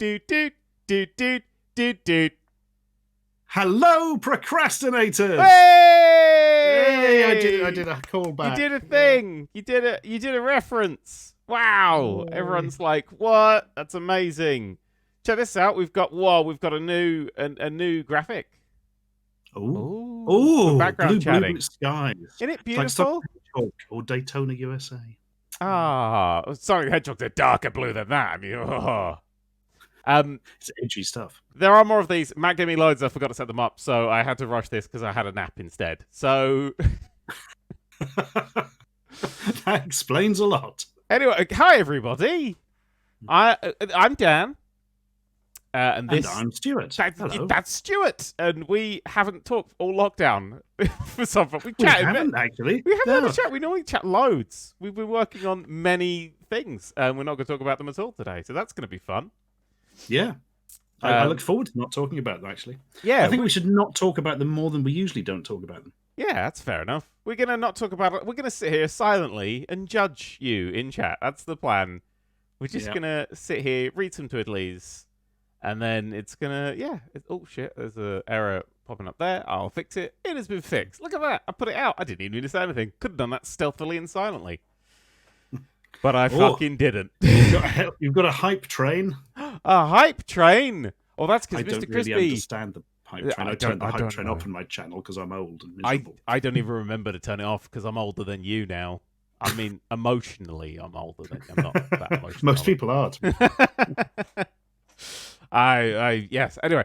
Hello, procrastinators! Hey! Hey, I did a callback. You did a thing. You did a reference. Wow! Yay. Everyone's like, "What? That's amazing!" Check this out. We've got a new graphic. Oh, background chatting. blue skies. Isn't it It's like beautiful? Sonic the Hedgehog or Daytona, USA. Sonic the Hedgehog's a darker blue than that. I mean, It's edgy stuff. there are more of these. Matt gave me loads. I forgot to set them up, so I had to rush this because I had a nap instead. So That explains a lot. anyway, hi everybody. I'm Dan. And I'm Stuart. Hello. That's Stuart, and we haven't talked all lockdown for something. We haven't actually. We haven't had a chat. We normally chat loads. We've been working on many things, and we're not going to talk about them at all today. So that's going to be fun. Yeah, I look forward to not talking about them. Actually, yeah, I think we should not talk about them more than we usually don't talk about them. Yeah, that's fair enough. We're going to not talk about it. We're going to sit here silently and judge you in chat. That's the plan. We're just going to sit here, read some twiddlies. And then it's gonna, oh shit, there's an error popping up there. I'll fix it. It has been fixed. Look at that. I put it out. I didn't even need to say anything. Could have done that stealthily and silently. But I fucking didn't. You've got a hype train. A hype train? Oh, that's because Mr. I don't Crispy... really understand the hype train. I turned the hype train know. off on my channel because I'm old and miserable. I don't even remember to turn it off because I'm older than you now. I mean, emotionally, I'm older than you. I'm not that emotional. Most people are. Yes. Anyway,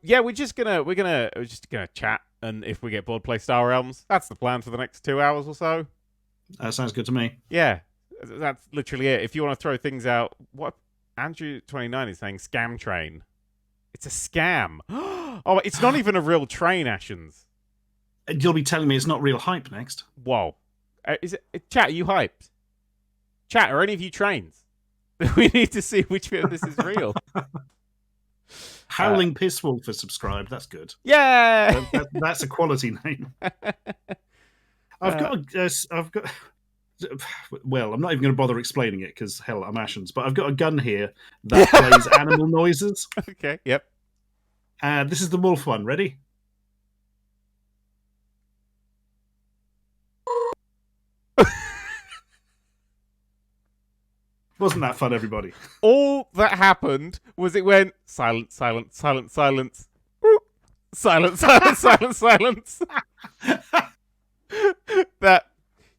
we're just gonna chat, and if we get bored, play Star Realms. That's the plan for the next 2 hours or so. That sounds good to me. Yeah, that's literally it. If you want to throw things out, what Andrew29 is saying, scam train. It's a scam. Oh, it's not even a real train, Ashens. You'll be telling me it's not real hype next. Whoa, is it? Chat, are you hyped? Chat, are any of you trains? We need to see which bit of this is real. Howling Pisswolf is subscribed. That's good. Yeah, that's a quality name. I've got. Well, I'm not even going to bother explaining it because hell, I'm Ashens. But I've got a gun here that plays animal noises. Okay. Yep. This is the wolf one. Ready? Wasn't that fun, everybody? All that happened was it went silent, silent, silent, silence. Silent, silent, silent, silence. That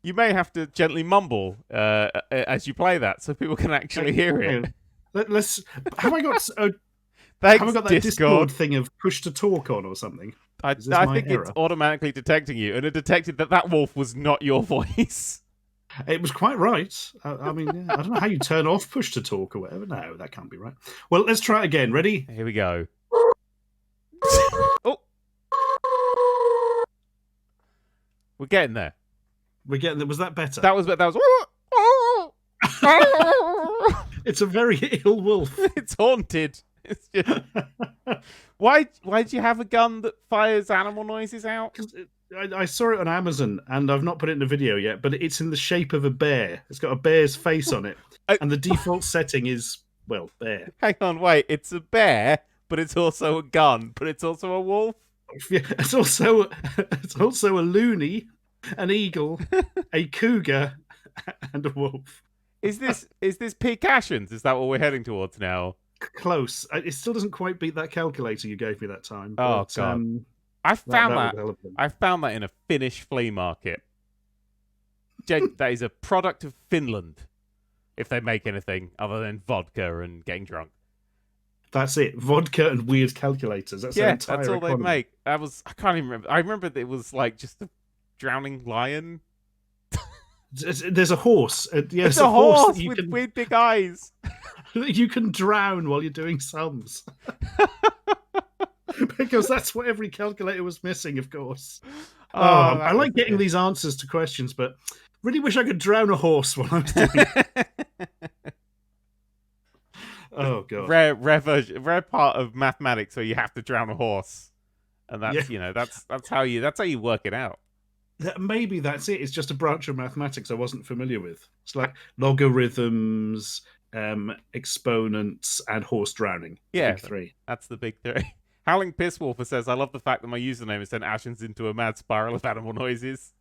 you may have to gently mumble as you play that so people can actually hear it. Let's. Have I got Thanks, that Discord thing of push to talk on or something? I think it's automatically detecting you, and it detected that wolf was not your voice. It was quite right. I mean, I don't know how you turn off push to talk or whatever. No, that can't be right. Well, let's try it again. Ready? Here we go. Oh, we're getting there. We're getting there. Was that better? That was. It's a very ill wolf. It's haunted. It's just... Why do you have a gun that fires animal noises out? Because I saw it on Amazon, and I've not put it in the video yet, but it's in the shape of a bear. It's got a bear's face on it, and the default setting is, well, bear. Hang on, wait. It's a bear, but it's also a gun, but it's also a wolf? Yeah, it's also a loony, an eagle, a cougar, and a wolf. Is this peak Ashens? Is that what we're heading towards now? Close. It still doesn't quite beat that calculator you gave me that time. Oh, but, God. I found that in a Finnish flea market. That is a product of Finland. If they make anything other than vodka and getting drunk, that's it. Vodka and weird calculators. That's their entire that's all economy. they make. I can't even remember. I remember that it was like just a drowning lion. There's a horse. It's a horse with weird big eyes. You can drown while you're doing sums. Because that's what every calculator was missing, of course. I like getting these answers to questions, but really wish I could drown a horse while I was doing it. Oh, God. Rare part of mathematics where you have to drown a horse. And that's, that's how you work it out. Maybe that's it. It's just a branch of mathematics I wasn't familiar with. It's like logarithms, exponents, and horse drowning. Yeah, Big three. that's the big three. Howling Pisswolfer says, I love the fact that my username has sent Ashens into a mad spiral of animal noises.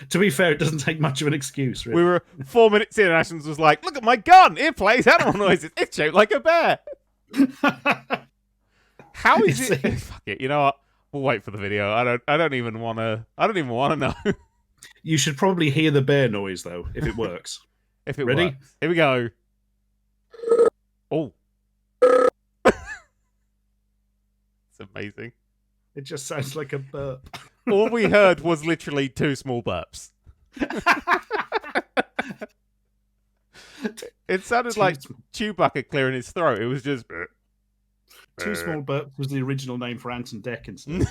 To be fair, it doesn't take much of an excuse, really. We were 4 minutes in and Ashens was like, look at my gun! It plays animal noises! It's shaped like a bear! How is it? Fuck it, you know what? We'll wait for the video. I don't even wanna know. You should probably hear the bear noise though, if it works. If it Ready? works. Here we go. Oh. It's amazing. It just sounds like a burp. All we heard was literally 2 small burps. It sounded like Chewbacca clearing his throat. It was just... Two small burps was the original name for Ant and Dec instead.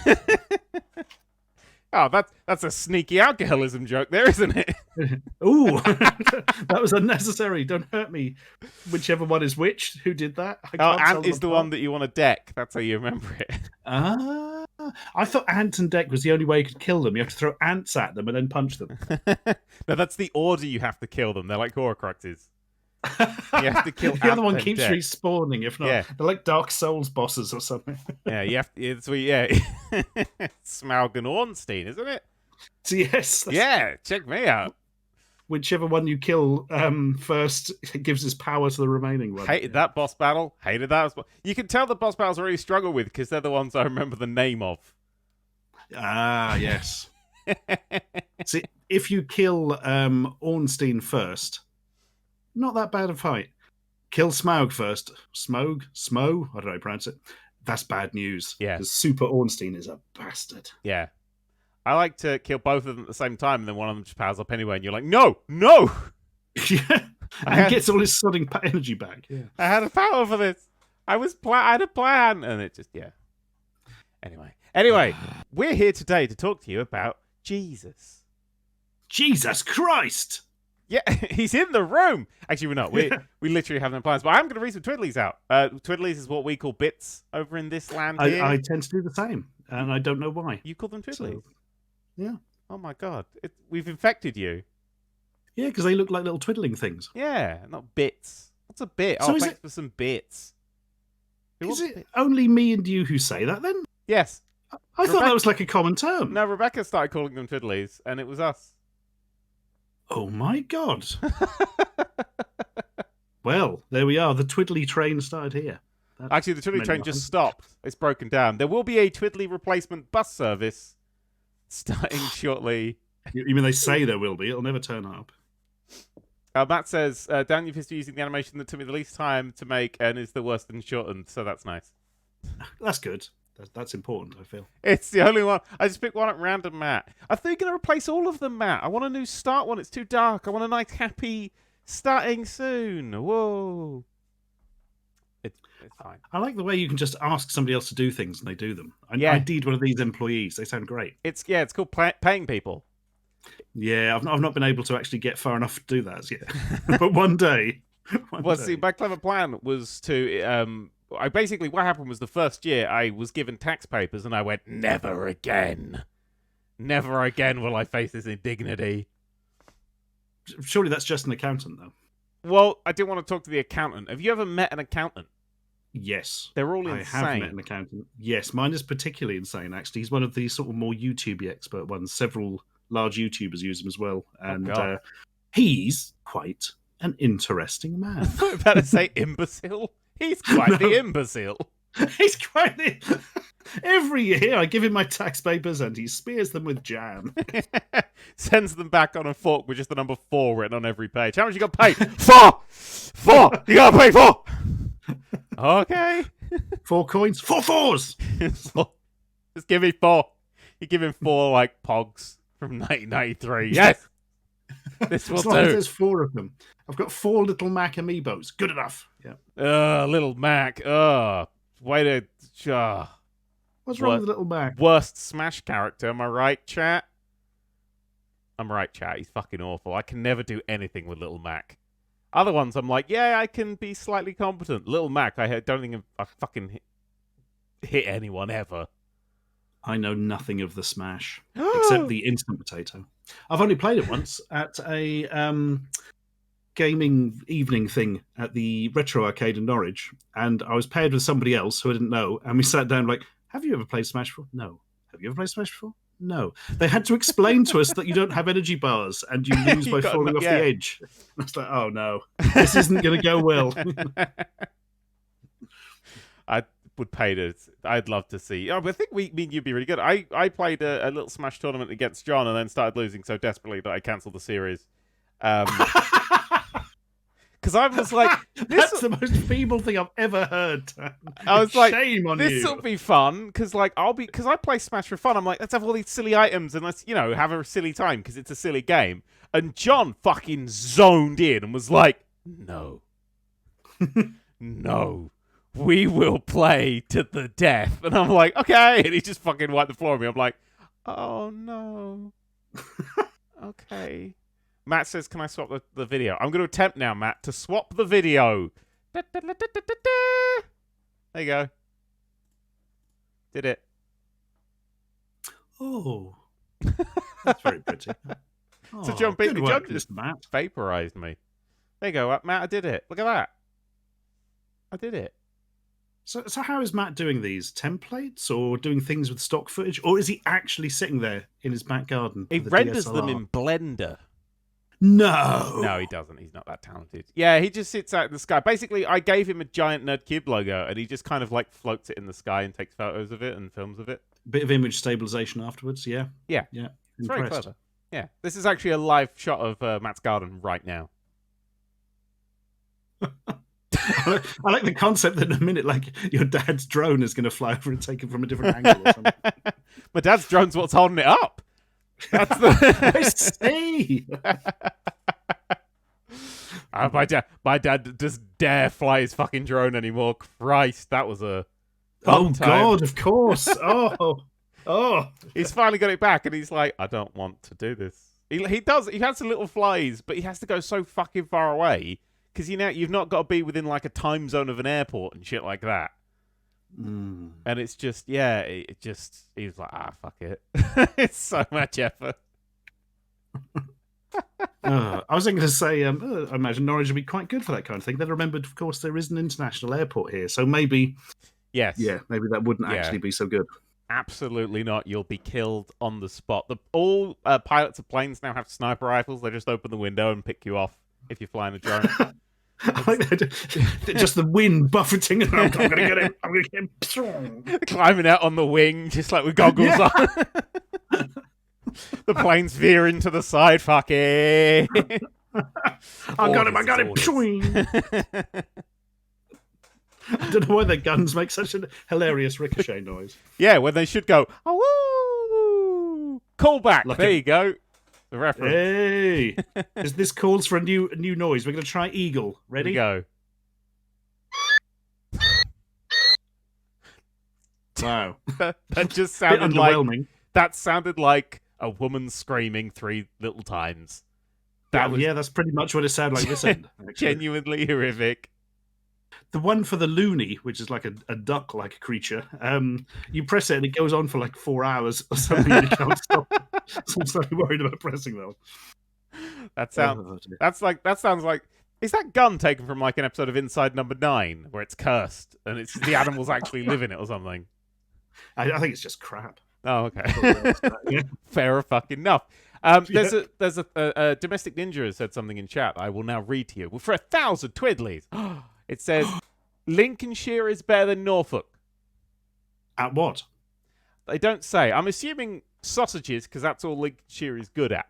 Oh, that's a sneaky alcoholism joke there, isn't it? Ooh, that was unnecessary. Don't hurt me. Whichever one is which. Who did that? Ant is the one that you want to deck. That's how you remember it. I thought Ant and Dec was the only way you could kill them. You have to throw ants at them and then punch them. No, that's the order you have to kill them. They're like Horcruxes. You have to kill the other one keeps Dec. respawning. If not, they're like Dark Souls bosses or something. Yeah, you have to. Smaug and Ornstein, isn't it? Yes. Yeah, check me out. Whichever one you kill first gives his power to the remaining one. Hated that boss battle. Hated that. You can tell the boss battles I really struggle with because they're the ones I remember the name of. Ah, yes. See, if you kill Ornstein first, not that bad a fight. Kill Smaug first. Smo? I don't know how to pronounce it. That's bad news. Yeah. Because Super Ornstein is a bastard. Yeah. I like to kill both of them at the same time, and then one of them just powers up anyway, and you're like, no! Yeah. And gets all his sodding energy back. Yeah. I had a power for this. I had a plan, and it just, yeah. Anyway, we're here today to talk to you about Jesus. Jesus Christ! Yeah, he's in the room. Actually, we're not. We literally have no plans. But I'm going to read some Twiddlies out. Twiddlies is what we call bits over in this land here. I tend to do the same, and I don't know why. You call them Twiddlies? So, yeah. Oh my god. We've infected you. Yeah, because they look like little twiddling things. Yeah, not bits. What's a bit? So thanks for some bits. Is it only me and you who say that then? Yes. I thought that was like a common term. No, Rebecca started calling them Twiddlies, and it was us. Oh my god. Well, there we are. The Twiddly train started here. Actually, the Twiddly train just stopped. It's broken down. There will be a Twiddly replacement bus service starting shortly. You mean they say there will be? It'll never turn up. Matt says, Dan, you've history using the animation that took me the least time to make and is the worst and shortened, so that's nice. That's good. That's important, I feel. It's the only one. I just picked one at random, Matt. I thought you're going to replace all of them, Matt. I want a new start one. It's too dark. I want a nice, happy starting soon. Whoa. It's fine. I like the way you can just ask somebody else to do things and they do them. I need one of these employees. They sound great. It's called paying people. Yeah, I've not been able to actually get far enough to do that yet. But one day. See, my clever plan was to... what happened was the first year I was given tax papers and I went, never again. Never again will I face this indignity. Surely that's just an accountant, though. Well, I didn't want to talk to the accountant. Have you ever met an accountant? Yes. They're all insane. I have met an accountant. Yes, mine is particularly insane, actually. He's one of the sort of more YouTube expert ones. Several large YouTubers use him as well. And he's quite an interesting man. I thought you were about to say imbecile. He's quite the imbecile. He's quite the... Every year I give him my tax papers and he smears them with jam. Sends them back on a fork with just the number 4 written on every page. How much you got paid? 4! 4! You got to pay 4! Okay. 4 coins? 4 fours! Just give me 4. You give him 4 like pogs from 1993. Yes! This will do. There's 4 of them. I've got 4 little Mac amiibos. Good enough. Yeah. Little Mac. Way to... What's wrong with little Mac? Worst Smash character, am I right, chat? I'm right, chat. He's fucking awful. I can never do anything with little Mac. Other ones, I'm like, yeah, I can be slightly competent. Little Mac, I don't think I fucking hit anyone ever. I know nothing of the Smash, except the instant potato. I've only played it once at a gaming evening thing at the Retro Arcade in Norwich, and I was paired with somebody else who I didn't know, and we sat down like, have you ever played Smash before? No. Have you ever played Smash before? No. They had to explain to us that you don't have energy bars and you lose by falling off the edge. I was like, oh no, this isn't going to go well. I would pay to. I'd love to see. I think you'd be really good. I played a little Smash tournament against John and then started losing so desperately that I cancelled the series. Because I was like, that's the most feeble thing I've ever heard. I was like, shame on you. This will be fun because because I play Smash for fun. I'm like, let's have all these silly items and let's have a silly time because it's a silly game. And John fucking zoned in and was like, no, no, we will play to the death. And I'm like, okay. And he just fucking wiped the floor with me. I'm like, oh no, okay. Matt says, can I swap the video? I'm going to attempt now, Matt, to swap the video. There you go. Did it. Oh. That's very pretty. So John beat me. John just Matt. vaporized me. There you go, Matt. I did it. Look at that. I did it. So how is Matt doing these? Templates or doing things with stock footage? Or is he actually sitting there in his back garden? He renders them in Blender. No, he doesn't. He's not that talented. Yeah, he just sits out in the sky. Basically, I gave him a giant Nerd³ logo, and he just kind of like floats it in the sky and takes photos of it and films of it. Bit of image stabilization afterwards. Yeah. It's very clever. Yeah, this is actually a live shot of Matt's garden right now. I like the concept that in a minute, like your dad's drone is going to fly over and take it from a different angle or something. My dad's drone's what's holding it up. That's the. I see. My dad doesn't dare fly his fucking drone anymore. Christ, that was a. Oh time. God, of course. Oh. He's finally got it back, and he's like, I don't want to do this. He does. He has some little flies, but he has to go so fucking far away because you've not got to be within like a time zone of an airport and shit like that. Mm. And it's just, he was like, fuck it. It's so much effort. I was going to say, I imagine Norwich would be quite good for that kind of thing. Then I remembered, of course, there is an international airport here, so maybe, yes, maybe that wouldn't actually be so good. Absolutely not. You'll be killed on the spot. All pilots of planes now have sniper rifles. They just open the window and pick you off if you're flying a drone. I like that. Just the wind buffeting around. I'm going to get him. I'm going to get him. Climbing out on the wing, just like with goggles on. The plane's veering to the side. Fuck it. I got him. I got him. I don't know why their guns make such a hilarious ricochet noise. Yeah, when they should go, oh, call back. There you go. The reference. Hey, this calls for a new noise. We're going to try eagle. Ready? Here we go. Wow. that just sounded like that sounded like a woman screaming 3 little times. That's pretty much what it sounded like this end. Actually. Genuinely horrific. The one for the loony, which is like a duck-like creature, you press it and it goes on for like 4 hours or something. And you can't stop. So I'm slightly worried about pressing though. That sounds like. Is that gun taken from like an episode of Inside Number 9 where it's cursed and it's the animals actually live in it or something? I think it's just crap. Oh, okay. Fair fucking enough. There's a domestic ninja has said something in chat I will now read to you. For 1,000 twiddlies. It says, Lincolnshire is better than Norfolk. At what? They don't say. I'm assuming sausages because that's all Lincolnshire is good at.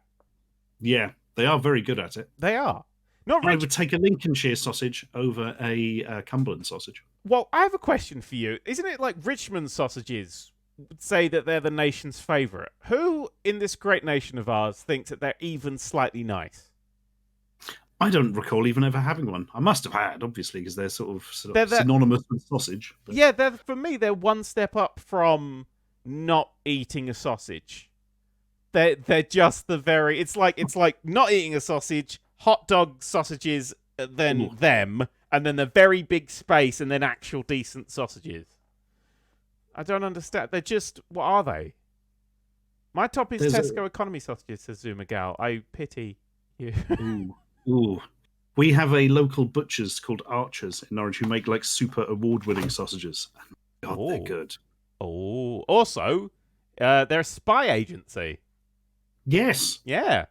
Yeah, they are very good at it. They are. I would take a Lincolnshire sausage over a Cumberland sausage. Well, I have a question for you. Isn't it like Richmond sausages would say that they're the nation's favourite? Who in this great nation of ours thinks that they're even slightly nice? I don't recall even ever having one. I must have had, obviously, because they're sort of synonymous with sausage. But... Yeah, for me, they're one step up from not eating a sausage. They're just the very. It's like not eating a sausage, hot dog sausages, then them, and then the very big space, and then actual decent sausages. I don't understand. They're just what are they? My top is Tesco economy sausages, says Zumagal. I pity you. Ooh. We have a local butcher's called Archer's in Norwich who make like super award-winning sausages. God, they're good. Oh, also, they're a spy agency. Yes. Yeah.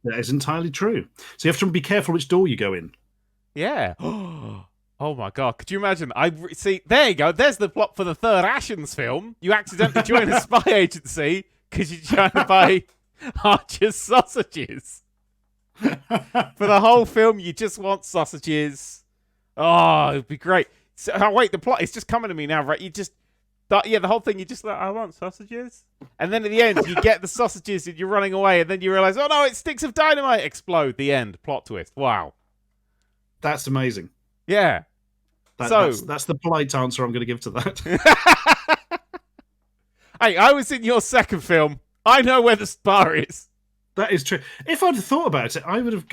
That is entirely true. So you have to be careful which door you go in. Yeah. Oh my god! Could you imagine? See. There you go. There's the plot for the third Ashens film. You accidentally join a spy agency because you're trying to buy Archer's sausages. For the whole film, you just want sausages. Oh, it'd be great. So, wait, the plot is just coming to me now, right? The whole thing, you just like, I want sausages. And then at the end, you get the sausages and you're running away, and then you realize, oh no, it's sticks of dynamite explode. The end. Plot twist. Wow. That's amazing. Yeah. That's the polite answer I'm going to give to that. Hey, I was in your second film. I know where the bar is. That is true. If I'd thought about it, I would have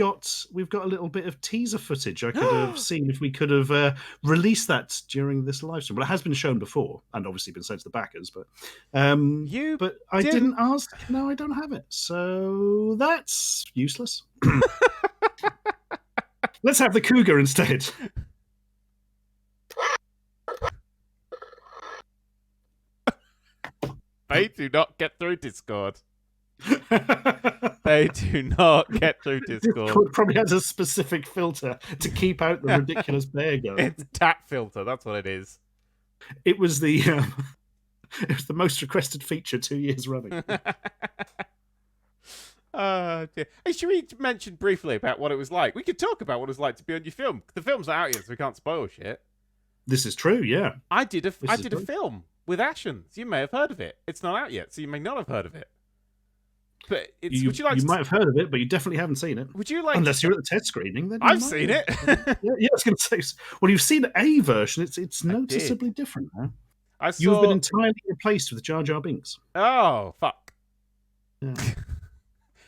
we've got a little bit of teaser footage I could have seen if we could have released that during this live stream. Well, it has been shown before and obviously been sent to the backers, but I didn't ask. No, I don't have it. So that's useless. Let's have the cougar instead. They do not get through Discord. They do not get through Discord. Discord probably has a specific filter to keep out the ridiculous bear going. It's tap filter. That's what it is. It was the it was the most requested feature 2 years running. Dear. Hey, should we mention briefly about what it was like? We could talk about what it was like to be on your film. The film's not out yet, so we can't spoil shit. This is true, yeah. I did a film with Ashens. You may have heard of it. It's not out yet, so you may not have heard of it. But you might have heard of it, but you definitely haven't seen it. Would you like? Unless you're at the test screening, then I've seen it. yeah, I was going to say. Well, you've seen a version. It's noticeably different. Huh? You have been entirely replaced with Jar Jar Binks. Oh fuck! Yeah.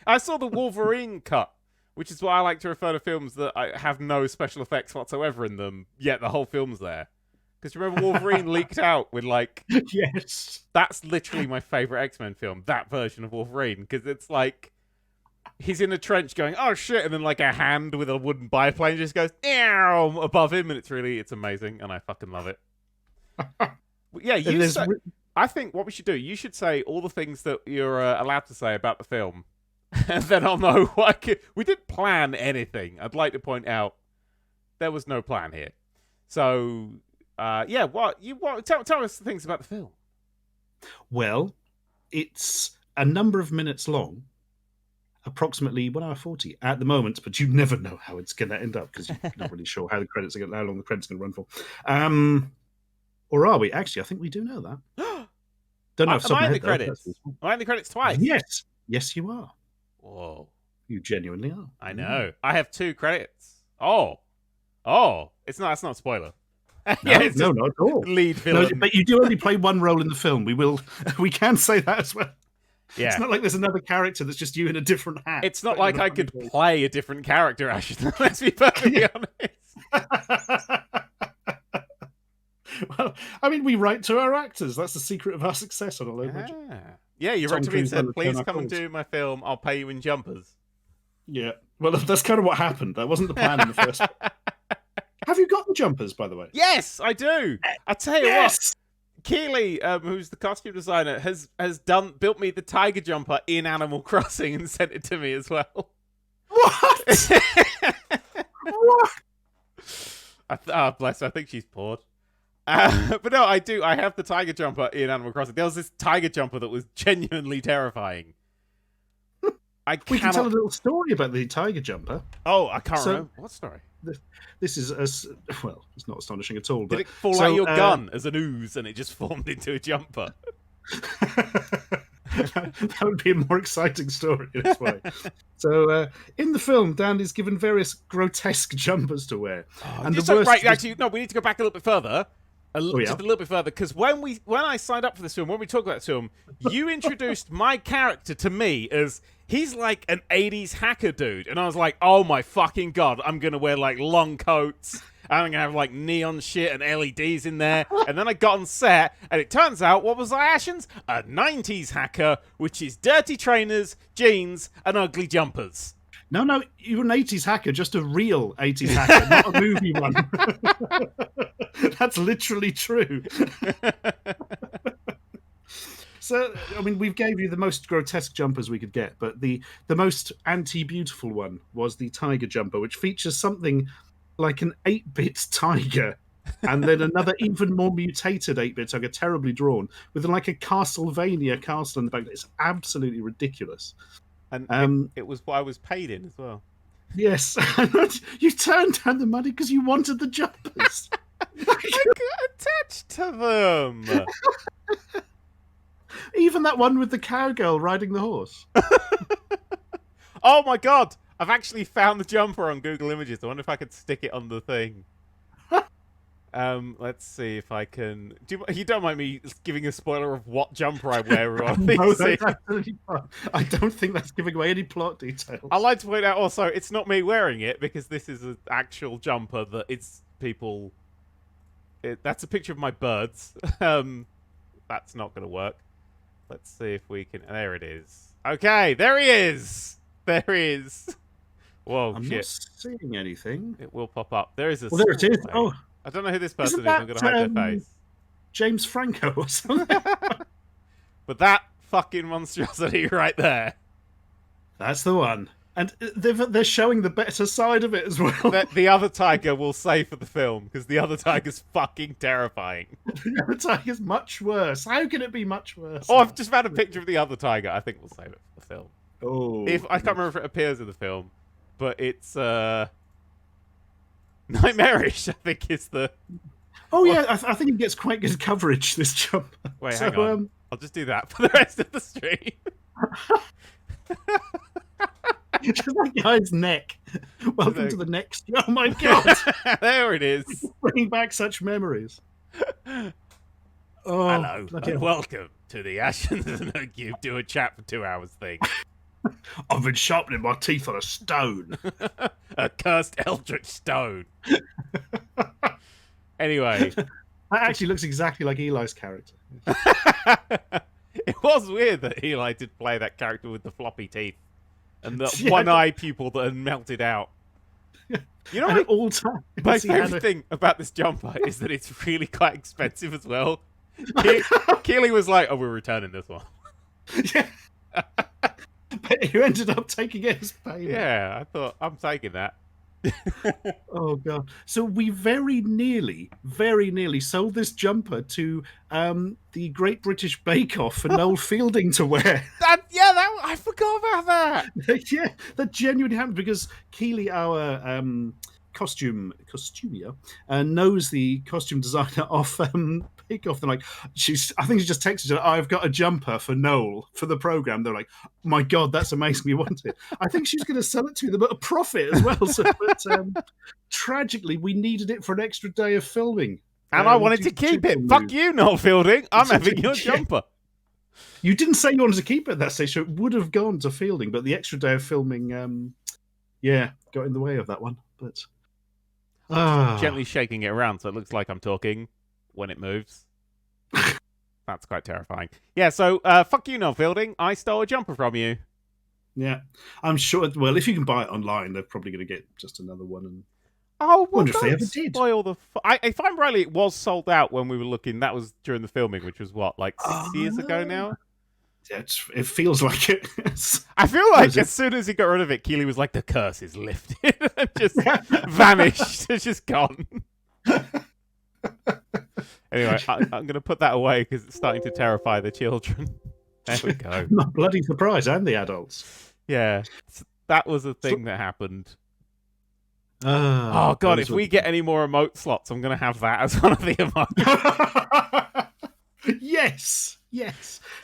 I saw the Wolverine cut, which is what I like to refer to films that have no special effects whatsoever in them, yet the whole film's there. Because remember Wolverine leaked out with like... Yes. That's literally my favourite X-Men film, that version of Wolverine. Because it's like, he's in a trench going, oh shit, and then like a hand with a wooden biplane just goes, ew, above him, and it's amazing, and I fucking love it. Yeah, I think what we should do, you should say all the things that you're allowed to say about the film. And then I'll know what we didn't plan anything. I'd like to point out there was no plan here. So... tell us the things about the film. Well, it's a number of minutes long, approximately 1 hour 40 at the moment, but you never know how it's going to end up because you're not really sure how long the credits are going to run for. Or are we? Actually, I think we do know that. Don't know. Am I in the credits? Am I in the credits twice? Yes, you are. Whoa, you genuinely are. I know. I have 2 credits. Oh, it's not. That's not a spoiler. No, no, not at all. Lead villain. No, but you do only play one role in the film. We can say that as well. Yeah. It's not like there's another character that's just you in a different hat. It's not like I could play a different character, Ashton. Let's be perfectly honest. Well, I mean, we write to our actors. That's the secret of our success on a low budget. Yeah, you wrote to me and said, please come and do my film. I'll pay you in jumpers. Yeah. Well, that's kind of what happened. That wasn't the plan in the first place. Have you got the jumpers, by the way? Yes, I do. I tell you what, Keely, who's the costume designer, has built me the tiger jumper in Animal Crossing and sent it to me as well. What? What? Bless her. I think she's bored. But no, I do. I have the tiger jumper in Animal Crossing. There was this tiger jumper that was genuinely terrifying. We can tell a little story about the tiger jumper. Oh, I can't remember. What story? This is, well, it's not astonishing at all. But, did it fall out your gun as an ooze and it just formed into a jumper? That would be a more exciting story in its way. So, in the film, Dan is given various grotesque jumpers to wear. And actually, no, we need to go back a little bit further. Just a little bit further, because when I signed up for this film, when we talked about this film, you introduced my character to me as he's like an 80s hacker dude, and I was like, oh my fucking god, I'm gonna wear like long coats, and I'm gonna have like neon shit and LEDs in there, and then I got on set, and it turns out, what was I, Ashens? A 90s hacker, which is dirty trainers, jeans, and ugly jumpers. No, you're an 80s hacker, just a real 80s hacker, not a movie one. That's literally true. So, I mean, we gave you the most grotesque jumpers we could get, but the most anti-beautiful one was the tiger jumper, which features something like an 8-bit tiger, and then another even more mutated 8-bit tiger, terribly drawn, with like a Castlevania castle in the back. It's absolutely ridiculous. And it was what I was paid in as well. Yes, you turned down the money because you wanted the jumpers. I got attached to them. Even that one with the cowgirl riding the horse. Oh my god! I've actually found the jumper on Google Images. I wonder if I could stick it on the thing. Let's see if I can. You don't mind me giving a spoiler of what jumper I wear on No, that's absolutely fine. I don't think that's giving away any plot details. I'd like to point out also, it's not me wearing it because this is an actual jumper that it's people. That's a picture of my birds. That's not going to work. Let's see if we can. There it is. Okay, there he is. There he is. Whoa, I'm shit. not seeing anything. It will pop up. There is a. Well, there it is. Oh, I don't know who this person is. that, I'm going to hide their face. James Franco or something. But that fucking monstrosity right there. That's the one. And they're showing the better side of it as well. The other tiger will say for the film, because the other tiger's fucking terrifying. The other tiger's much worse. How can it be much worse? Oh, I've just found a picture of the other tiger. I think we'll save it for the film. Oh. I can't remember if it appears in the film, but it's nightmarish, I think is the... Oh, yeah, I think it gets quite good coverage, this jump. Wait, hang on. I'll just do that for the rest of the stream. Just that guy's neck. Welcome to the next. Oh my god! There it is. Bringing back such memories. Oh, hello and welcome to the Ashens and Nerd³ do a chat for 2 hours thing. I've been sharpening my teeth on a stone. A cursed eldritch stone. Anyway, that actually looks exactly like Eli's character. It was weird that Eli did play that character with the floppy teeth. And the one-eye pupil that had melted out. You know, all time. My favourite thing about this jumper is that it's really quite expensive as well. Keely was like, "Oh, we're returning this one." Yeah. But you ended up taking it as payment. Yeah, I thought I'm taking that. Oh god! So we very nearly sold this jumper to the Great British Bake Off for Noel Fielding to wear. I forgot about that. Yeah, that genuinely happened because Keely, our costumier, knows the costume designer off Bake Off. They're like, I think she just texted her, I've got a jumper for Noel for the program. They're like, my god, that's amazing. We want it. I think she's going to sell it to them at a profit as well. So, but tragically, we needed it for an extra day of filming. And I wanted to keep it. Fuck you, Noel Fielding. I'm having your jumper. You didn't say you wanted to keep it at that stage, so it would have gone to Fielding, but the extra day of filming, got in the way of that one. But gently shaking it around so it looks like I'm talking when it moves. That's quite terrifying. Yeah, so fuck you, Noel Fielding. I stole a jumper from you. Yeah, I'm sure. Well, if you can buy it online, they're probably going to get just another one. And oh, well, wonder if they ever did. Spoil the. If I'm right, it was sold out when we were looking. That was during the filming, which was what, like 6 years ago now. It feels like it. I feel like as soon as he got rid of it, Keely was like, the curse is lifted. And just vanished. It's just gone. Anyway, I'm going to put that away because it's starting to terrify the children. There we go. I'm not bloody surprised, and the adults. Yeah. That was a thing that happened. Oh, God, if we get any more emote slots, I'm going to have that as one of the emotes. Yes.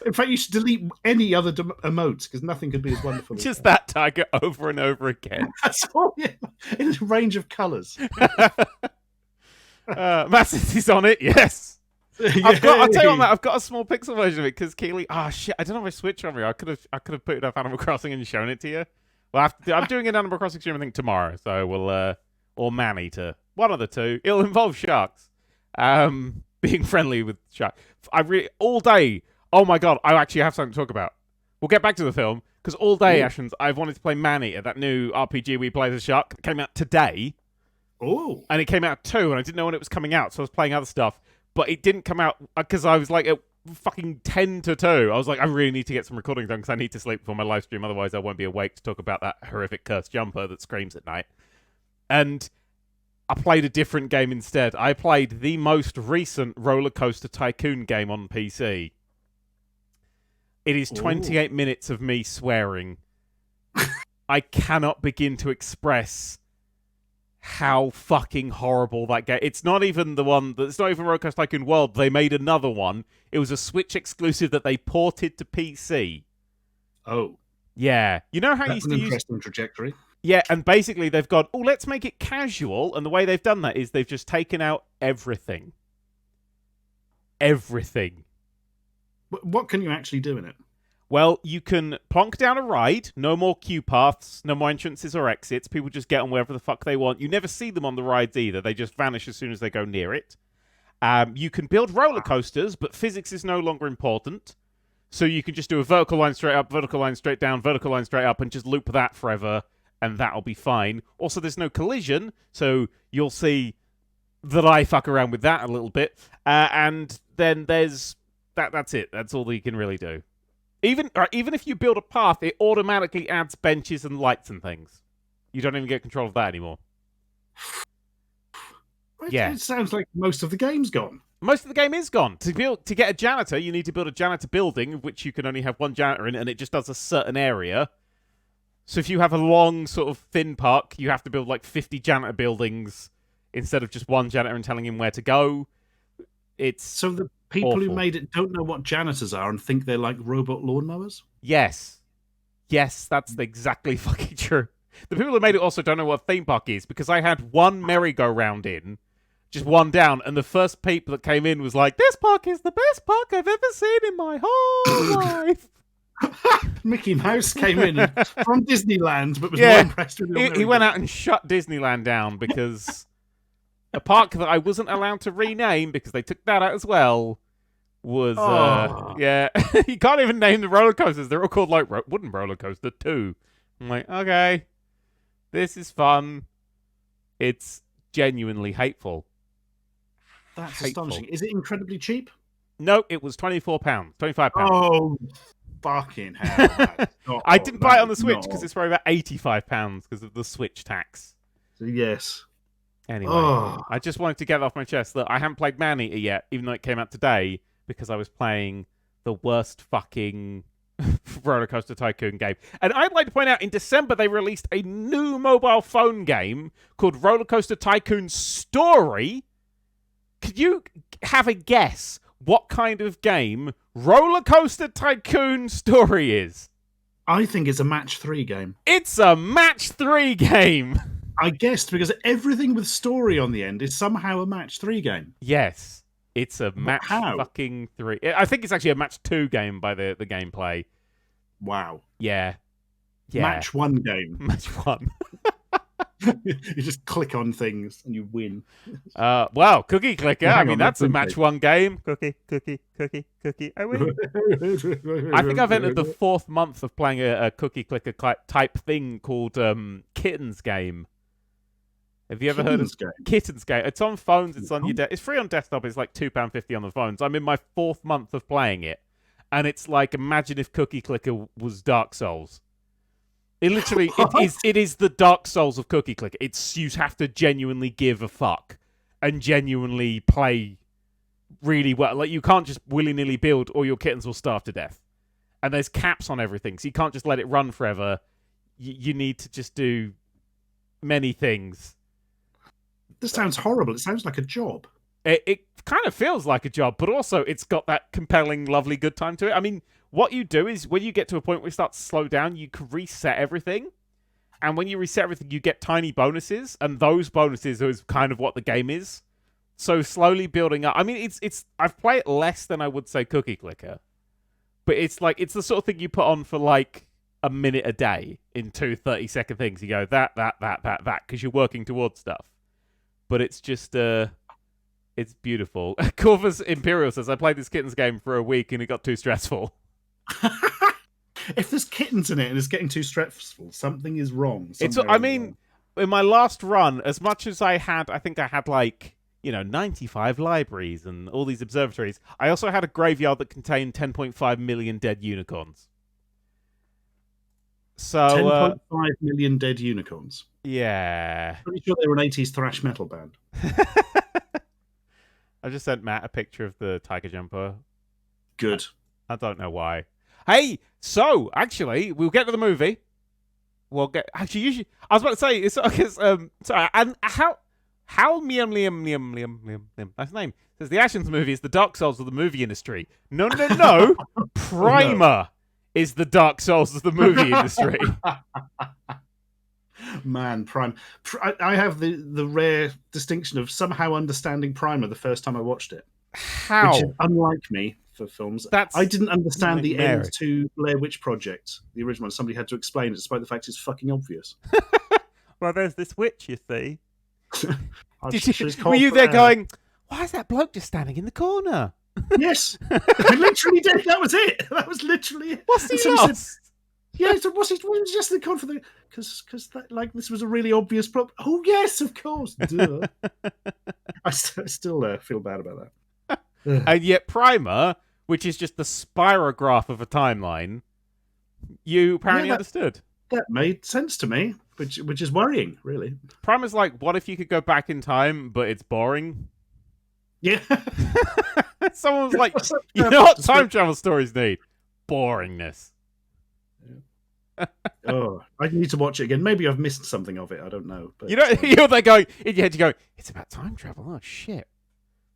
In fact, you should delete any other emotes because nothing could be as wonderful. Just that tiger over and over again. That's all. Yeah. In a range of colours. Massity's on it. Yes. I'll tell you what, Matt, I've got a small pixel version of it because Keely. Oh shit! I don't have a Switch on me. I could have put it up Animal Crossing and shown it to you. Well, I'm doing an Animal Crossing stream I think tomorrow, so we'll or man-eater, one of the two. It'll involve sharks. Being friendly with sharks. All day. Oh my god! I actually have something to talk about. We'll get back to the film Because all day, Ooh. Ashens, I've wanted to play Maneater, that new RPG we play as a shark. It came out today. Oh. And it came out at 2, and I didn't know when it was coming out, so I was playing other stuff. But it didn't come out because I was like at fucking 10 to 2. I was like, I really need to get some recording done because I need to sleep before my live stream. Otherwise, I won't be awake to talk about that horrific cursed jumper that screams at night. And I played a different game instead. I played the most recent Roller Coaster Tycoon game on PC. It is 28 minutes of me swearing. I cannot begin to express how fucking horrible that game. It's not even the one it's not even Roller Coaster Tycoon World. They made another one. It was a Switch exclusive that they ported to PC. Oh. Yeah. You know how you used to use... interesting trajectory. Yeah, and basically they've gone, let's make it casual, and the way they've done that is they've just taken out everything. Everything. What can you actually do in it? Well, you can plonk down a ride, no more queue paths, no more entrances or exits. People just get on wherever the fuck they want. You never see them on the rides either. They just vanish as soon as they go near it. You can build roller coasters, but physics is no longer important. So you can just do a vertical line straight up, vertical line straight down, vertical line straight up, and just loop that forever, and that'll be fine. Also, there's no collision, so you'll see that I fuck around with that a little bit. And then there's... That's it. That's all that you can really do. Even if you build a path, it automatically adds benches and lights and things. You don't even get control of that anymore. Yeah. It sounds like most of the game's gone. Most of the game is gone. To get a janitor, you need to build a janitor building, of which you can only have one janitor in, and it just does a certain area. So if you have a long, sort of thin park, you have to build like 50 janitor buildings instead of just one janitor and telling him where to go. It's so the people awful. who made it don't know what janitors are and think they're like robot lawnmowers? Yes. Yes, that's exactly fucking true. The people who made it also don't know what a theme park is, because I had one merry-go-round in, just one down, and the first peep that came in was like, this park is the best park I've ever seen in my whole life. Mickey Mouse came in from Disneyland, but was more impressed with He went out and shut Disneyland down because a park that I wasn't allowed to rename, because they took that out as well, was, you can't even name the roller coasters. They're all called, like, Wooden Roller Coaster 2. I'm like, okay, this is fun. It's genuinely hateful. That's astonishing. Is it incredibly cheap? No, it was £24, £25. Oh, fucking hell. I didn't buy it on the Switch because it's probably about £85 because of the Switch tax. Yes. Anyway, I just wanted to get off my chest that I haven't played Maneater yet, even though it came out today, because I was playing the worst fucking Roller Coaster Tycoon game. And I'd like to point out, in December, they released a new mobile phone game called Roller Coaster Tycoon Story. Could you have a guess what kind of game Roller Coaster Tycoon Story is? I think it's a match 3 game. It's a match 3 game. I guessed because everything with story on the end is somehow a match 3 game. Yes. It's a match fucking 3. I think it's actually a match 2 game by the gameplay. Wow. Yeah. Match 1 game. Match 1. You just click on things and you win. Well, Cookie Clicker. I mean, that's a match 1 game. Cookie. I win. I think I've entered the 4th month of playing a Cookie Clicker type thing called Kittens Game. Have you ever heard of Kittens Game? It's on phones. It's on your it's free on desktop. It's like £2.50 on the phones. I'm in my 4th month of playing it, and it's like, imagine if Cookie Clicker was Dark Souls. It literally it is the Dark Souls of Cookie Clicker. You have to genuinely give a fuck and genuinely play really well. Like, you can't just willy-nilly build or your kittens will starve to death. And there's caps on everything, so you can't just let it run forever. You need to just do many things. This sounds horrible. It sounds like a job. It kind of feels like a job, but also it's got that compelling, lovely, good time to it. I mean, what you do is when you get to a point where it starts to slow down, you can reset everything. And when you reset everything, you get tiny bonuses. And those bonuses is kind of what the game is. So slowly building up. I mean, I've played less than I would say Cookie Clicker. But it's like, it's the sort of thing you put on for like a minute a day in 2 30-second things. You go, that, because you're working towards stuff. But it's just, it's beautiful. Corvus Imperial says, I played this kittens game for a week and it got too stressful. if there's kittens in it and it's getting too stressful, something is wrong. In my last run, as much as I think I had like 95 libraries and all these observatories. I also had a graveyard that contained 10.5 million dead unicorns. So 10.5 million dead unicorns. Yeah. Pretty sure they were an 80s thrash metal band. I just sent Matt a picture of the tiger jumper. Good. I don't know why. Hey, so actually, we'll get to the movie. Usually, I was about to say it's because sorry, and how Liam. That's the name. Says the Ashens movie is the Dark Souls of the movie industry. No. Primer is the Dark Souls of the movie industry. Man, Prime. I have the rare distinction of somehow understanding Primer the first time I watched it. How? Which is unlike me for films. I didn't understand the end to Blair Witch Project, the original one. Somebody had to explain it, despite the fact it's fucking obvious. Well, there's this witch, you see. Were you there going, why is that bloke just standing in the corner? Yes. I literally did. That was it. That was literally it. What's he lost? Yeah, so was just the con for the because this was a really obvious problem. Oh yes, of course. Duh. I still feel bad about that. And yet Primer, which is just the spirograph of a timeline, you apparently understood. That made sense to me, which is worrying, really. Primer's like, what if you could go back in time, but it's boring? Yeah. Someone was like, you know what time travel stories need? Boringness. Oh, I need to watch it again. Maybe I've missed something of it. I don't know. But, you're there going, in your head you go, it's about time travel. Oh, shit.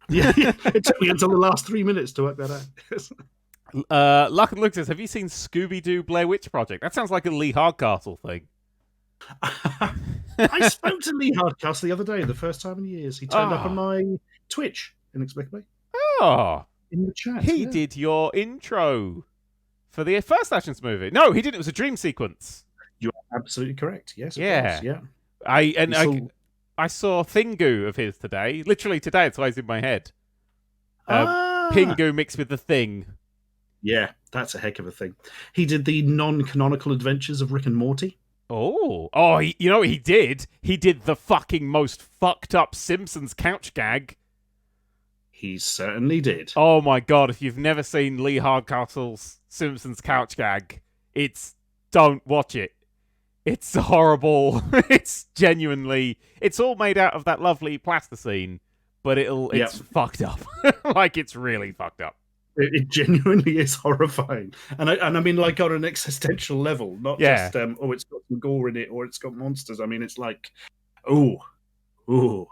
Yeah, it took me until the last 3 minutes to work that out. Luck and Luke says, have you seen Scooby-Doo Blair Witch Project? That sounds like a Lee Hardcastle thing. I spoke to Lee Hardcastle the other day, the first time in years. He turned up on my Twitch, inexplicably. Oh. In the chat. He did your intro for the first Ashens movie. No, he didn't. It was a dream sequence. You're absolutely correct. Yes, yeah. Course. Yeah. I saw Thingu of his today. Literally today, it's always in my head. Pingu mixed with the Thing. Yeah, that's a heck of a thing. He did the non-canonical adventures of Rick and Morty. Oh, you know what he did? He did the fucking most fucked up Simpsons couch gag. He certainly did. Oh my god, if you've never seen Lee Hardcastle's Simpsons couch gag, don't watch it. It's horrible. It's genuinely, it's all made out of that lovely plasticine, but it's fucked up. Like, it's really fucked up. It genuinely is horrifying, and I mean, like, on an existential level, not just it's got some gore in it or it's got monsters. I mean, it's like, ooh.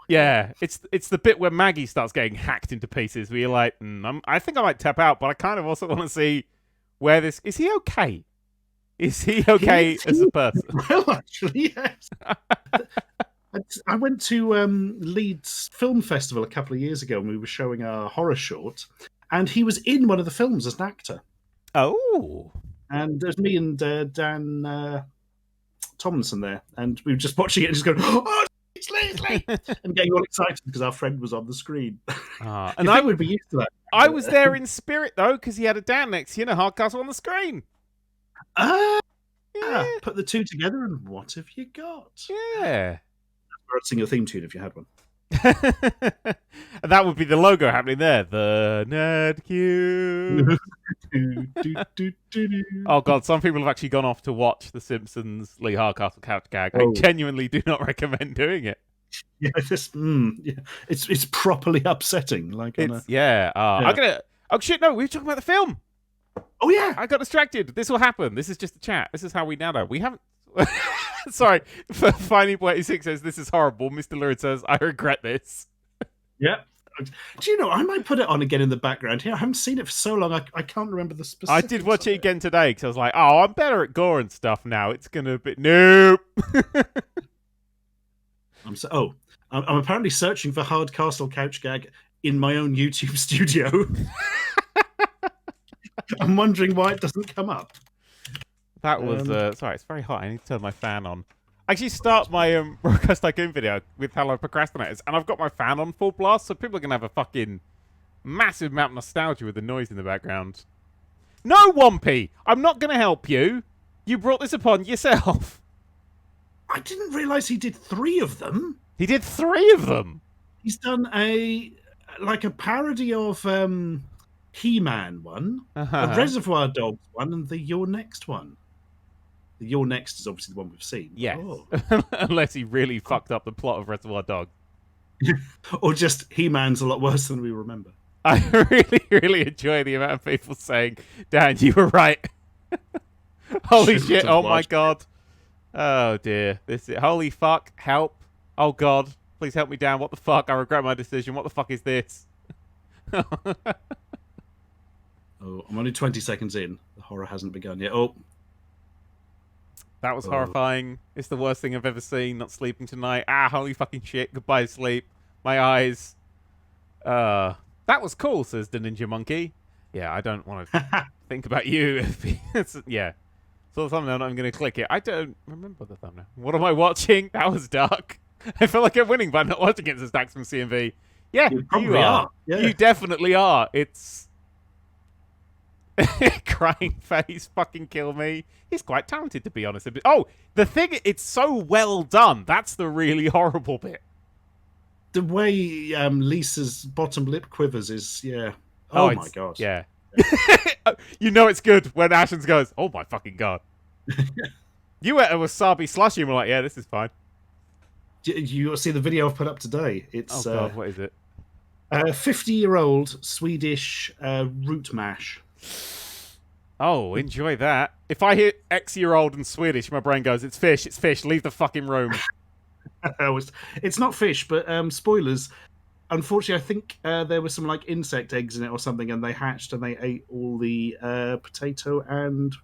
Yeah, it's the bit where Maggie starts getting hacked into pieces. Where you're like, I think I might tap out, but I kind of also want to see where this is. He okay? Is he okay as a person? Well, actually, yes. I went to Leeds Film Festival a couple of years ago, and we were showing a horror short. And he was in one of the films as an actor. Oh. And there's me and Dan Tomlinson there. And we were just watching it and just going, oh, it's late. And getting all excited because our friend was on the screen. And I would be used to that. I was there in spirit, though, because he had a Dan next to you and a Hardcastle on the screen. Yeah. Put the two together and what have you got? Yeah. I'd sing a theme tune if you had one. And that would be the logo happening there. The Nerd§. Oh god, some people have actually gone off to watch The Simpsons Lee Hardcastle couch gag. I genuinely do not recommend doing it. Yeah, it's properly upsetting. Like, I'm gonna. Oh shit! No, we were talking about the film. Oh yeah, I got distracted. This will happen. This is just a chat. This is how we now know. We haven't. Sorry, Finding86 says this is horrible. Mr. Lurid says I regret this. Yeah. Do you know, I might put it on again in the background here. I haven't seen it for so long, I can't remember the specifics. I did watch it again today because I was like, oh, I'm better at gore and stuff now. It's going to be... Nope. I'm apparently searching for Hardcastle couch gag in my own YouTube studio. I'm wondering why it doesn't come up. That was... sorry, it's very hot. I need to turn my fan on. I actually start my Broadcast Tycoon video with Hello Procrastinators, and I've got my fan on full blast, so people are going to have a fucking massive amount of nostalgia with the noise in the background. No, Wompy, I'm not going to help you. You brought this upon yourself. I didn't realise he did 3 of them. He did 3 of them. He's done a parody of He-Man one, a Reservoir Dogs one, and the Your Next one. The Your Next is obviously the one we've seen. Yes. Oh. Unless he really fucked up the plot of Reservoir Dogs. Or just He-Man's a lot worse than we remember. I really, really enjoy the amount of people saying, Dan, you were right. Holy shit, oh my god. Oh dear. Holy fuck, help. Oh god, please help me, Dan. What the fuck? I regret my decision. What the fuck is this? Oh, I'm only 20 seconds in. The horror hasn't begun yet. Oh. That was horrifying. It's the worst thing I've ever seen. Not sleeping tonight. Ah, holy fucking shit. Goodbye, sleep. My eyes. That was cool, says the Ninja Monkey. Yeah, I don't want to think about you. Yeah. So the thumbnail, I'm going to click it. I don't remember the thumbnail. What am I watching? That was dark. I feel like I'm winning by not watching it, says Dax from CMV. Yeah, you are. Yeah. You definitely are. It's... Crying face, fucking kill me. He's quite talented, to be honest. Oh, the thing, it's so well done. That's the really horrible bit. The way Lisa's bottom lip quivers is, yeah. Oh my god. Yeah. You know it's good when Ashens goes, oh my fucking god. You ate a wasabi slushy and we're like, yeah, this is fine. You see the video I've put up today? It's oh god, what is it? 50-year-old Swedish root mash. Oh, enjoy that. If I hear X-year-old and Swedish, my brain goes, it's fish, leave the fucking room. It's not fish, but spoilers. Unfortunately, I think there were some like insect eggs in it or something, and they hatched and they ate all the potato and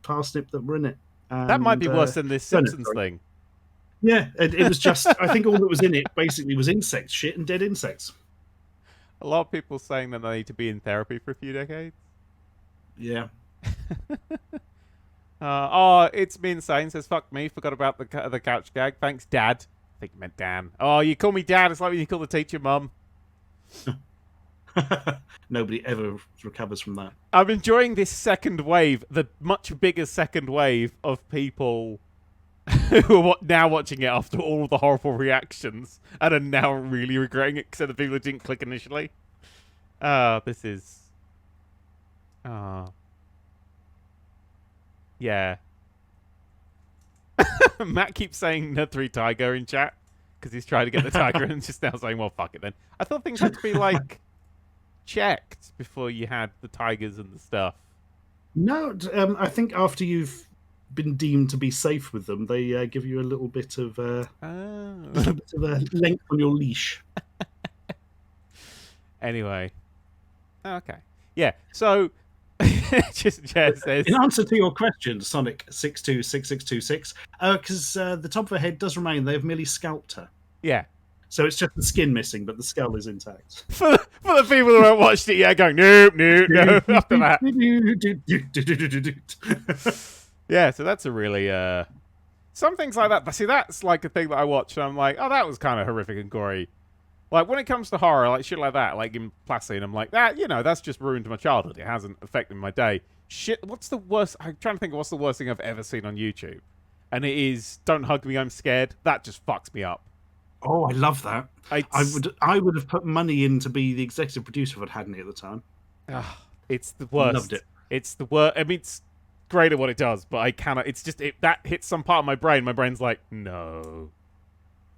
parsnip that were in it. And, that might be worse than this Simpsons thing. Yeah, it was just, I think all that was in it basically was insect shit and dead insects. A lot of people saying that they need to be in therapy for a few decades. Yeah. Oh, it's me insane. Says fuck me. Forgot about the couch gag. Thanks, Dad. I think you meant Dan. Oh, you call me Dad. It's like when you call the teacher Mum. Nobody ever recovers from that. I'm enjoying this second wave, the much bigger second wave of people who are now watching it after all of the horrible reactions and are now really regretting it because of the people who didn't click initially. This is... Yeah. Matt keeps saying Nerd³ tiger in chat because he's trying to get the tiger and just now saying, well, fuck it then. I thought things had to be, like, checked before you had the tigers and the stuff. No, I think after you've been deemed to be safe with them, they give you a little bit of a length on your leash. Anyway. Okay. Yeah, so... just says... In answer to your question, Sonic626626, because the top of her head does remain, they've merely scalped her. Yeah. So it's just the skin missing, but the skull is intact. For the people who haven't watched it yet, going, nope, after that. Yeah, so that's a really... Some things like that. See, that's like a thing that I watch, and I'm like, oh, that was kind of horrific and gory. Like, when it comes to horror, like shit like that, like in Placid, I'm like, that, you know, that's just ruined my childhood. It hasn't affected my day. Shit, what's the worst... I'm trying to think of what's the worst thing I've ever seen on YouTube. And it is, Don't Hug Me, I'm Scared. That just fucks me up. Oh, I love that. I would have put money in to be the executive producer if I'd had any at the time. It's the worst. Loved it. It's the worst. I mean, it's great at what it does, but I cannot... It's just... that hits some part of my brain. My brain's like, no.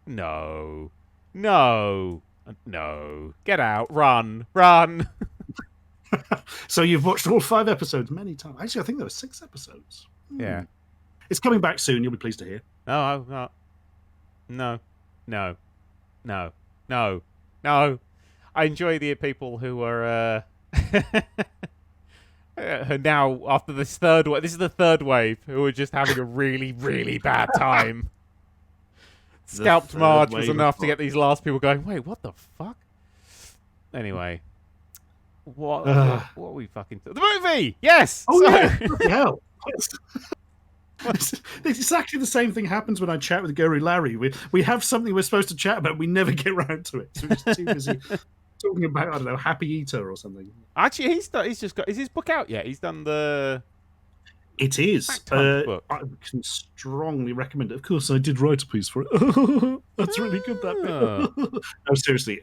No. No. No. Get out. Run. Run. So you've watched all 5 episodes many times. Actually, I think there were 6 episodes. Yeah. It's coming back soon. You'll be pleased to hear. No, no. No. No. No. No. No. I enjoy the people who are now, after this third wave, this is the third wave, who are just having a really, really bad time. Scalped Marge was enough to get these last people going, wait, what the fuck? Anyway. What are we fucking... The movie! Yes! Oh, yeah! Bloody hell. It's exactly the same thing happens when I chat with Gary Larry. We have something we're supposed to chat about, we never get around to it. So we're just talking about, I don't know, Happy Eater or something. Actually, he's just got. Is his book out yet? He's done the. It is. Fact Hunt book. I can strongly recommend it. Of course, I did write a piece for it. That's really good, that bit. No, seriously,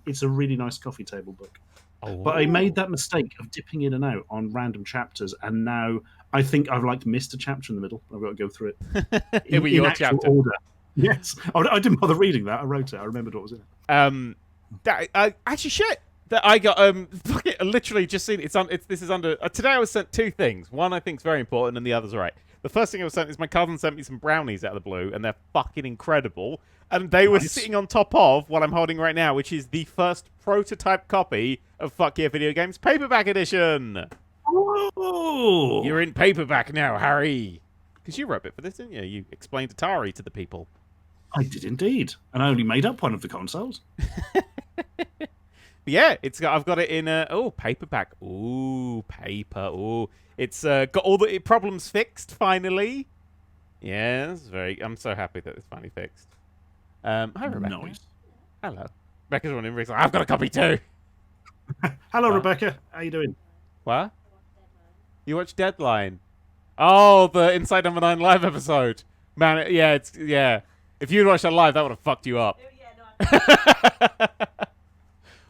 it's a really nice coffee table book. Oh. But I made that mistake of dipping in and out on random chapters, and now I think I've missed a chapter in the middle. I've got to go through it. It was your chapter. Order. Yes. I didn't bother reading that. I wrote it. I remembered what was in it. Actually, shit. That I got literally just seen this is under today. I was sent two things. One I think is very important, and the other's right. The first thing I was sent is my cousin sent me some brownies out of the blue, and they're fucking incredible. And they were sitting on top of what I'm holding right now, which is the first prototype copy of Fuck Yeah Video Games paperback edition. Oh, you're in paperback now, Harry. Because you wrote a bit for this, didn't you? You explained Atari to the people. I did indeed, and I only made up one of the consoles. Yeah, I've got it in paperback. Ooh, paper. Ooh, it's got all the problems fixed finally. Yeah, I'm so happy that it's finally fixed. Hi, Rebecca. Nice. Hello. Rebecca's running. Like, I've got a copy too. Hello, Rebecca. How you doing? What? You watched Deadline? Oh, the Inside Number 9 live episode. Man, yeah. If you'd watched that live, that would have fucked you up.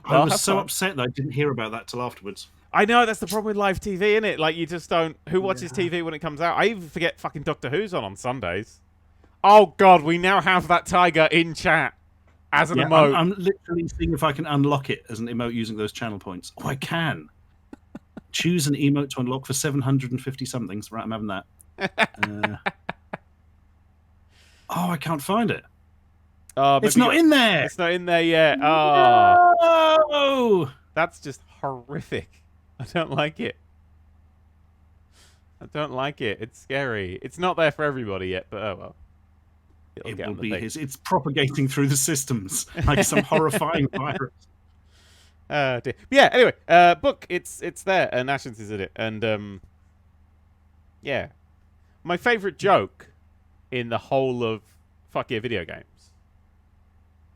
I was so upset that I didn't hear about that till afterwards. I know, that's the problem with live TV, isn't it? Like, you just don't... Who watches TV when it comes out? I even forget fucking Doctor Who's on Sundays. Oh, God, we now have that tiger in chat as an emote. I'm literally seeing if I can unlock it as an emote using those channel points. Oh, I can. Choose an emote to unlock for 750 somethings. Right, I'm having that. Oh, I can't find it. It's not in there. It's not in there yet. Oh, no! That's just horrific. I don't like it. I don't like it. It's scary. It's not there for everybody yet, but oh well. It will be his. It's propagating through the systems like some horrifying virus. Dear. But yeah. Anyway, book. It's there, and Ashens is in it, and yeah. My favorite joke in the whole of Fuck Yeah Video Games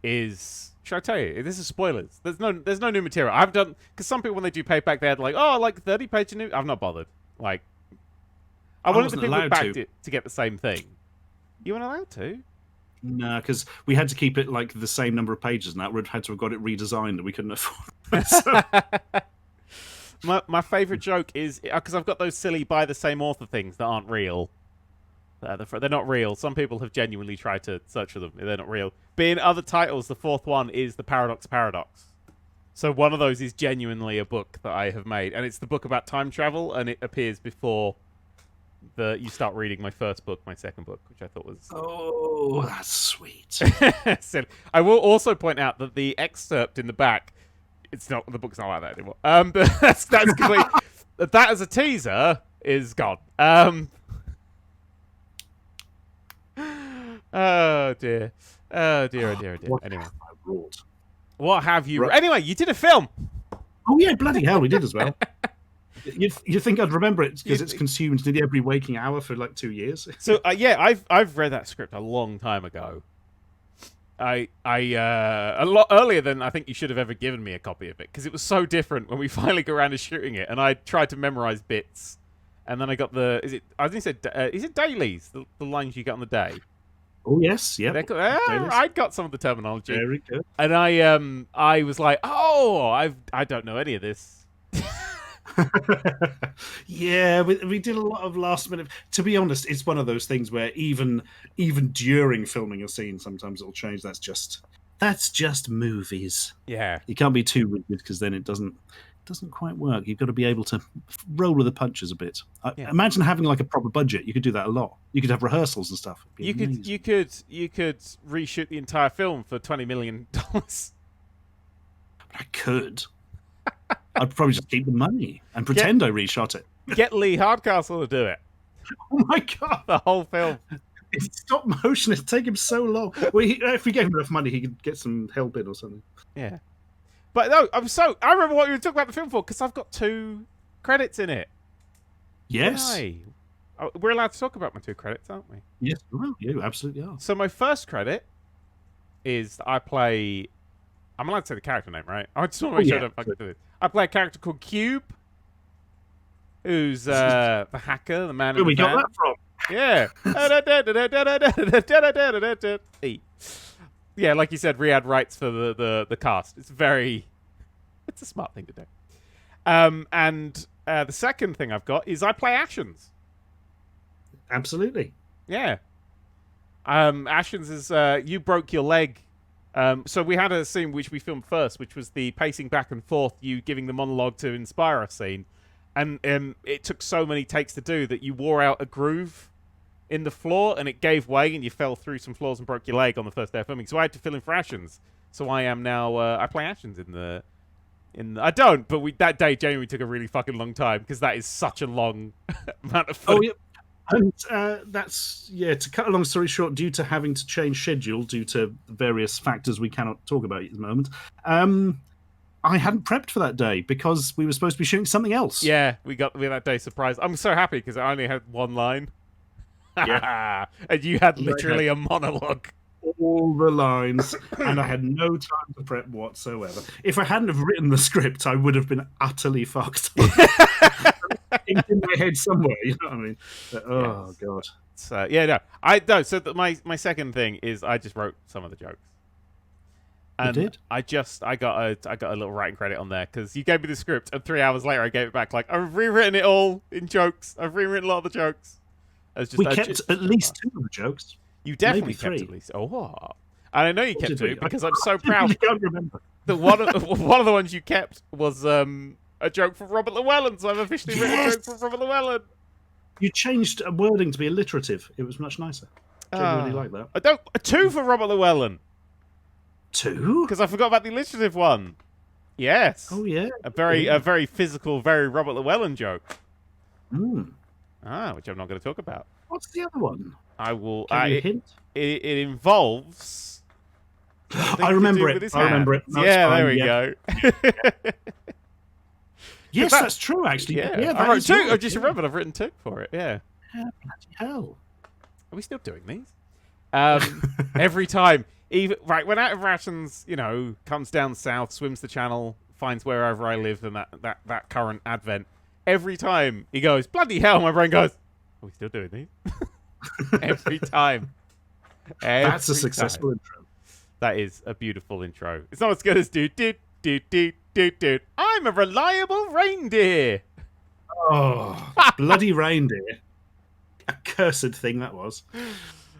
is, should I tell you? This is spoilers. There's no new material. I've done, because some people when they do paperback, they're like, oh, like 30 page new. I've not bothered. Like, I wanted the people who backed it to get the same thing. You weren't allowed to? No, because we had to keep it like the same number of pages, and that would had to have got it redesigned, and we couldn't afford it. My favorite joke is because I've got those silly by the same author things that aren't real. They're not real. Some people have genuinely tried to search for them. They're not real. But in other titles, the fourth one is the Paradox. So one of those is genuinely a book that I have made, and it's the book about time travel, and it appears before you start reading my first book, my second book, which I thought was... Oh, that's sweet. I will also point out that the excerpt in the back, the book's not like that anymore. But that's complete. That as a teaser is gone. Oh dear. Oh dear. Anyway, what have you? Anyway, you did a film. Oh yeah, bloody hell, we did as well. You think I'd remember it because it's consumed nearly every waking hour for like 2 years? So yeah, I've read that script a long time ago. A lot earlier than I think you should have ever given me a copy of it, because it was so different when we finally got around to shooting it, and I tried to memorize bits, and then I got is it dailies, the lines you get on the day. Oh yes, yeah. I got some of the terminology. Very good. And I was like, I don't know any of this. Yeah, we did a lot of last minute. To be honest, it's one of those things where even during filming a scene, sometimes it'll change. That's just movies. Yeah, you can't be too rigid because then it doesn't quite work. You've got to be able to roll with the punches a bit. Imagine having like a proper budget. You could do that a lot. You could have rehearsals and stuff. You could reshoot the entire film for $20 million. I could. I'd probably just keep the money and pretend I reshot it. Get Lee Hardcastle to do it. Oh my god! The whole film. It's stop motion. It'd take him so long. Well, if we gave him enough money, he could get some help in or something. Yeah. But no, I remember what we were talking about the film for, because I've got 2 credits in it. Yes. Yay. We're allowed to talk about my 2 credits, aren't we? Yes, well, you absolutely are. So my first credit is I play I'm allowed to say the character name, right? I just want to make sure I don't fucking do this. I play a character called Cube, who's the hacker, the man in the we van. got that from? Yeah. Yeah, like you said, Riyadh writes for the cast. It's a smart thing to do. And the second thing I've got is I play Ashens. Absolutely. Yeah. Ashens is you broke your leg. So we had a scene which we filmed first, which was the pacing back and forth, you giving the monologue to inspire us scene. And it took so many takes to do that you wore out a groove in the floor and it gave way and you fell through some floors and broke your leg on the first day of filming. So I had to fill in for Ashens. So I am now I play Ashens in the I don't, but that day genuinely took a really fucking long time because that is such a long amount of footage. Oh, yeah. And that's, to cut a long story short, due to having to change schedule due to various factors we cannot talk about at the moment, I hadn't prepped for that day because we were supposed to be shooting something else. Yeah, we had that day surprised. I'm so happy because I only had one line. Yeah. And you had literally a monologue. All the lines, and I had no time to prep whatsoever. If I hadn't have written the script, I would have been utterly fucked. In my head somewhere, you know what I mean? But, God. So So my second thing is I just wrote some of the jokes. And you did? I got a little writing credit on there because you gave me the script, and 3 hours later I gave it back. Like I've rewritten it all in jokes. I've rewritten a lot of the jokes. We kept at least 2 of the jokes. You definitely kept 3. at least. Oh, and I know you kept 2 because I'm so proud. I can't remember. That one of the ones you kept was a joke from Robert Llewellyn. So I've officially written a joke from Robert Llewellyn. You changed a wording to be alliterative. It was much nicer. Genuinely like that. I don't 2 for Robert Llewellyn. 2? Because I forgot about the alliterative one. Yes. Oh yeah. A very physical, very Robert Llewellyn joke. Mm. Which I'm not going to talk about. What's the other one? I will. Can you hint? It involves. I remember it. No, there we go. Yes, that's true. Actually, yeah, I wrote 2. I just remembered I've written 2 for it. Yeah. Bloody hell. Are we still doing these? Every time, when Out of Rations, comes down south, swims the channel, finds wherever I live, and that current advent. Every time he goes, bloody hell, my brain goes, are we still doing these? Every time. That's a successful intro. That is a beautiful intro. It's not as good as dude. I'm a reliable reindeer. Oh, bloody reindeer. A cursed thing that was.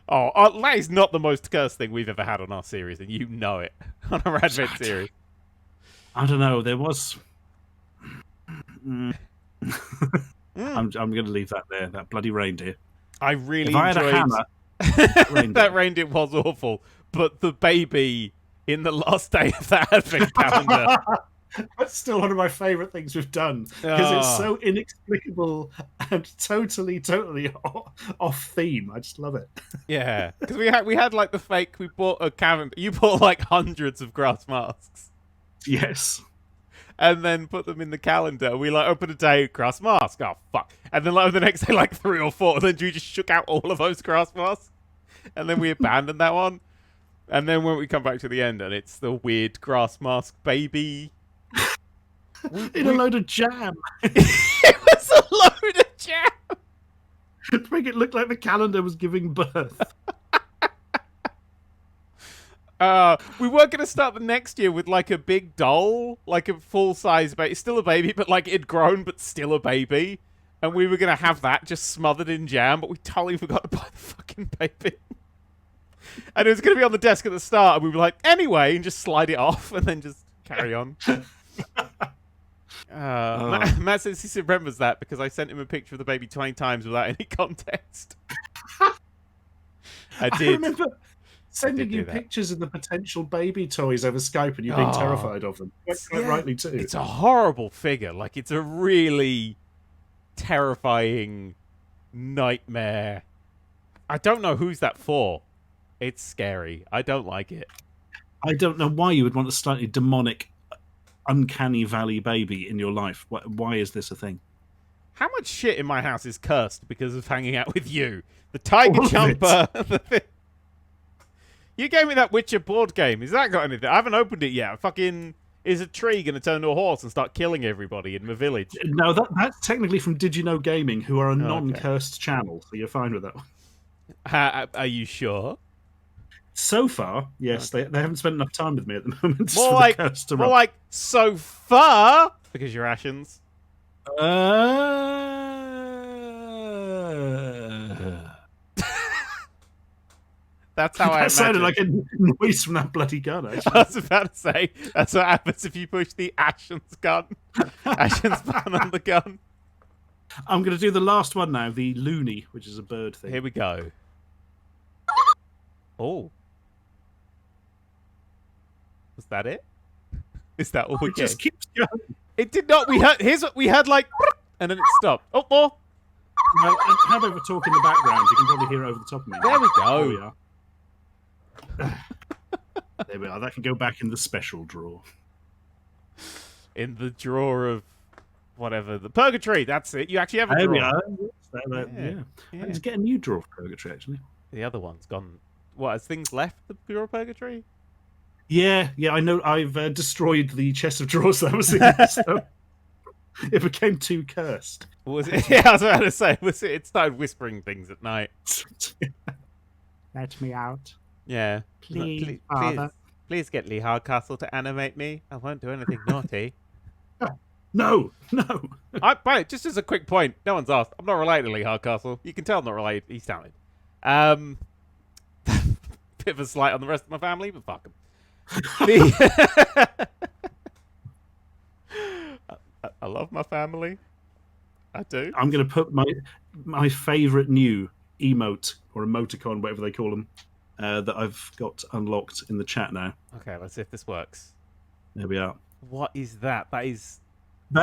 Oh, that is not the most cursed thing we've ever had on our series, and you know it. On our Advent series. I don't know. There was... I'm going to leave that there. That bloody reindeer. I really enjoyed... If I had a hammer... that reindeer was awful, but the baby in the last day of that Advent calendar... That's still one of my favourite things we've done because it's so inexplicable and totally off theme. I just love it. Yeah, because we had like the fake. We bought a cabin. You bought like hundreds of grass masks. Yes. And then put them in the calendar. We like open a day grass mask. Oh fuck! And then like the next day like 3 or 4. And then we just shook out all of those grass masks. And then we abandoned that one. And then when we come back to the end, and it's the weird grass mask baby. In a load of jam. It was a load of jam. To make it look like the calendar was giving birth. We were going to start the next year with like a big doll, like a full-size baby. Still a baby, but like it'd grown, but still a baby. And we were going to have that just smothered in jam, but we totally forgot to buy the fucking baby. And it was going to be on the desk at the start, and we were like, anyway, and just slide it off, and then just carry on. Matt says he remembers that because I sent him a picture of the baby 20 times without any context. I did. I remember sending you pictures of the potential baby toys over Skype and you being terrified of them. Quite rightly too. It's a horrible figure. Like, it's a really terrifying nightmare. I don't know who's that for. It's scary. I don't like it. I don't know why you would want a slightly demonic uncanny valley baby in your life. Why is this a thing? How much shit in my house is cursed because of hanging out with you? The tiger jumper. You gave me that Witcher board game. Has that got anything? I haven't opened it yet. Fucking, is a tree going to turn into a horse and start killing everybody in my village? No, that's technically from Did You Know Gaming, who are a Okay. non-cursed channel, so you're fine with that one. Are you sure? So far, yes, they haven't spent enough time with me at the moment. More like so far, because you're Ashens. That's how I That sounded like a noise from that bloody gun, actually. I was about to say, that's what happens if you push the Ashens gun. Ashens button on the gun. I'm going to do the last one now, the loony, which is a bird thing. Here we go. Oh. Was that it? Is that all we It get? just keeps going. It did not. We had like, and then it stopped. Oh, more. Well, how about if we talk in the background? You can probably hear it over the top of me. There we go. There we are. There we are. That can go back in the special drawer. In the drawer of whatever, the purgatory. That's it. You actually have a There drawer. we are. Yeah. I need to get a new drawer of purgatory, actually. The other one's gone. What, has things left the drawer of purgatory? Yeah, I know. I've destroyed the chest of drawers that I was in, so it became too cursed. Was it? Yeah, I was about to say. Was it? It started whispering things at night. Let me out. Yeah. Please, Father. Please get Lee Hardcastle to animate me. I won't do anything naughty. No. Right, just as a quick point, no one's asked. I'm not related to Lee Hardcastle. You can tell I'm not related. He's talented. Bit of a slight on the rest of my family, but fuck him. I love my family. I do. I'm going to put my favourite new emote or emoticon, whatever they call them, that I've got unlocked in the chat now. Okay, let's see if this works. There we are. What is that? That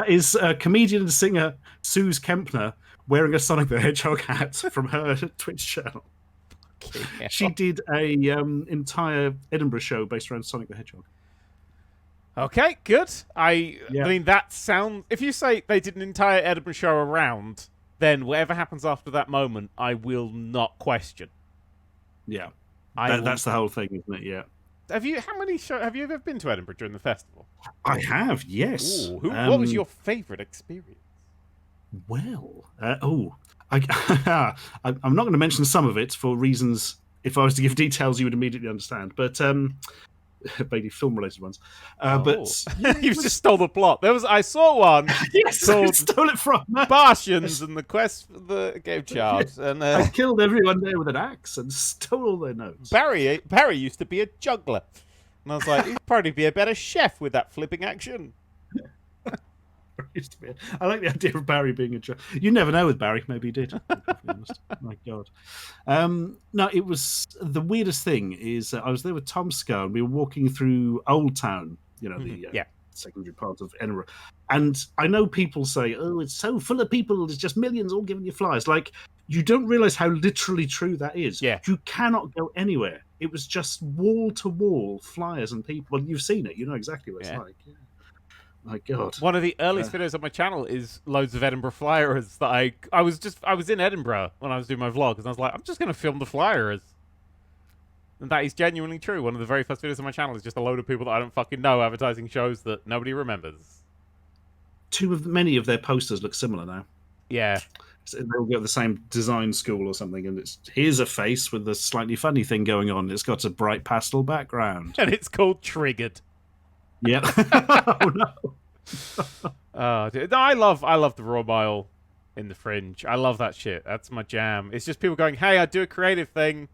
is comedian and singer Suze Kempner wearing a Sonic the Hedgehog hat from her Twitch channel. Okay. She did a entire Edinburgh show based around Sonic the Hedgehog. Okay, good. I mean, that sounds... If you say they did an entire Edinburgh show around, then whatever happens after that moment, I will not question. Yeah. That's the whole thing, isn't it? Yeah. Have you ever been to Edinburgh during the festival? I have, yes. Ooh, what was your favourite experience? Well, I'm not going to mention some of it for reasons. If I was to give details, you would immediately understand. But mainly film-related ones. But you just stole the plot. I saw one. Yes, I stole it from Bartians and the quest for the game chart. And I killed everyone there with an axe and stole all their notes. Barry used to be a juggler, and I was like, he'd probably be a better chef with that flipping action. I like the idea of Barry being a joke. You never know with Barry. Maybe he did. My God. No, it was the weirdest thing is I was there with Tom Scar and we were walking through Old Town, the secondary part of Edinburgh. And I know people say, oh, it's so full of people. There's just millions all giving you flyers. Like, you don't realize how literally true that is. Yeah. You cannot go anywhere. It was just wall to wall flyers and people. Well, you've seen it. You know exactly what it's like. Yeah. My God. One of the earliest videos on my channel is loads of Edinburgh flyers that I was in Edinburgh when I was doing my vlog, and I was like, I'm just going to film the flyers. And that is genuinely true. One of the very first videos on my channel is just a load of people that I don't fucking know advertising shows that nobody remembers. Many of their posters look similar now. Yeah. So they'll go to the same design school or something, and here's a face with a slightly funny thing going on. It's got a bright pastel background. And it's called Triggered. Yeah. Oh, no. Dude. No, I love the Raw Mile in the Fringe. I love that shit. That's my jam. It's just people going, hey, I do a creative thing.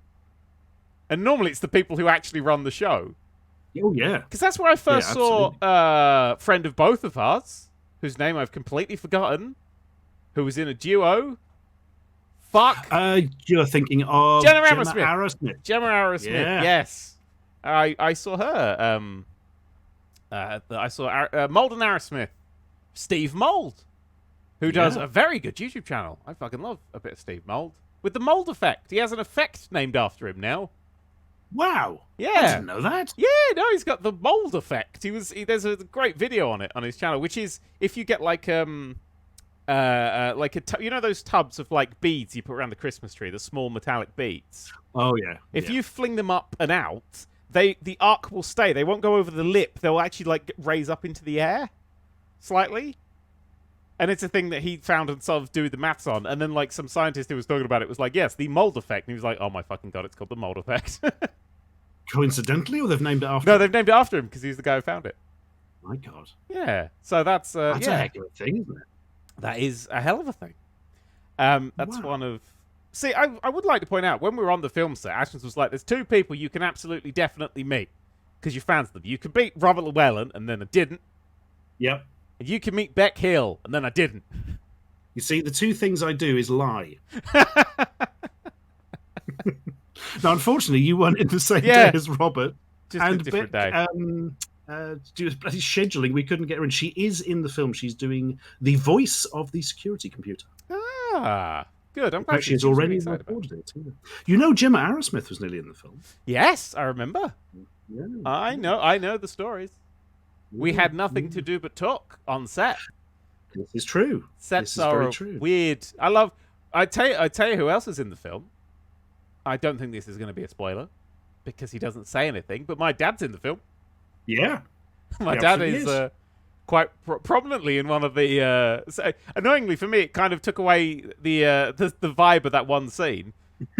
And normally it's the people who actually run the show. Oh, yeah. Because that's where I first saw a friend of both of us, whose name I've completely forgotten, who was in a duo. Fuck. You're thinking of Gemma Arrowsmith. Gemma Arrowsmith, yes. I saw her. I saw Mold and Arrowsmith. Steve Mold, who does a very good YouTube channel. I fucking love a bit of Steve Mold. With the Mold effect. He has an effect named after him now. Wow. Yeah. I didn't know that. Yeah, no, he's got the Mold effect. There's a great video on it on his channel, which is if you get like like you know those tubs of like beads you put around the Christmas tree, the small metallic beads. Oh yeah. If you fling them up and out, the arc will stay. They won't go over the lip. They'll actually like raise up into the air slightly. And it's a thing that he found and sort of do the maths on. And then like some scientist who was talking about it was like, yes, the mold effect. And he was like, oh my fucking god, it's called the mold effect. Coincidentally, or they've named it after? No, they've named it after him because he's the guy who found it. My god. Yeah. So that's a heck of a thing, isn't it? That is a hell of a thing. That's one of... See, I would like to point out, when we were on the film set, Ashens was like, there's two people you can absolutely definitely meet because you're fans of them. You can meet Robert Llewellyn, and then I didn't. Yep. And you can meet Beck Hill, and then I didn't. You see, the two things I do is lie. Now, unfortunately, you weren't in the same day as Robert. Just a different day. Due to bloody scheduling, we couldn't get her in. She is in the film. She's doing the voice of the security computer. Ah, good. I'm glad she's already recorded it. Yeah. You know, Gemma Arrowsmith was nearly in the film. Yes, I remember. Yeah. I know the stories. We had nothing to do but talk on set. This is true. Sets are weird. I tell you who else is in the film. I don't think this is going to be a spoiler because he doesn't say anything. But my dad's in the film. Yeah, my dad is quite prominently in one of the. So annoyingly for me, it kind of took away the vibe of that one scene,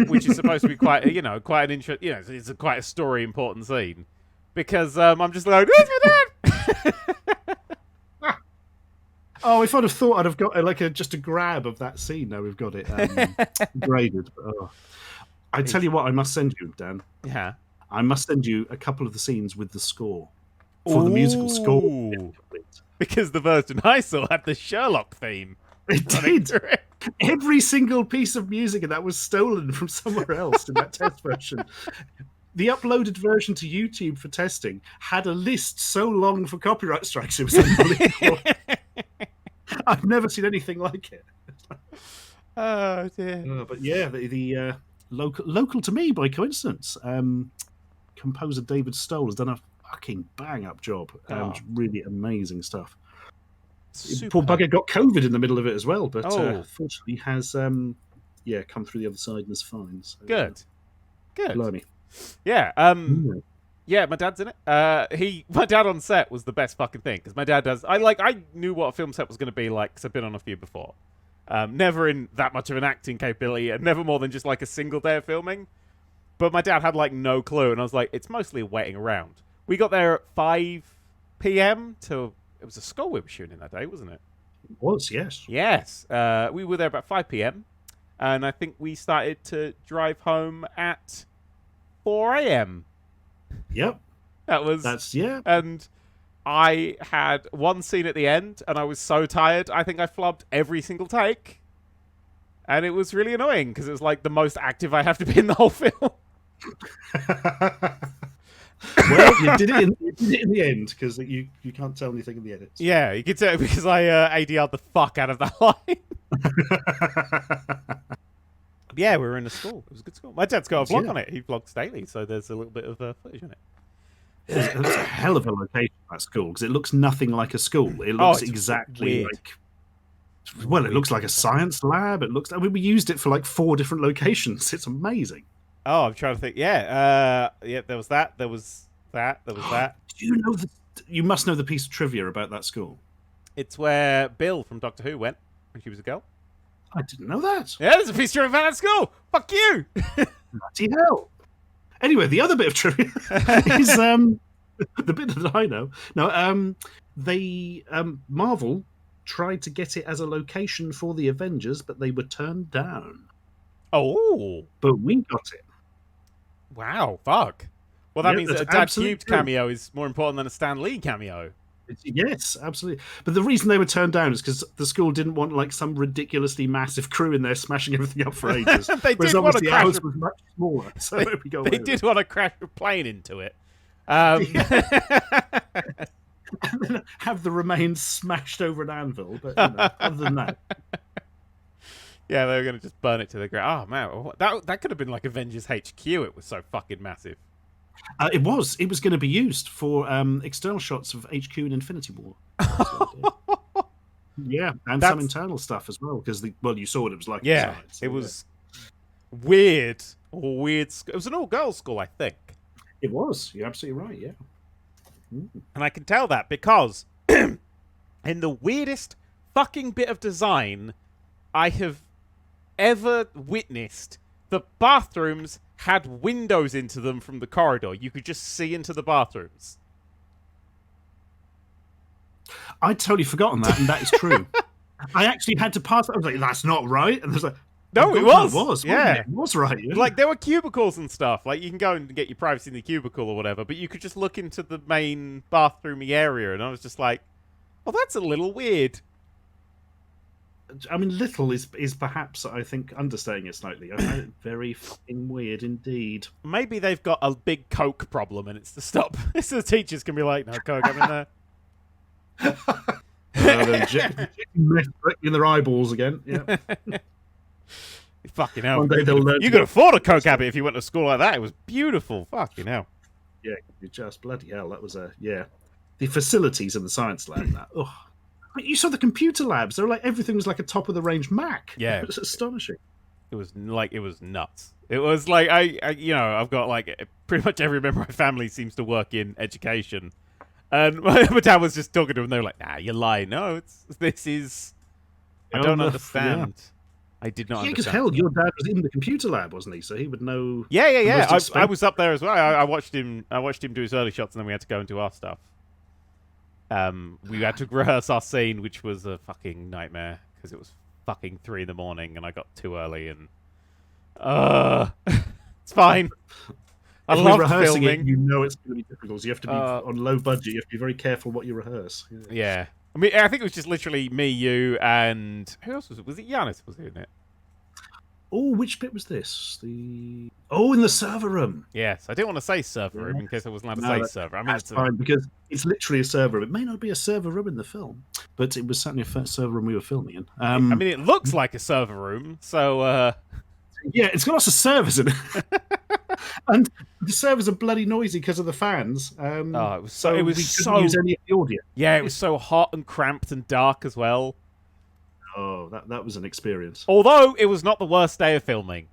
which is supposed to be quite quite an interest. It's quite a story important scene because I'm just like, where's my dad? Oh, if I'd have thought I'd have got just a grab of that scene. Now we've got it graded. I tell you what, I must send you, Dan. Yeah. I must send you a couple of the scenes with the score for the musical score. Because the version I saw had the Sherlock theme. It did. Every single piece of music in that was stolen from somewhere else in that test version. The uploaded version to YouTube for testing had a list so long for copyright strikes, it was unbelievable. I've never seen anything like it. Oh, dear. But yeah, the local to me by coincidence, composer David Stoll has done a fucking bang-up job. Really amazing stuff. Poor bugger got COVID in the middle of it as well, but fortunately has come through the other side and is fine. So, good. Blimey. Yeah. Yeah, my dad's in it. My dad on set was the best fucking thing because my dad does. I knew what a film set was going to be like because I've been on a few before. Never in that much of an acting capability, and never more than just like a single day of filming. But my dad had like no clue, and I was like, it's mostly waiting around. We got there at 5 p.m. It was a school we were shooting that day, wasn't it? It was, yes. Yes. We were there about 5 p.m. And I think we started to drive home at 4 a.m. Yep. That's And I had one scene at the end, and I was so tired, I think I flubbed every single take. And it was really annoying, because it was like the most active I have to be in the whole film. Well, you did it in the end, because you can't tell anything in the edits. Yeah, you can tell because I ADR'd the fuck out of that line. Yeah, we were in a school. It was a good school. My dad's got a vlog on it. He vlogs daily, so there's a little bit of footage on it. It's a hell of a location, that school, because it looks nothing like a school. It looks exactly like... Well, it looks like a science lab. It looks... we used it for like 4 different locations. It's amazing. Oh, I'm trying to think. Yeah, there was that. There was that. There was that. Do you know you must know the piece of trivia about that school. It's where Bill from Doctor Who went when she was a girl. I didn't know that. Yeah, there's a piece of trivia about that school. Fuck you. Bloody hell. Anyway, the other bit of trivia is the bit that I know. No, Marvel tried to get it as a location for the Avengers, but they were turned down. Oh. But we got it. Wow, fuck. Well, that means that a Dad Cubed cameo is more important than a Stan Lee cameo. Yes, absolutely. But the reason they were turned down is because the school didn't want like some ridiculously massive crew in there smashing everything up for ages. They did want to crash. Was much smaller, so they did want to crash a plane into it. And then have the remains smashed over an anvil. But other than that. Yeah, they were going to just burn it to the ground. Oh, man. That could have been like Avengers HQ. It was so fucking massive. It was going to be used for external shots of HQ in Infinity War. Yeah, and some internal stuff as well, because you saw what it was like inside. So, it was weird. It was an all-girls school, I think. It was. You're absolutely right, yeah. And I can tell that because in the weirdest fucking bit of design I have ever witnessed, the bathrooms had windows into them from the corridor. You could just see into the bathrooms. I'd totally forgotten that, and that is true. I actually had to pass that. I was like, that's not right. And there's like, no, it was. Yeah. It was right. Yeah. Like, there were cubicles and stuff. Like, you can go and get your privacy in the cubicle or whatever, but you could just look into the main bathroomy area, and I was just like, well, that's a little weird. I mean, little is perhaps, I think, understating it slightly. I find it very fucking weird indeed. Maybe they've got a big Coke problem, and it's to stop. So the teachers can be like, no, Coke, I'm in there. In their eyeballs again. Yeah. Fucking hell. One day they'll learn. You could afford a Coke habit if you went to school like that. It was beautiful. Fucking hell. Yeah, you just bloody hell. That was the facilities in the science lab. That, I mean, you saw the computer labs. They were like everything was like a top of the range Mac. Yeah, it was astonishing. It was nuts. It was like I've got like pretty much every member of my family seems to work in education. And my dad was just talking to him, and they were like, nah, you're lying. No, this is... I don't understand. Yeah. I did not understand. Yeah, because hell, your dad was in the computer lab, wasn't he? So he would know... Yeah. I was up there as well. I watched him do his early shots, and then we had to go and do our stuff. We had to rehearse our scene, which was a fucking nightmare, because it was fucking 3 a.m, and I got too early, and... it's fine. I love rehearsing filming. It, you know it's going to be difficult. So you have to be on low budget. You have to be very careful what you rehearse. Yeah. I mean, I think it was just literally me, you, and who else was it? Was it Giannis was in it? Oh, which bit was this? In the server room. Yes, I didn't want to say server room in case I wasn't allowed to say server. I mean, that's fine because it's literally a server room. It may not be a server room in the film, but it was certainly a server room we were filming in. I mean, it looks like a server room, so. Yeah, it's got lots of servers in it. And the servers are bloody noisy because of the fans. It was so use any of the audio. Yeah, it was so hot and cramped and dark as well. Oh, that was an experience. Although it was not the worst day of filming.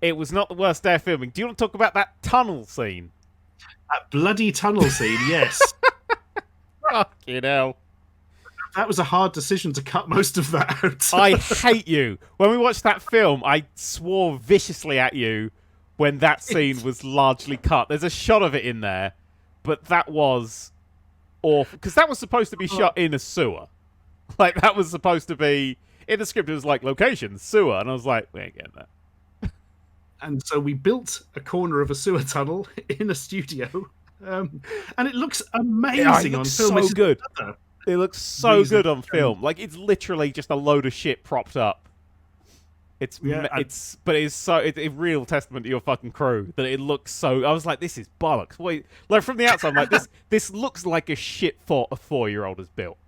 Do you want to talk about that tunnel scene? That bloody tunnel scene, yes. Fucking hell. That was a hard decision to cut most of that out. I hate you. When we watched that film, I swore viciously at you when that scene was largely cut. There's a shot of it in there, but that was awful. Because that was supposed to be shot in a sewer. Like, that was supposed to be... In the script, it was like, location, sewer. And I was like, we ain't getting that. And so we built a corner of a sewer tunnel in a studio. And it looks amazing on film. So good. It looks so good on film. Like, it's literally just a load of shit propped up. It's a real testament to your fucking crew that it looks so. I was like, this is bollocks. Wait, like from the outside, I'm like, this looks like a shit fort a 4-year-old has built.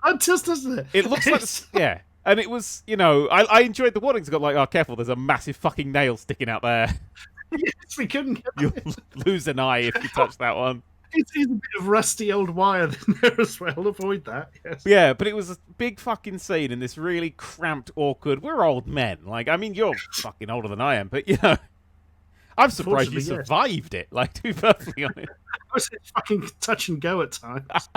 It just doesn't it? It looks like yeah, and it was I enjoyed the warnings. It got like, oh, careful, there's a massive fucking nail sticking out there. Yes, we couldn't. You'll lose an eye if you touch that one. It's a bit of rusty old wire in there as well. Avoid that. Yes. Yeah, but it was a big fucking scene in this really cramped, awkward... We're old men. Like, I mean, you're fucking older than I am, but, I'm surprised you survived it, like, to be perfectly honest. I was fucking touch and go at times.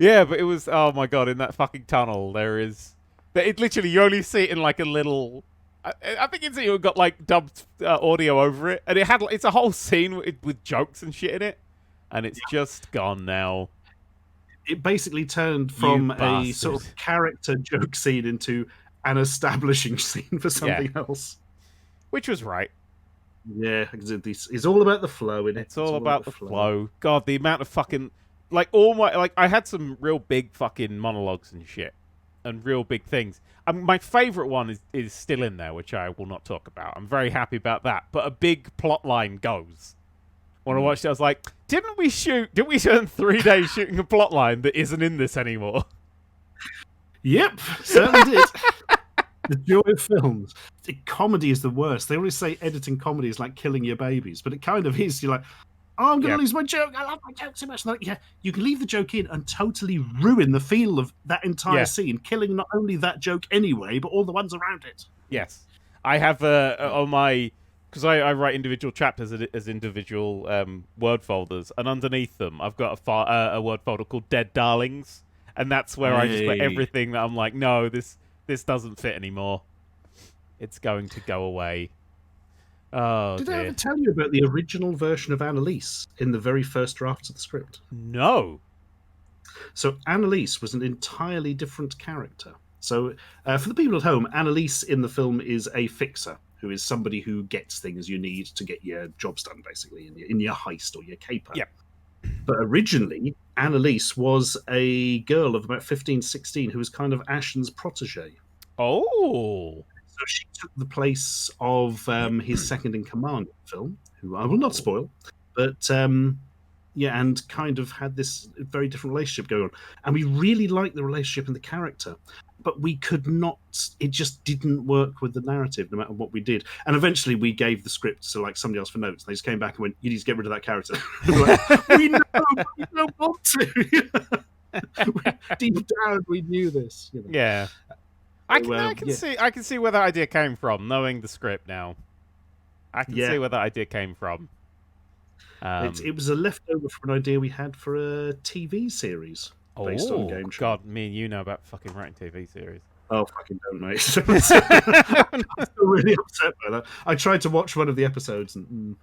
Yeah, but it was... Oh, my God, in that fucking tunnel, there is... It literally, you only see it in, like, a little... I think it's got like dubbed audio over it, and it's a whole scene with jokes and shit in it, and it's just gone now. It basically turned from a sort of character joke scene into an establishing scene for something else, which was right. Yeah, it's all about the flow in it. It's all about the flow. God, the amount of fucking I had some real big fucking monologues and shit. And real big things. My favourite one is still in there, which I will not talk about. I'm very happy about that. But a big plot line goes. When I watched it, I was like, didn't we spend 3 days shooting a plot line that isn't in this anymore? Yep, certainly did. The joy of films. Comedy is the worst. They always say editing comedy is like killing your babies, but it kind of is. You're like, Oh, I'm going to lose my joke. I love my joke so much. Like, yeah, you can leave the joke in and totally ruin the feel of that entire scene, killing not only that joke anyway, but all the ones around it. Yes. I have on my... Because I write individual chapters as individual word folders, and underneath them I've got a word folder called Dead Darlings, and that's where I just put everything that I'm like, no, this doesn't fit anymore. It's going to go away. Oh, Did I ever tell you about the original version of Annalise in the very first drafts of the script? No. So Annalise was an entirely different character. So for the people at home, Annalise in the film is a fixer, who is somebody who gets things you need to get your jobs done, basically, in your heist or your caper. Yep. But originally, Annalise was a girl of about 15, 16 who was kind of Ashens' protege. Oh. So she took the place of his second-in-command in the film, who I will not spoil, but and kind of had this very different relationship going on. And we really liked the relationship and the character, but we could not, it just didn't work with the narrative, no matter what we did. And eventually we gave the script to like somebody else for notes. They just came back and went, you need to get rid of that character. Like, we know, we don't want to. Deep down, we knew this. You know? Yeah. I can see where that idea came from, knowing the script now. I can see where that idea came from. It was a leftover from an idea we had for a TV series based on Game Show. God, me and you know about fucking writing TV series. Oh, fucking don't, mate. I'm still really upset by that. I tried to watch one of the episodes and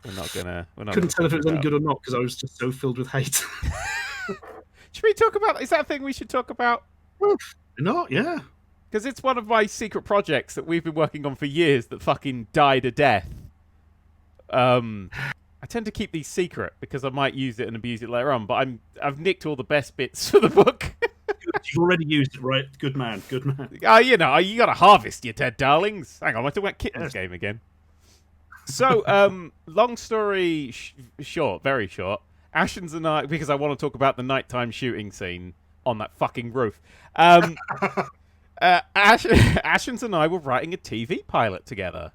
couldn't tell if it was any good or not because I was just so filled with hate. Should we talk about? Is that a thing we should talk about? Not, yeah. Because it's one of my secret projects that we've been working on for years that fucking died a death. I tend to keep these secret because I might use it and abuse it later on, but I've nicked all the best bits for the book. You've already used it, right? Good man, good man. You gotta harvest your dead darlings. Hang on, I'm talking about Kitten's game again. So, long story short, very short, Ashens and I, because I want to talk about the nighttime shooting scene on that fucking roof. Ashens and I were writing a TV pilot together.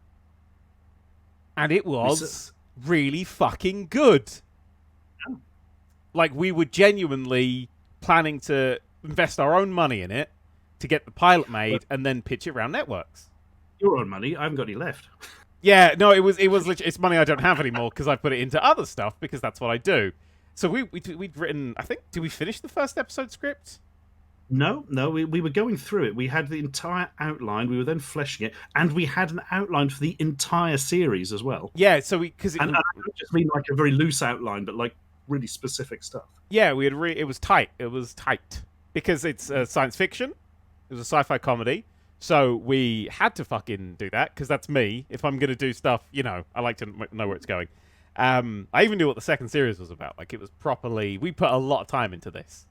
And it was really fucking good. Like, we were genuinely planning to invest our own money in it to get the pilot made and then pitch it around networks. Your own money? I haven't got any left. Yeah, no, it was literally, it's money I don't have anymore because I put it into other stuff because that's what I do. So we'd written, I think, did we finish the first episode script? No, we were going through it. We had the entire outline. We were then fleshing it, and we had an outline for the entire series as well. Yeah, so I don't just mean like a very loose outline, but like really specific stuff. Yeah, it was tight. It was tight because it's science fiction. It was a sci-fi comedy, so we had to fucking do that because that's me. If I'm gonna do stuff, I like to know where it's going. I even knew what the second series was about. Like, it was properly. We put a lot of time into this.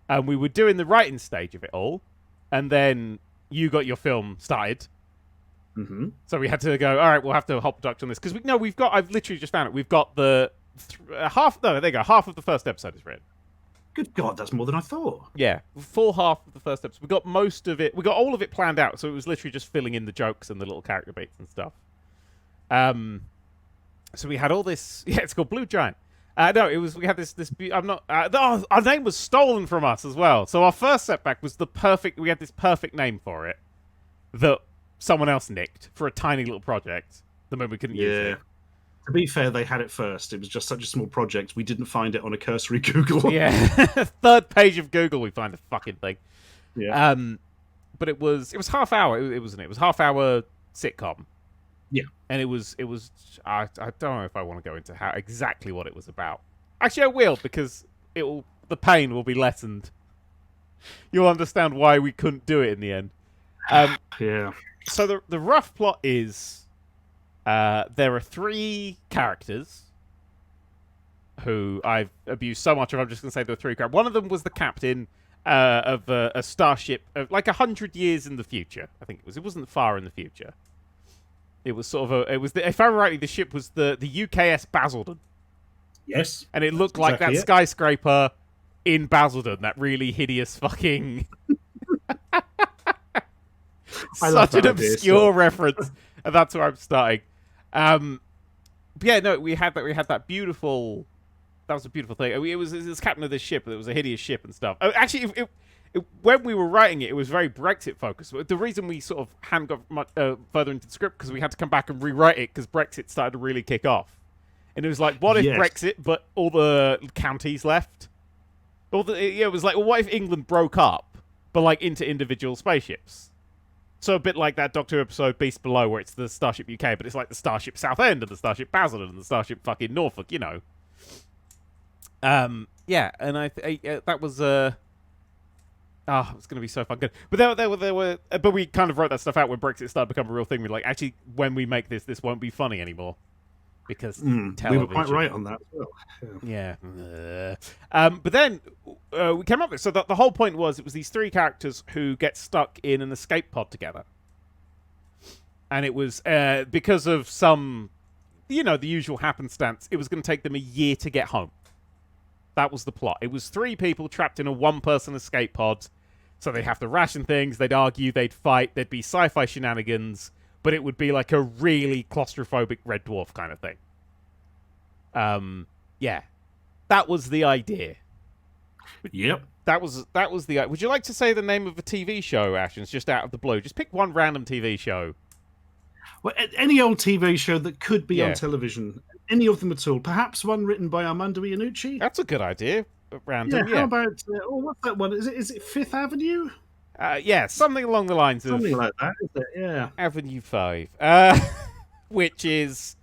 And we were doing the writing stage of it all, and then you got your film started. Mm-hmm. So we had to go, all right, we'll have to hop production on this. Because I've literally just found it. We've got half of the first episode is written. Good God, that's more than I thought. Yeah, full half of the first episode. We got most of it, we got all of it planned out, so it was literally just filling in the jokes and the little character beats and stuff. So we had all this, it's called Blue Giant. We had this, our name was stolen from us as well. So our first setback was we had this perfect name for it that someone else nicked for a tiny little project the moment we couldn't use it. To be fair, they had it first. It was just such a small project. We didn't find it on a cursory Google. Yeah. Third page of Google, we find the fucking thing. Yeah. But it was half hour. It was half hour sitcom. Yeah. And it was I don't know if I want to go into exactly what it was about. Actually, I will, because the pain will be lessened. You'll understand why we couldn't do it in the end. Yeah. So the rough plot is there are 3 characters who I've abused so much of. I'm just going to say there are 3 characters. One of them was the captain of a starship of like 100 years in the future. I think it was. It wasn't far in the future. It was sort of if I remember rightly, the ship was the UKS Basildon. Yes. And it looked like that skyscraper in Basildon, that really hideous fucking... Such an obscure reference. And that's where I'm starting. yeah, no, we had that beautiful. That was a beautiful thing. It was captain of this ship. It was a hideous ship and stuff. Oh, actually, when we were writing it, it was very Brexit focused. The reason we sort of hadn't got much further into the script because we had to come back and rewrite it because Brexit started to really kick off. And it was like, what if Brexit, but all the counties left? It was like, well, what if England broke up, but like into individual spaceships? So a bit like that Doctor Who episode Beast Below, where it's the Starship UK, but it's like the Starship Southend and the Starship Basildon and the Starship fucking Norfolk, you know. Yeah, and that was it was gonna be so fucking good. But there were, but we kind of wrote that stuff out when Brexit started to become a real thing. We're like, actually, when we make this won't be funny anymore because television. We were quite right on that as well. Yeah. But then we came up with so the whole point was it was these three characters who get stuck in an escape pod together, and it was because of some, you know, the usual happenstance. It was going to take them a year to get home. That was the plot. It was three people trapped in a one-person escape pod, so they'd have to ration things, they'd argue, they'd fight, there'd be sci-fi shenanigans, but it would be like a really claustrophobic Red Dwarf kind of thing. Yeah. That was the idea. Yep. That was the... Would you like to say the name of a TV show, Ashens, just out of the blue? Just pick one random TV show. Well, any old TV show that could be on television. Any of them at all. Perhaps one written by Armando Iannucci. That's a good idea. Random, yeah. How about... what's that one? Is it Fifth Avenue? Yeah, something along the lines of... Something like that, is it? Yeah. Avenue 5. Which is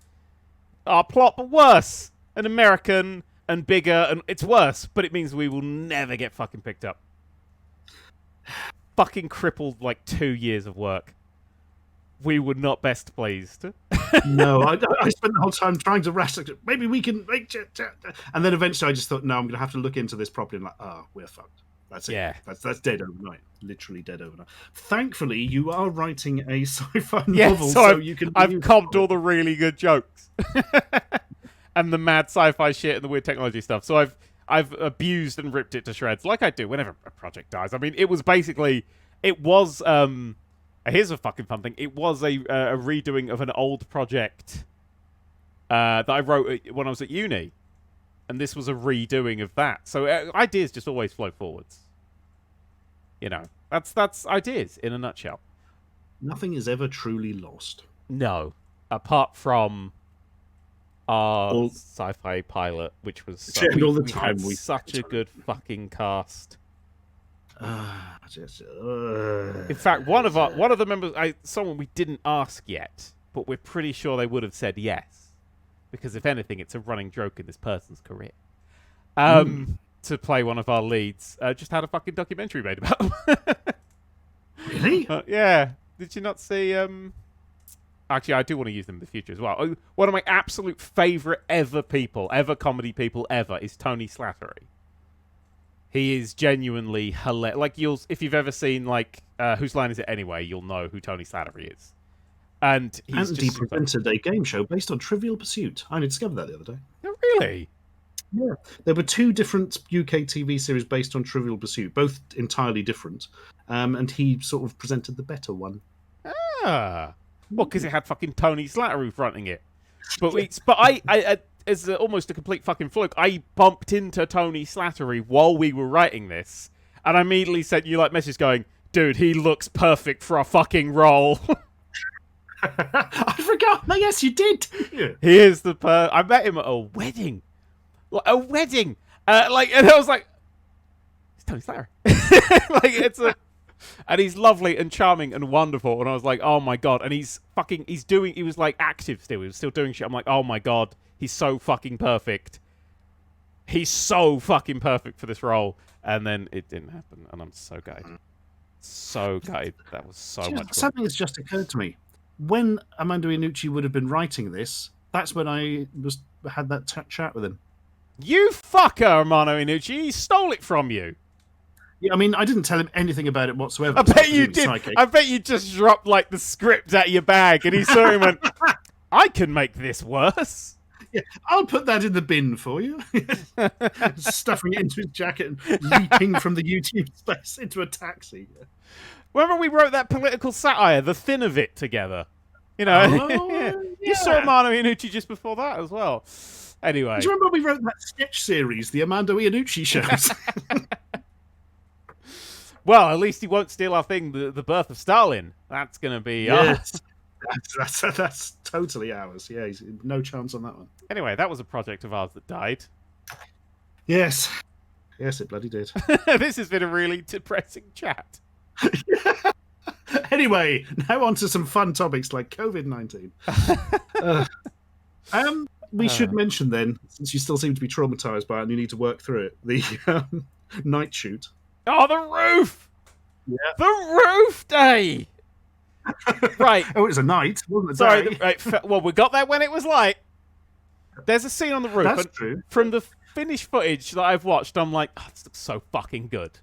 our plot, but worse. An American and bigger, and it's worse, but it means we will never get fucking picked up. Fucking crippled like 2 years of work. We were not best pleased. No, I spent the whole time trying to wrestle. Maybe we can make it. And then eventually I just thought, no, I'm going to have to look into this properly. And like, we're fucked. That's it. Yeah. That's dead overnight. Literally dead overnight. Thankfully, you are writing a sci-fi novel, so you can... I've cobbed all the really good jokes. And the mad sci-fi shit and the weird technology stuff. So I've abused and ripped it to shreds, like I do whenever a project dies. I mean, it was basically... It was... here's a fucking fun thing. It was a redoing of an old project that I wrote when I was at uni. And this was a redoing of that. So ideas just always flow forwards. You know, that's ideas in a nutshell. Nothing is ever truly lost. No. Apart from our sci-fi pilot, which was... all the time we had such a good fucking cast. In fact, one of the members, someone we didn't ask yet, but we're pretty sure they would have said yes, because if anything, it's a running joke in this person's career. To play one of our leads, just had a fucking documentary made about them. Really? Yeah. Did you not see? Actually, I do want to use them in the future as well. One of my absolute favorite ever comedy people ever, is Tony Slattery. He is genuinely hilarious. Like if you've ever seen Whose Line Is It Anyway, you'll know who Tony Slattery is. And he presented a game show based on Trivial Pursuit. I discovered that the other day. Oh, really? Yeah. There were 2 different UK TV series based on Trivial Pursuit, both entirely different. And he sort of presented the better one. Ah. Well, because it had fucking Tony Slattery fronting it. But I as almost a complete fucking fluke, I bumped into Tony Slattery while we were writing this, and I immediately sent you messages going, dude, he looks perfect for a fucking role. I forgot. No, yes, you did. He is the I met him at a wedding. A wedding. And I was like, it's Tony Slattery. And he's lovely and charming and wonderful. And I was like, oh my God. And he was active still. He was still doing shit. I'm like, oh my God. He's so fucking perfect. He's so fucking perfect for this role. And then it didn't happen. And I'm so gutted. So gutted. That was so much fun. Something has just occurred to me. When Armando Iannucci would have been writing this, that's when I had that chat with him. You fucker, Armando Iannucci. He stole it from you. Yeah, I mean, I didn't tell him anything about it whatsoever. I bet you did. Psychic. I bet you just dropped the script out of your bag, and he saw him and went, I can make this worse. Yeah, I'll put that in the bin for you. Stuffing it into his jacket and leaping from the YouTube space into a taxi. Remember we wrote that political satire, The Thin of It, together? You know, Oh, you saw Mano Iannucci just before that as well. Anyway. Do you remember we wrote that sketch series, the Armando Iannucci shows? Well, at least he won't steal our thing, the birth of Stalin. That's going to be... Yes. That's totally ours. Yeah, no chance on that one. Anyway, that was a project of ours that died. Yes. Yes, it bloody did. This has been a really depressing chat. Anyway, now on to some fun topics like COVID-19. We should mention then, since you still seem to be traumatized by it and you need to work through it, the night shoot. Oh, the roof! Yeah. The roof day! Right. Oh, it was a night, wasn't it? Sorry. Right. Well, we got there when it was light. There's a scene on the roof. That's true. From the finished footage that I've watched, I'm like, oh, this looks so fucking good.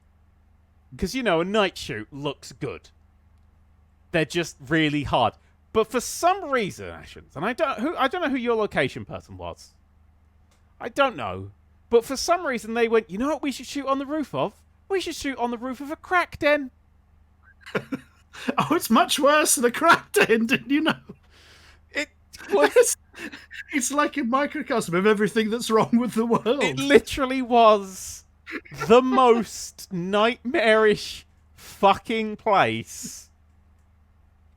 Because, you know, a night shoot looks good. They're just really hard. But for some reason, Ashens, and I don't know who your location person was. I don't know. But for some reason, they went, you know what we should shoot on the roof of? We should shoot on the roof of a crack den. Oh, it's much worse than a crack den, didn't you know? It was... It's like a microcosm of everything that's wrong with the world. It literally was the most nightmarish fucking place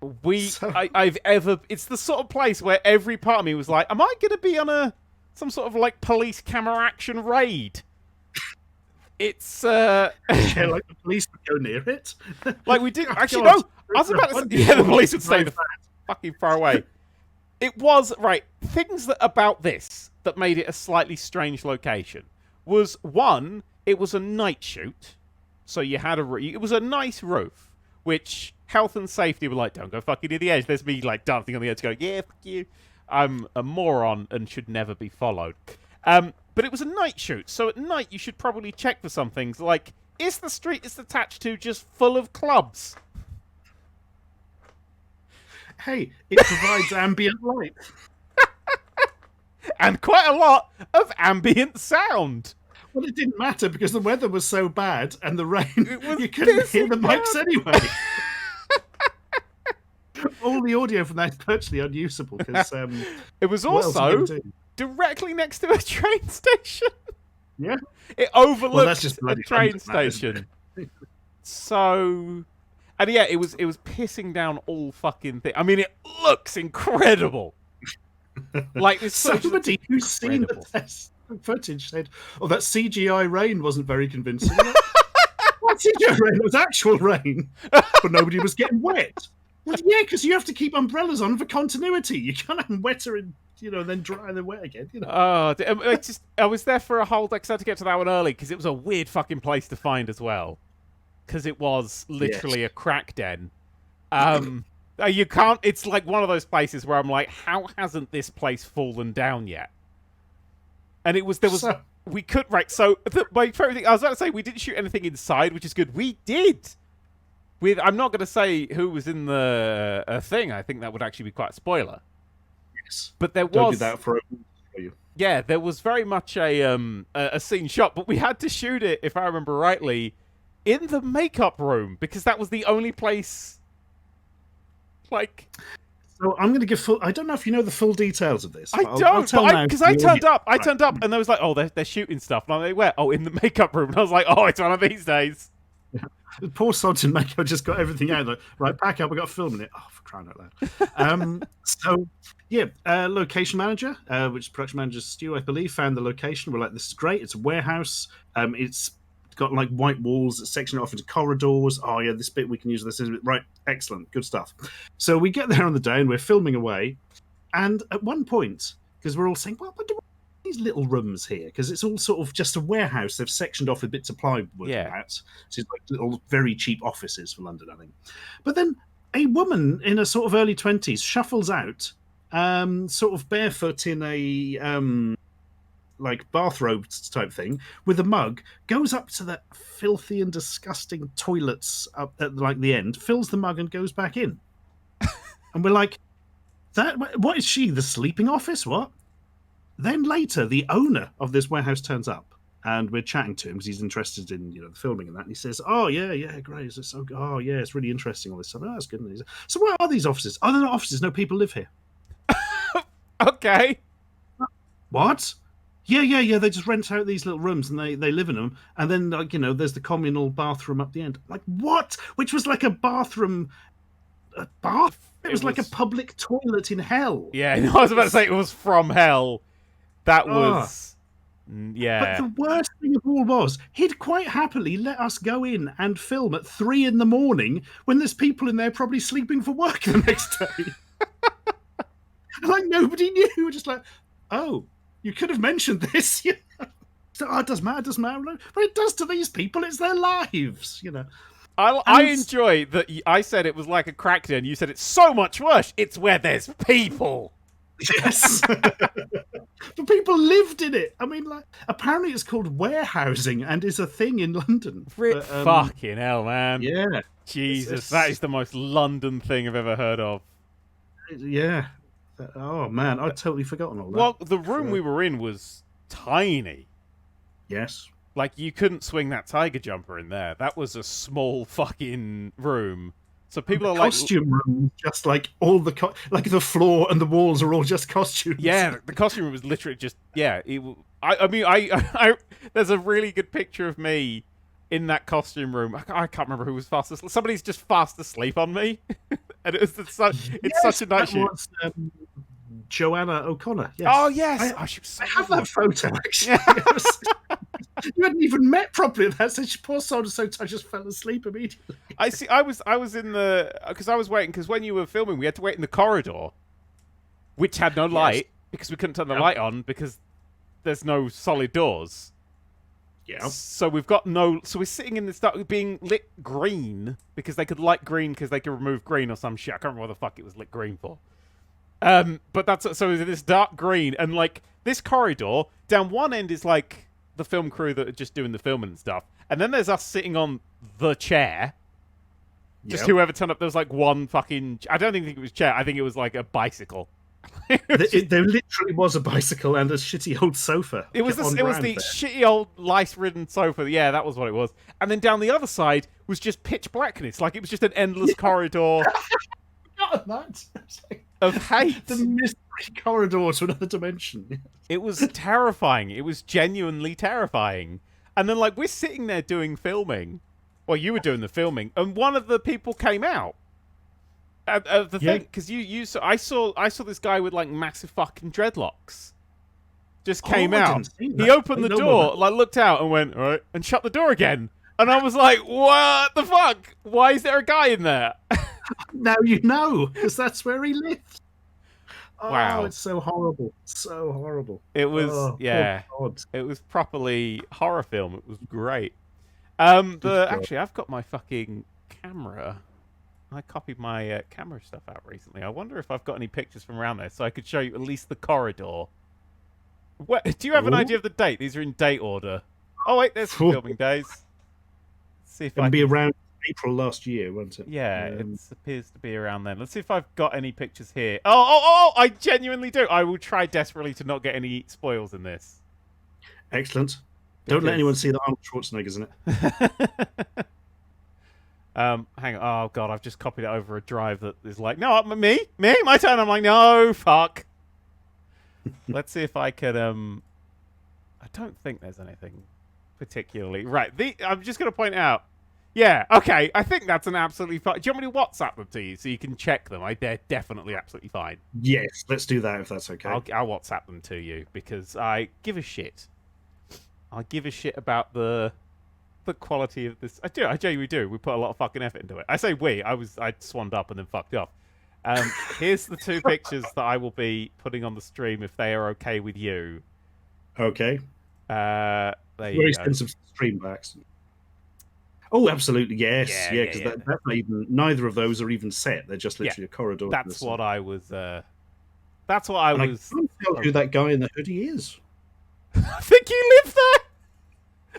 I've ever... It's the sort of place where every part of me was like, am I going to be on some sort of like police camera action raid? It's yeah, like the police would go near it. Like we did actually no. I was about to say, yeah, the police would stay the fucking far away. It was right. Things that about this that made it a slightly strange location was one, it was a night shoot, so you had it was a nice roof, which health and safety were like, don't go fucking near the edge. There's me like dancing on the edge, going, yeah, fuck you. I'm a moron and should never be followed. But it was a night shoot, so at night you should probably check for some things like, is the street it's attached to just full of clubs? Hey, it provides ambient light. And quite a lot of ambient sound. Well, it didn't matter because the weather was so bad and the rain, you couldn't hear the mics anyway. All the audio from that is virtually unusable because it was also directly next to a train station. Yeah, it overlooked just a train station. So, and yeah, it was pissing down all fucking thing. I mean, it looks incredible. Like this. Somebody who's seen the test footage said, "Oh, that CGI rain wasn't very convincing." What CGI rain? It was actual rain, but nobody was getting wet. Well, yeah, because you have to keep umbrellas on for continuity. You can't have them wetter and then dry and then wet again. Oh, I was there for a whole day because I had to get to that one early because it was a weird fucking place to find as well. Because it was literally a crack den. You can't. It's like one of those places where I'm like, how hasn't this place fallen down yet? And we could my favorite thing. I was about to say we didn't shoot anything inside, which is good. We did. I'm not going to say who was in the thing. I think that would actually be quite a spoiler. Yes, but there was. Don't do that for you. Yeah, there was very much a scene shot, but we had to shoot it, if I remember rightly, in the makeup room because that was the only place. Like, so I'm going to give full. I don't know if you know the full details of this. I don't, because I turned up. I turned up, and there was like, oh, they're shooting stuff, and I'm like, where? Oh, in the makeup room. And I was like, oh, it's one of these days. Poor sods in makeup just got everything out. Like, right, pack up. We got filming it. Oh, for crying out loud. So yeah, location manager, which is production manager Stu, I believe, found the location. We're like, this is great. It's a warehouse. It's got like white walls that section it off into corridors. Oh yeah, this bit we can use this. Right, excellent, good stuff. So we get there on the day and we're filming away. And at one point, because we're all saying, well, what do these little rooms here? Because it's all sort of just a warehouse. They've sectioned off with bits of plywood out. So it's like little, very cheap offices for London, I think. But then a woman in a sort of early 20s shuffles out, sort of barefoot in a like bathrobe type thing with a mug, goes up to the filthy and disgusting toilets up at like the end, fills the mug and goes back in. And we're like, what is she, the sleeping office? What? Then later, the owner of this warehouse turns up, and we're chatting to him because he's interested in the filming and that. And he says, "Oh yeah, great. Is this so? Oh yeah, it's really interesting all this stuff. Oh, that's good." And he's, so what are these offices? Oh, they're not offices. No people live here. Okay. What? Yeah. They just rent out these little rooms and they live in them. And then there's the communal bathroom up the end. Like what? Which was like a bathroom, a bath. It was like a public toilet in hell. Yeah, I was about to say it was from hell. That was. Yeah. But the worst thing of all was he'd quite happily let us go in and film at 3 a.m. when there's people in there probably sleeping for work the next day. Like nobody knew. We're just like, oh, you could have mentioned this. So, it doesn't matter. But it does to these people. It's their lives, I enjoy that I said it was like a crackdown. You said it's so much worse. It's where there's people. Yes. But people lived in it. I mean, like, apparently it's called warehousing and is a thing in London. Fucking hell, man. Yeah. Jesus, that is the most London thing I've ever heard of. Yeah. Oh, man, I'd totally forgotten all that. Well, the room we were in was tiny. Yes. Like, you couldn't swing that tiger jumper in there. That was a small fucking room. So people are like... costume room, just like all the... like the floor and the walls are all just costumes. Yeah, the costume room was literally just... Yeah, I mean, there's a really good picture of me in that costume room. I can't remember who was fast asleep. Somebody's just fast asleep on me. And it's such a nice shoot. Joanna O'Connor. Yes. Oh, yes. I have that photo, actually. You hadn't even met properly. That said, poor soul was so tired, I just fell asleep immediately. I see. I was in the... Because I was waiting, because when you were filming, we had to wait in the corridor, which had no light, because we couldn't turn the light on, because there's no solid doors. Yeah. So we've got no... So we're sitting in this dark, being lit green, because they could light green, because they could remove green or some shit. I can't remember what the fuck it was lit green for. But that's... So this dark green, and, like, this corridor, down one end is, like, the film crew that are just doing the filming and stuff. And then there's us sitting on the chair. Just whoever turned up, there was, like, one fucking... I don't think it was a chair. I think it was, like, a bicycle. There literally was a bicycle and a shitty old sofa. It was the shitty old lice-ridden sofa. Yeah, that was what it was. And then down the other side was just pitch blackness. Like, it was just an endless corridor of hate. The mystery corridor to another dimension. It was terrifying. It was genuinely terrifying. And then, like, we're sitting there doing filming. Well, you were doing the filming. And one of the people came out. The thing, because I saw this guy with like massive fucking dreadlocks. Just came out. He opened the door, like looked out and went, all right, and shut the door again. And I was like, what the fuck? Why is there a guy in there? Now you know, because that's where he lived. Oh, wow, it's so horrible, so horrible. It was, it was properly horror film. It was great. Actually, I've got my fucking camera. I copied my camera stuff out recently. I wonder if I've got any pictures from around there, so I could show you at least the corridor. Do you have an idea of the date? These are in date order. Oh wait, there's filming days. Let's see if it'll be around April last year, won't it? Yeah, it appears to be around then. Let's see if I've got any pictures here. Oh! I genuinely do. I will try desperately to not get any spoils in this. Excellent. Don't let anyone see that Arnold Schwarzenegger's in it. Hang on. Oh, God, I've just copied it over a drive that is like, no, me, my turn. I'm like, no, fuck. Let's see if I could, I don't think there's anything particularly. Right, I'm just going to point out. Yeah, okay, I think that's an absolutely fine. Do you want me to WhatsApp them to you so you can check them? They're definitely absolutely fine. Yes, let's do that if that's okay. I'll WhatsApp them to you because I give a shit. I give a shit about the quality of this. I genuinely do. We put a lot of fucking effort into it. I say we. I swanned up and then fucked off. Here's the two pictures that I will be putting on the stream if they are okay with you. Okay. There you Very go. expensive stream backs. Oh, absolutely, yes. Yeah, because that's not even, neither of those are even set. They're just literally a corridor. That's what I was... that's what I was... I can't tell who that guy in the hoodie is. I think he lives there!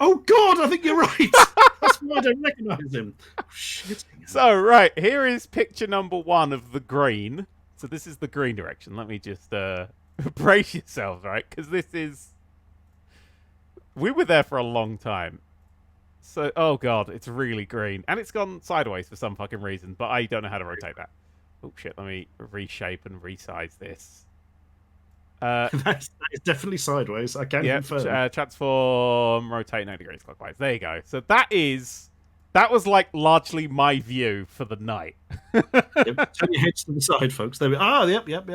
Oh, God, I think you're right. That's why I don't recognise him. Oh, shit. So, right, here is picture number 1 of the green. So this is the green direction. Let me just brace yourselves, right? Because this is... We were there for a long time. So, oh god, it's really green. And it's gone sideways for some fucking reason, but I don't know how to rotate that. Oh shit, let me reshape and resize this. That is definitely sideways. I can confirm. Transform, rotate 90 degrees clockwise. There you go. So that was like largely my view for the night. Yep. Turn your heads to the side, folks. There we are. Yep.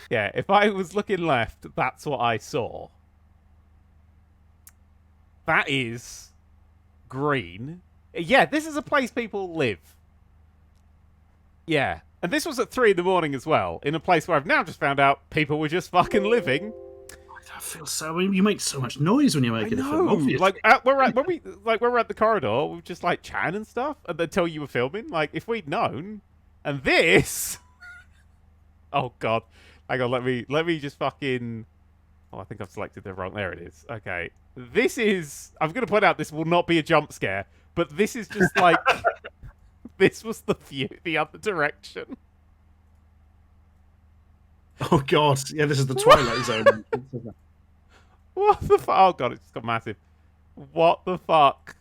Yeah, if I was looking left, that's what I saw. That is green. Yeah, this is a place people live. Yeah. And this was at 3 in the morning as well, in a place where I've now just found out people were just fucking living. I feel so. You make so much noise when you're making a film. Obviously. Like we're at the corridor, we were just like chatting and stuff, and then tell you were filming. Like if we'd known, and this. Oh god, hang on. Let me just fucking. Oh, I think I've selected the wrong. There it is. Okay, this is. I'm gonna point out this will not be a jump scare, but this is just like. This was the view the other direction. Oh god, yeah, this is the Twilight Zone. What the fuck? Oh god, it's just got massive. What the fuck?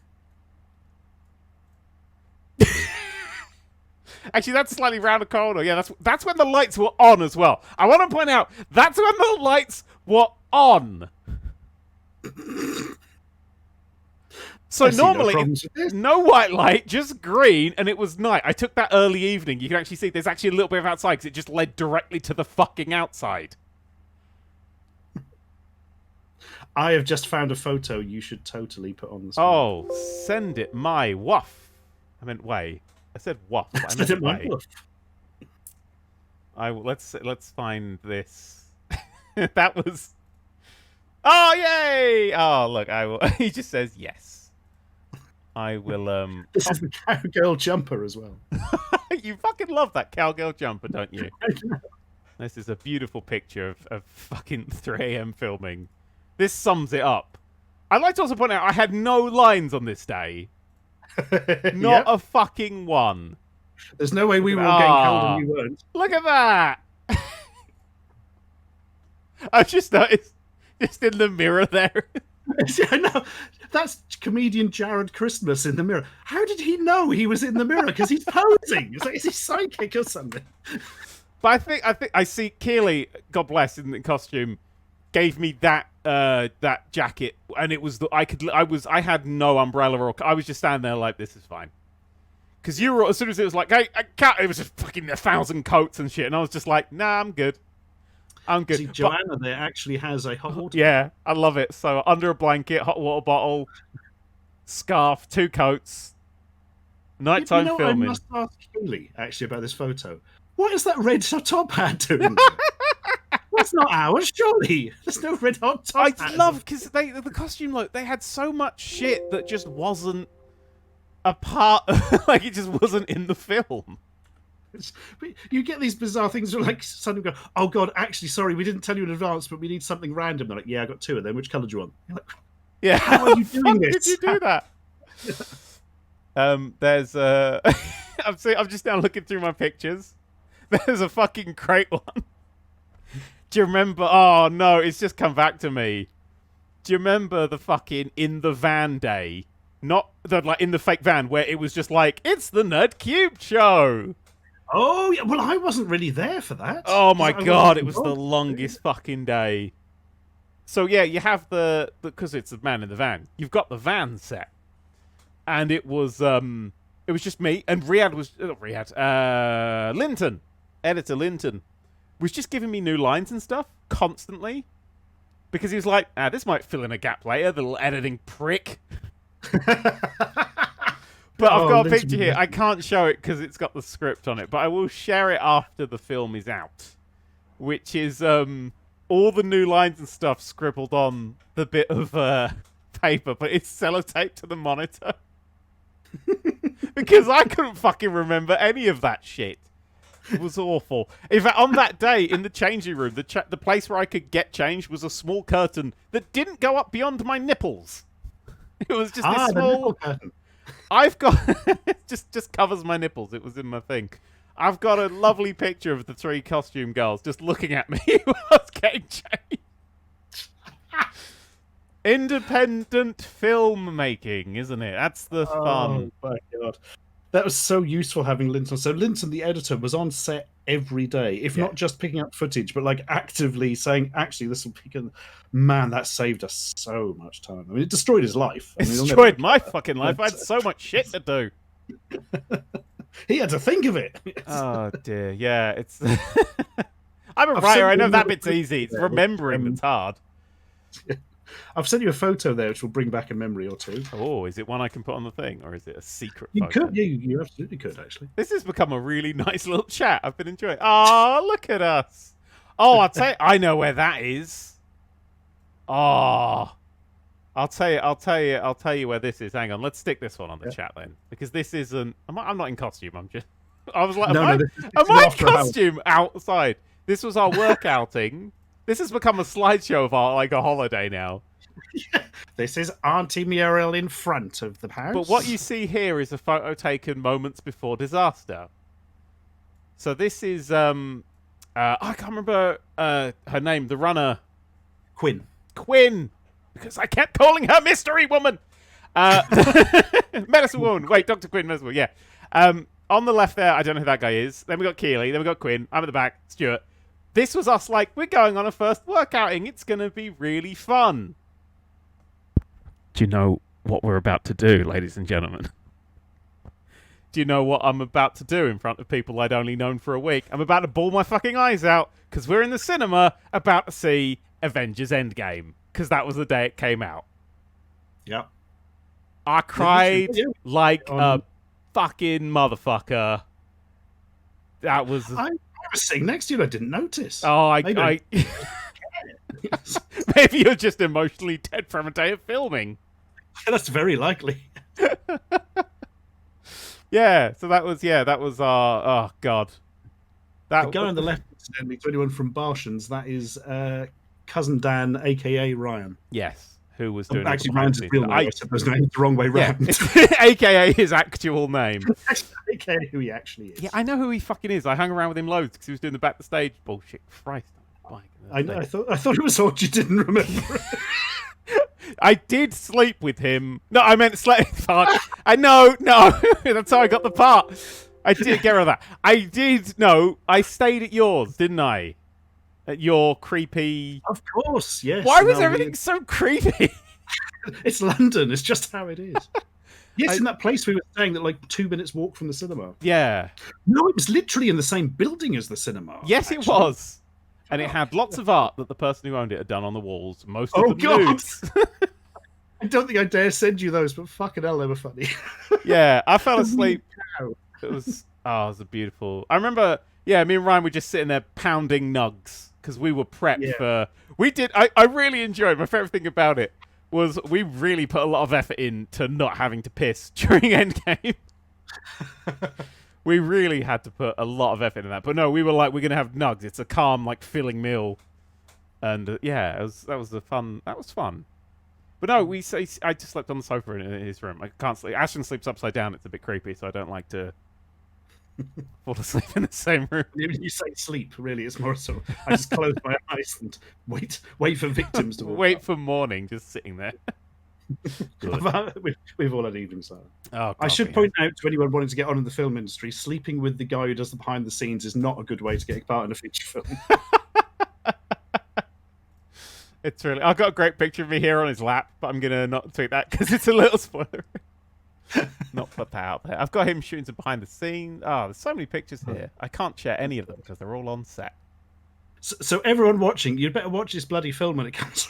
Actually, that's slightly round the corner. Yeah, that's when the lights were on as well. I want to point out that's when the lights were on. So normally, no white light, just green, and it was night. I took that early evening. You can actually see there's actually a little bit of outside because it just led directly to the fucking outside. I have just found a photo you should totally put on the screen. Oh, send it my woof. I meant way. I said woof. I meant way. Let's find this. That was. Oh yay! Oh look, I will. He just says yes. I will. This is the cowgirl jumper as well. You fucking love that cowgirl jumper, don't you? This is a beautiful picture of fucking 3 a.m. filming. This sums it up. I'd like to also point out I had no lines on this day. Not a fucking one. There's no way we were all getting cold and you weren't. Look at that! I've just noticed, just in the mirror there. I know. That's comedian Jared Christmas in the mirror. How did he know he was in the mirror? Because he's posing. It's like, is he psychic or something? But I think I see Keeley, God bless, in the costume, gave me that jacket, and it was I had no umbrella or I was just standing there like, this is fine. Because you were, as soon as it was like, hey, it was just fucking 1,000 coats and shit, and I was just like, nah, I'm good. I'm good. See, Joanna there actually has a hot water. Yeah, I love it. So under a blanket, hot water bottle, scarf, 2 coats, nighttime filming. I must ask Keeley actually about this photo. What is that red top hat doing? That's not ours, surely. There's no red hot top hat. I love because the costume look. They had so much shit that just wasn't a part. Like it just wasn't in the film. You get these bizarre things where like suddenly go, oh god, actually, sorry, we didn't tell you in advance, but we need something random. They're like, yeah, I got 2 of them. Which colour do you want? You're like, yeah, how are you doing this? Did you do that? There's I'm just now looking through my pictures. There's a fucking great one. Do you remember? Oh no, it's just come back to me. Do you remember the fucking in the van day? Not the like in the fake van where it was just like it's the Nerd³ show. Oh, yeah. Well, I wasn't really there for that. Oh, my God. It was the longest fucking day. So, yeah, you have because it's the man in the van, you've got the van set. And it was just me. And Linton, editor Linton, was just giving me new lines and stuff constantly. Because he was like, this might fill in a gap later, the little editing prick. But I've got a picture here. I can't show it because it's got the script on it, but I will share it after the film is out. Which is all the new lines and stuff scribbled on the bit of paper, but it's sellotaped to the monitor. Because I couldn't fucking remember any of that shit. It was awful. In fact, on that day, in the changing room, the place where I could get changed was a small curtain that didn't go up beyond my nipples. It was just this small curtain. I've got just covers my nipples. It was in my thing. I've got a lovely picture of the 3 costume girls just looking at me while I was getting changed. Independent filmmaking, isn't it? That's the fun. Oh my god. That was so useful having Linton. So Linton, the editor, was on set every day, if not just picking up footage, but like actively saying, actually, this will be good. Man, that saved us so much time. I mean, it destroyed his life. It destroyed my fucking life. I had so much shit to do. He had to think of it. Oh dear, yeah, it's... I'm a writer, I know that bit's easy. It's remembering that's hard. I've sent you a photo there, which will bring back a memory or two. Oh, is it one I can put on the thing, or is it a secret You photo? could, you absolutely could, actually. This has become a really nice little chat. I've been enjoying. Oh, look at us. Oh, I'll tell you, I know where that is. Oh, I'll tell you where this is. Hang on, let's stick this one on the chat then, because this isn't. I'm not in costume. I'm just. I was like, am I in costume outside? This was our work outing. This has become a slideshow of our a holiday now. This is Auntie Muriel in front of the house. But what you see here is a photo taken moments before disaster. So this is I can't remember her name, the runner. Quinn. Because I kept calling her Mystery Woman. Medicine Woman. Wait, Dr. Quinn, Medicine Woman, yeah. On the left there, I don't know who that guy is. Then we got Keeley, then we got Quinn. I'm at the back, Stuart. This was us like, we're going on a first work outing. It's going to be really fun. Do you know what we're about to do, ladies and gentlemen? Do you know what I'm about to do in front of people I'd only known for a week? I'm about to bawl my fucking eyes out because we're in the cinema about to see Avengers Endgame because that was the day it came out. Yep. I cried like a fucking motherfucker. That was... I was sitting next to you and I didn't notice. Oh, maybe you're just emotionally dead from a day of filming. That's very likely. Yeah, so that was our... Oh, God. The guy on the left, incidentally, to anyone from Barshans, that is Cousin Dan, a.k.a. Ryan. Yes, who was doing... Actually, Ryan's real name, I suppose. No, it's the wrong way round. Yeah, a.k.a. his actual name. A.k.a. who he actually is. Yeah, I know who he fucking is. I hung around with him loads because he was doing the back the stage bullshit. Christ. I thought it was odd you didn't remember. I did sleep with him. No, I meant sleep part. I know, no. That's how I got the part. I did get rid of that. I stayed at yours, didn't I? At your creepy... Of course, yes. Why was everything so creepy? It's London. It's just how it is. Yes, in that place we were staying that 2 minutes walk from the cinema. Yeah. No, it was literally in the same building as the cinema. Yes, actually. It was. And it had lots of art that the person who owned it had done on the walls. Most of them nudes. I don't think I dare send you those, but fucking hell, they were funny. Yeah, I fell asleep. It was a beautiful... I remember, me and Ryan were just sitting there pounding nugs because we were prepped for... We did... I really enjoyed... My favourite thing about it was we really put a lot of effort into not having to piss during Endgame. We really had to put a lot of effort in that. But no, we were like, we're going to have nugs. It's a calm, filling meal. And that was fun. That was fun. But no, I just slept on the sofa in his room. I can't sleep. Ashton sleeps upside down. It's a bit creepy, so I don't like to fall asleep in the same room. You say sleep, really. It's more so I just close my eyes and wait for victims to wait up. For morning, just sitting there. We've all had evenings like that. Oh, I should point out to anyone wanting to get on in the film industry, sleeping with the guy who does the behind the scenes is not a good way to get part in a feature film. It's really... I've got a great picture of me here on his lap, but I'm going to not tweet that because it's a little spoiler. Not put that out there. I've got him shooting some behind the scenes. Oh, there's so many pictures here. I can't share any of them because they're all on set. So everyone watching, you'd better watch this bloody film when it comes.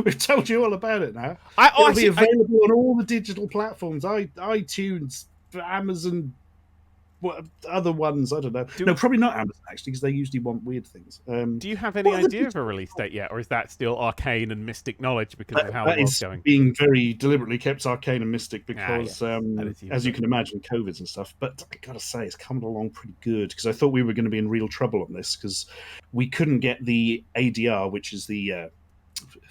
We've told you all about it now. It'll be available on all the digital platforms, iTunes, Amazon, other ones, I don't know. No, probably not Amazon, actually, because they usually want weird things. Do you have any idea of a release date yet, or is that still arcane and mystic knowledge because of how the world's going? Being very deliberately kept arcane and mystic because, as you can imagine, COVIDs and stuff. But I gotta say, it's coming along pretty good because I thought we were going to be in real trouble on this because we couldn't get the ADR, which is the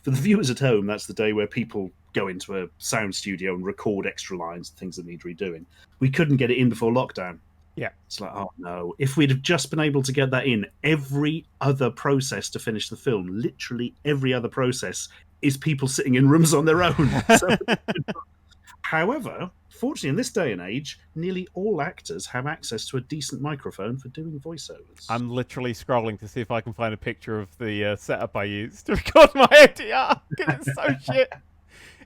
for the viewers at home, that's the day where people go into a sound studio and record extra lines, things that need redoing. We couldn't get it in before lockdown. Yeah. It's like, oh no. If we'd have just been able to get that in, every other process to finish the film, literally every other process, is people sitting in rooms on their own. So, however, fortunately, in this day and age, nearly all actors have access to a decent microphone for doing voiceovers. I'm literally scrolling to see if I can find a picture of the setup I used to record my ADR, because it's so shit.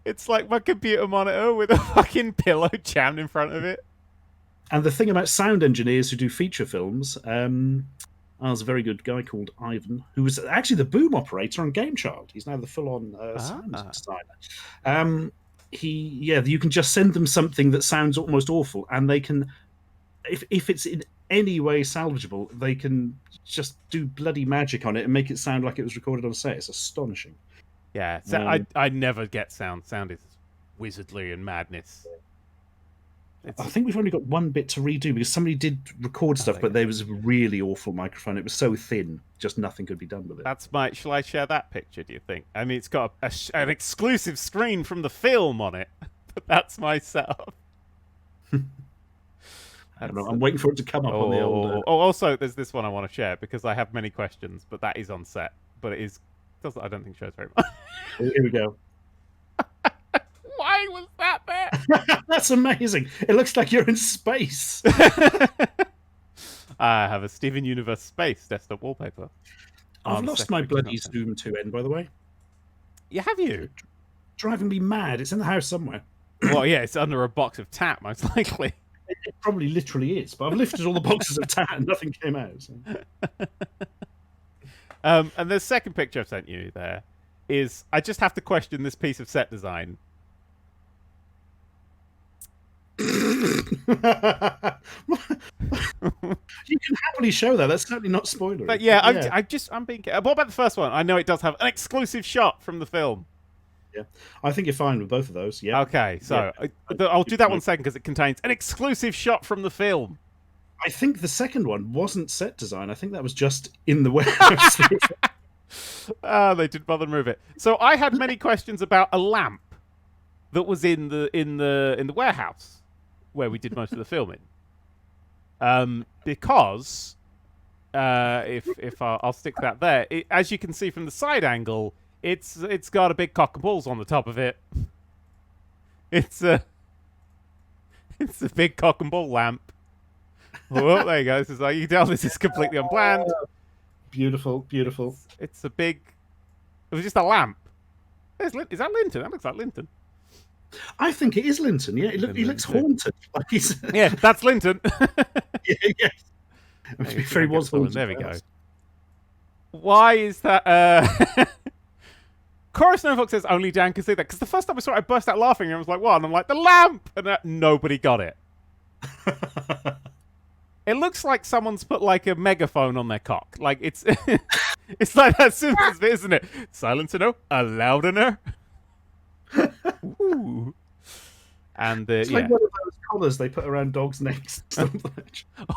It's like my computer monitor with a fucking pillow jammed in front of it. And the thing about sound engineers who do feature films, there's a very good guy called Ivan, who was actually the boom operator on Game Child. He's now the full-on sound designer. You can just send them something that sounds almost awful, and they can, if it's in any way salvageable, they can just do bloody magic on it and make it sound like it was recorded on set. It's astonishing. Yeah, I never get sound. Sound is wizardry and madness. I think we've only got one bit to redo because somebody did record stuff, but there was a really awful microphone. It was so thin, just nothing could be done with it. That's my. Shall I share that picture? Do you think? I mean, it's got an exclusive screen from the film on it, but that's my setup. I'm waiting for it to come up on the old. Also, there's this one I want to share because I have many questions, but that is on set. But it is. I don't think shows very much. Here we go. Why was that there? That's amazing. It looks like you're in space. I have a Steven Universe Space desktop wallpaper. I've lost my bloody Zoom 2N, by the way. Yeah, have you? Driving me mad. It's in the house somewhere. Well, yeah, it's under a box of tat, most likely. It probably literally is, but I've lifted all the boxes of tat and nothing came out. So. And the second picture I've sent you there is, I just have to question this piece of set design. You can happily show that. That's certainly not spoilery. But yeah, I'm being. What about the first one? I know it does have an exclusive shot from the film. Yeah, I think you're fine with both of those. Yeah. Okay, so yeah. I'll do that one second because it contains an exclusive shot from the film. I think the second one wasn't set design. I think that was just in the warehouse. They didn't bother to move it. So I had many questions about a lamp that was in the warehouse where we did most of the filming. Because if I'll stick that there, as you can see from the side angle, it's got a big cock and balls on the top of it. It's a big cock and ball lamp. Oh, there you go. This is like, you can tell this is completely unplanned. Beautiful, beautiful. It was just a lamp. Is that Linton? That looks like Linton. I think it is Linton. Yeah, he looks haunted. Like he's... Yeah, that's Linton. yeah. If he was haunted. There we go. Why is that? Chorus Snowfox says only Dan can see that, because the first time I saw it, I burst out laughing and I was like, "What?" And I'm like, "The lamp!" And nobody got it. It looks like someone's put like a megaphone on their cock. Like it's it's like that Simpsons bit, isn't it? Silencer, no, a loudener. Ooh. And it's like one of those collars they put around dogs' necks.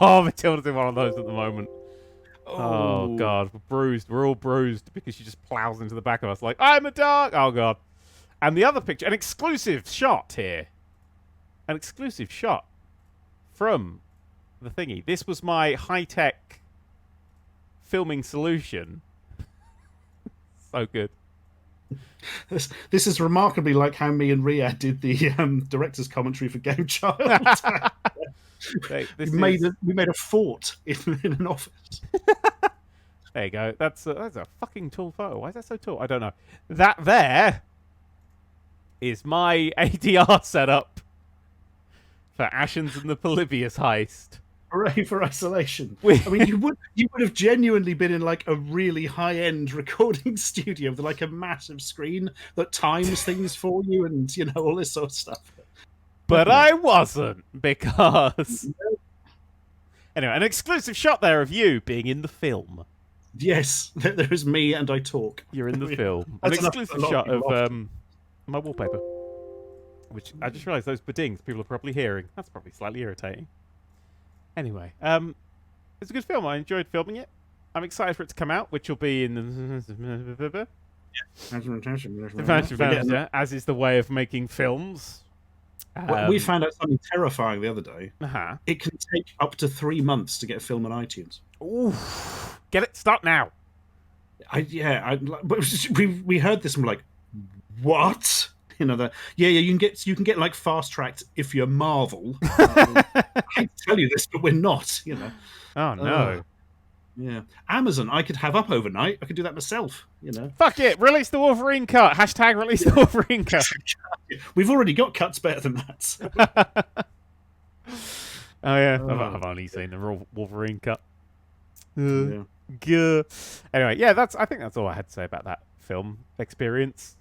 Oh, Matilda's in one of those at the moment. Oh God, we're bruised. We're all bruised because she just plows into the back of us like, I'm a dog. Oh God. And the other picture, an exclusive shot here. An exclusive shot from the thingy. This was my high-tech filming solution. So good. This is remarkably like how me and Riyadh did the director's commentary for Game Child. We made a fort in an office. There you go. That's a fucking tall photo. Why is that so tall? I don't know. That there is my ADR setup for Ashens and the Polybius heist. Hooray for isolation. I mean, you would have genuinely been in like a really high-end recording studio with like a massive screen that times things for you and, you know, all this sort of stuff. But I wasn't, because... Anyway, an exclusive shot there of you being in the film. Yes, there is me and I talk. You're in the film. An exclusive shot of my wallpaper. Which I just realised those bedings people are probably hearing. That's probably slightly irritating. Anyway, it's a good film. I enjoyed filming it. I'm excited for it to come out, which will be in the... as is the way of making films. We found out something terrifying the other day. Uh-huh. It can take up to 3 months to get a film on iTunes. Ooh, get it? Start now. We heard this and we're like, what? You know you can get like fast tracked if you're Marvel. I hate to tell you this, but we're not. You know. Oh no. Yeah, Amazon. I could have up overnight. I could do that myself. You know. Fuck it. Release the Wolverine cut. Hashtag release the Wolverine cut. We've already got cuts better than that. So. Oh yeah, I've only seen the Wolverine cut. Yeah. Anyway, yeah, I think that's all I had to say about that film experience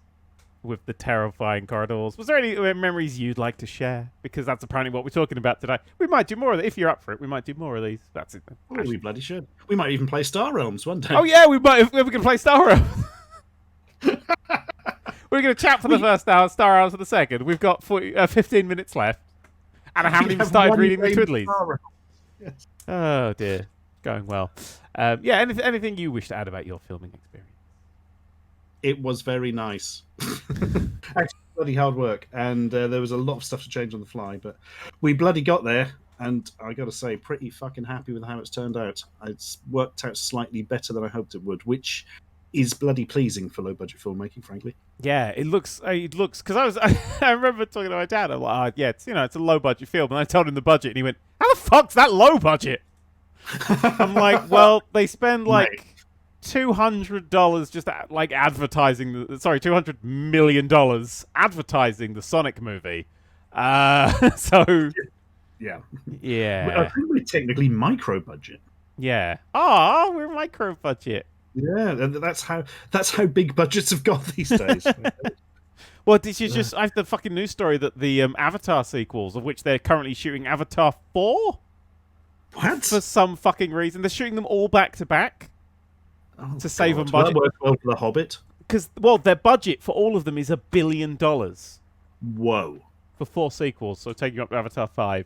with the terrifying corridors. Was there any memories you'd like to share? Because that's apparently what we're talking about today. We might do more of it. If you're up for it, we might do more of these. That's it. Oh, we bloody should. We might even play Star Realms one day. Oh yeah, we might. If we can play Star Realms. We're going to chat for the first hour, Star Realms for the second. We've got 15 minutes left. And I haven't even started reading the Twiddlies. Yes. Oh dear. Going well. Yeah, anything you wish to add about your filming experience? It was very nice. Actually, bloody hard work, and there was a lot of stuff to change on the fly, but we bloody got there, and I got to say, pretty fucking happy with how it's turned out. It's worked out slightly better than I hoped it would, which is bloody pleasing for low-budget filmmaking, frankly. Yeah, it looks because I remember talking to my dad. I'm like, yeah, it's it's a low-budget film, and I told him the budget, and he went, "How the fuck's that low budget?" I'm like, well, they spend like $200 just like advertising. $200 million advertising the Sonic movie. So yeah. I think we're technically micro budget. Yeah. Oh, we're micro budget. Yeah, that's how big budgets have got these days. Well, did you I have the fucking news story that the Avatar sequels, of which they're currently shooting Avatar 4. What? For some fucking reason. They're shooting them all back to back to save on budget. That worked well for The Hobbit. Because, their budget for all of them is $1 billion. Whoa. For 4 sequels, so taking up to Avatar 5.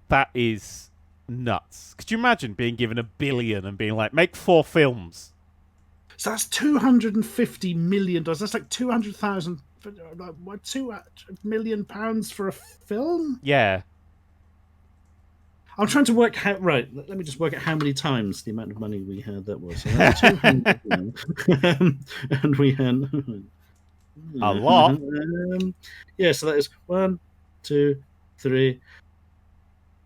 That is nuts. Could you imagine being given $1 billion and being like, make 4 films? So that's $250 million. That's like 200,000... What, £2 million for a film? Yeah. I'm trying to work out... Right, let me just work out how many times the amount of money we had that was. So 200, and we had... A lot. Yeah, so that is 1, 2, 3,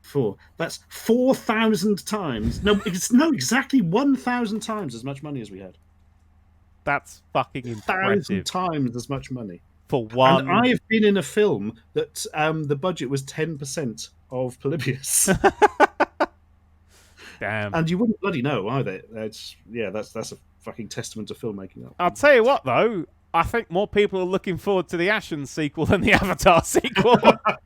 4. That's 4,000 times. No, exactly 1,000 times as much money as we had. That's fucking impressive. 1,000 times as much money. For one... And I've been in a film that the budget was 10% of Polybius. Damn. And you wouldn't bloody know either. That's a fucking testament to filmmaking. I'll tell you what, though. I think more people are looking forward to the Ashens sequel than the Avatar sequel. What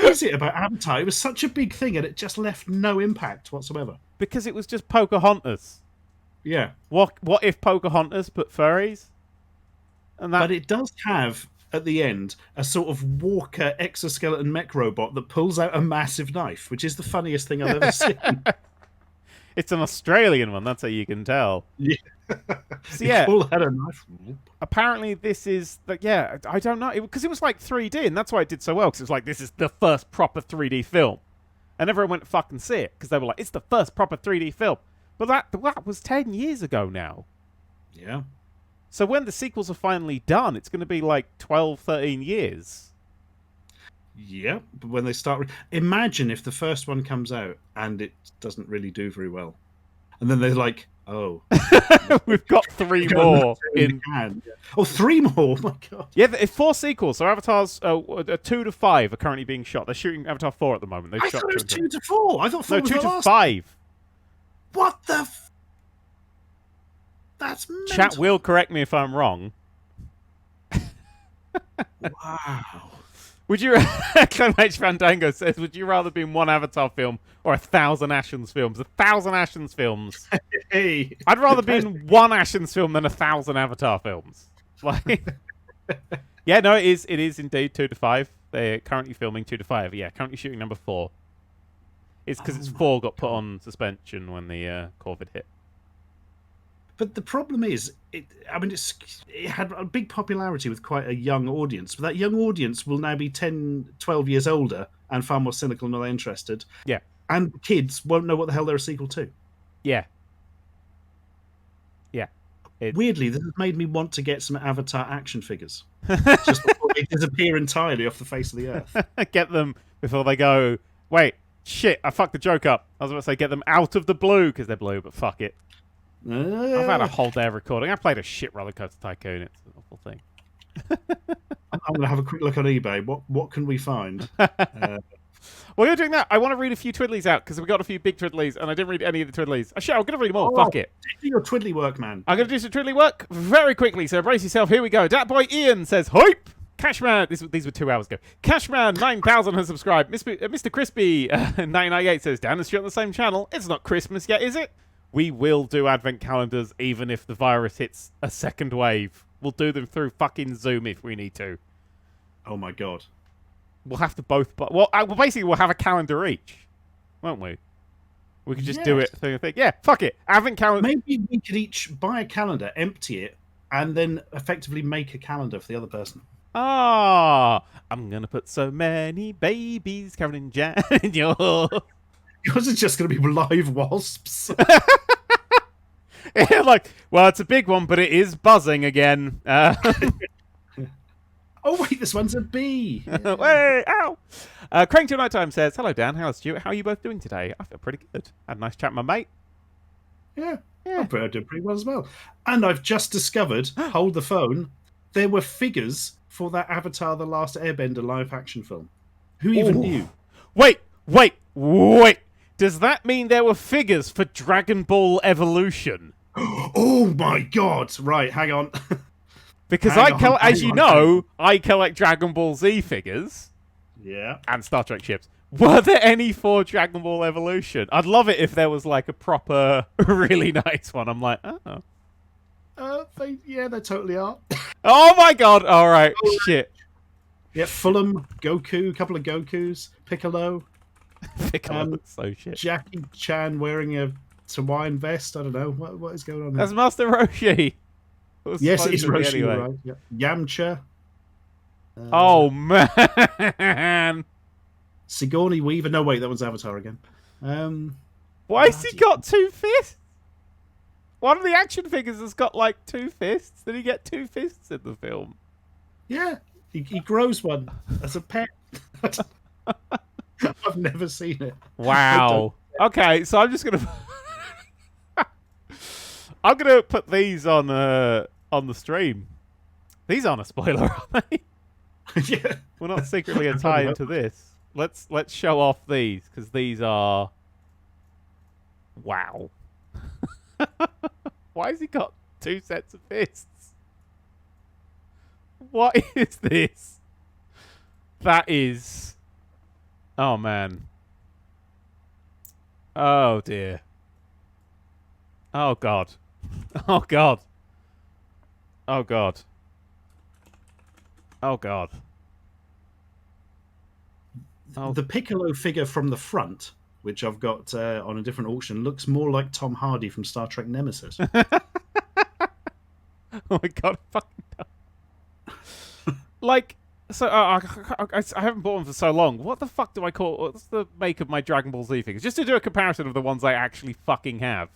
is it about Avatar? It was such a big thing and it just left no impact whatsoever. Because it was just Pocahontas. Yeah. What if Pocahontas put furries? But it does have, at the end, a sort of walker exoskeleton mech robot that pulls out a massive knife, which is the funniest thing I've ever seen. It's an Australian one, that's how you can tell. Yeah. So, yeah. All had a knife. Apparently this is... I don't know. Because it was like 3D, and that's why it did so well. Because it was like, this is the first proper 3D film. And everyone went to fucking see it. Because they were like, it's the first proper 3D film. But that was 10 years ago now. Yeah. So when the sequels are finally done, it's going to be like 12, 13 years. Yeah, but when they start... Imagine if the first one comes out and it doesn't really do very well. And then they're like, oh. We've got 3 more. Oh, 3 more? Oh, my God. Yeah, it's 4 sequels. So Avatar's 2 to 5 are currently being shot. They're shooting Avatar 4 at the moment. I thought it was 2 to 4. I thought 4 was 2 the to last. 5. What the... That's mental. Chat will correct me if I'm wrong. Wow. Would you... Clem H. Fandango says, would you rather be in 1 Avatar film or 1,000 Ashens films? 1,000 Ashens films. Hey. I'd rather be in 1 Ashens film than 1,000 Avatar films. Like... Yeah, no, it is indeed 2 to 5. They're currently filming 2 to 5. Yeah, currently shooting number 4. It's because 4 got put on suspension when the COVID hit. But the problem is, it had a big popularity with quite a young audience. But that young audience will now be 10, 12 years older and far more cynical and not interested. Yeah. And kids won't know what the hell they're a sequel to. Yeah. Yeah. Weirdly, this has made me want to get some Avatar action figures. Just before they disappear entirely off the face of the earth. Get them before they go, wait, shit, I fucked the joke up. I was about to say get them out of the blue, because they're blue, but fuck it. I've had a whole day of recording. I played a shit Roller Coaster Tycoon. It's an awful thing. I'm going to have a quick look on eBay. What can we find? While you're doing that, I want to read a few twiddlies out, because we got a few big twiddlies, and I didn't read any of the twiddlies. Shit, I'm going to read them all. Fuck it. Do your twiddly work, man. I'm going to do some twiddly work very quickly, so brace yourself. Here we go. Dat Boy Ian says, Hype! Cashman, these were 2 hours ago. Cashman 9000 has subscribed. Mr. Crispy 998 says, Dan and Stu on the same channel. It's not Christmas yet, is it? We will do advent calendars even if the virus hits a second wave. We'll do them through fucking Zoom if we need to. Oh my god. We'll have to both... Well, basically, we'll have a calendar each, won't we? We could just do it through a thing. Yeah, fuck it. Advent calendar... Maybe we could each buy a calendar, empty it, and then effectively make a calendar for the other person. Ah, I'm going to put so many babies covered in jam in your... Yours is just going to be live wasps. Yeah, like, well, it's a big one, but it is buzzing again. Oh, wait, this one's a bee. Yeah. Way, ow! Crank to Nighttime says, hello, Dan. How's Stuart? How are you both doing today? I feel pretty good. Had a nice chat with my mate. Yeah. I did pretty well as well. And I've just discovered, hold the phone, there were figures for that Avatar The Last Airbender live-action film. Who even knew? Wait! Does that mean there were figures for Dragon Ball Evolution? Oh my god! Right, hang on. Because I collect Dragon Ball Z figures. Yeah. And Star Trek ships. Were there any for Dragon Ball Evolution? I'd love it if there was like a proper, really nice one. I'm like, oh. They totally are. Oh my god! Alright, shit. Yeah, Fulham, Goku, a couple of Gokus, Piccolo. Piccolo, so shit. Jackie Chan wearing a Hawaiian vest. I don't know. What is going on there? That's Master Roshi. Yes, it is Roshi, anyway. Right. Yeah. Yamcha. Oh, man. Sigourney Weaver. No, wait, that one's Avatar again. Why has he got 2 fists? One of the action figures has got, like, 2 fists. Did he get 2 fists in the film? Yeah, he grows one as a pet. I've never seen it. Wow. Okay, so I'm just going to... I'm going to put these on the stream. These aren't a spoiler, are they? Yeah. We're not secretly a tie into this. Let's show off these, because these are... Wow. Why has he got 2 sets of fists? What is this? That is... Oh, man. Oh, dear. Oh, God. Oh, God. Oh, God. Oh, God. Oh. The Piccolo figure from the front, which I've got on a different auction, looks more like Tom Hardy from Star Trek Nemesis. Oh, my God. Fucking like... So, I haven't bought one for so long. What the fuck do I call... What's the make of my Dragon Ball Z figures? Just to do a comparison of the ones I actually fucking have.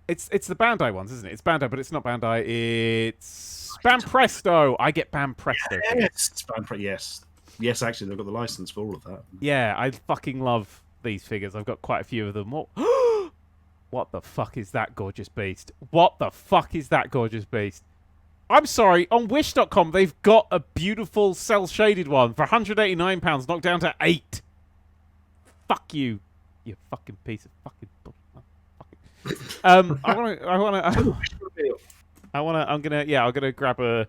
It's the Bandai ones, isn't it? It's Bandai, but it's not Bandai. It's Banpresto. I get Banpresto. Yes. Yes, actually, they've got the license for all of that. Yeah, I fucking love these figures. I've got quite a few of them. What the fuck is that gorgeous beast? What the fuck is that gorgeous beast? I'm sorry, on Wish.com, they've got a beautiful cel-shaded one for £189, knocked down to 8. Fuck you, you fucking piece of fucking... I'm gonna grab a...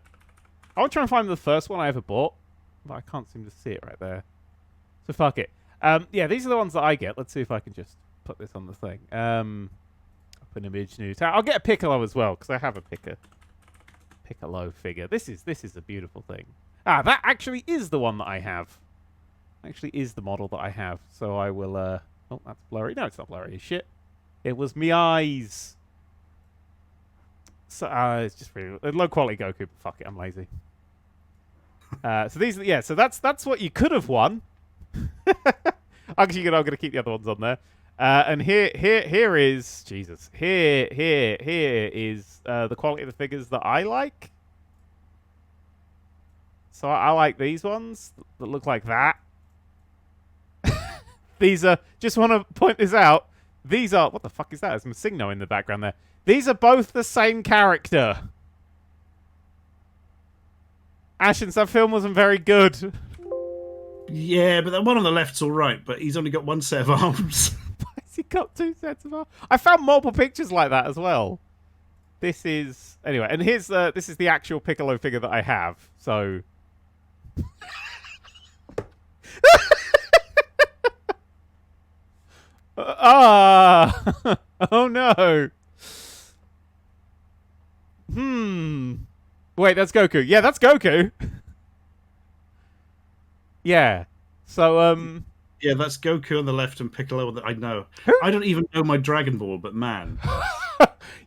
I want to try and find the first one I ever bought, but I can't seem to see it right there. So fuck it. Yeah, these are the ones that I get. Let's see if I can just put this on the thing. Open image new tab. I'll get a Piccolo as well, because I have a Piccolo figure. This is a beautiful thing. Ah, that actually is the one that I have. Actually is the model that I have. So I will... Oh, that's blurry. No, it's not blurry as shit. It was me eyes. So it's just really low quality Goku. But fuck it, I'm lazy. So these, yeah. So that's what you could have won. Actually, I'm gonna keep the other ones on there. And here is Jesus. Here is the quality of the figures that I like. So I like these ones that look like that. These are, just want to point this out. These are, what the fuck is that? There's Masigno in the background there. These are both the same character. Ashens, that film wasn't very good. Yeah, but the one on the left's all right, but he's only got one set of arms. Why has he got 2 sets of arms? I found multiple pictures like that as well. This is, anyway, and here's this is the actual Piccolo figure that I have, so... Oh no. Wait, that's Goku. Yeah, that's Goku. Yeah. So yeah, that's Goku on the left and Piccolo on the... I know. I don't even know my Dragon Ball, but man.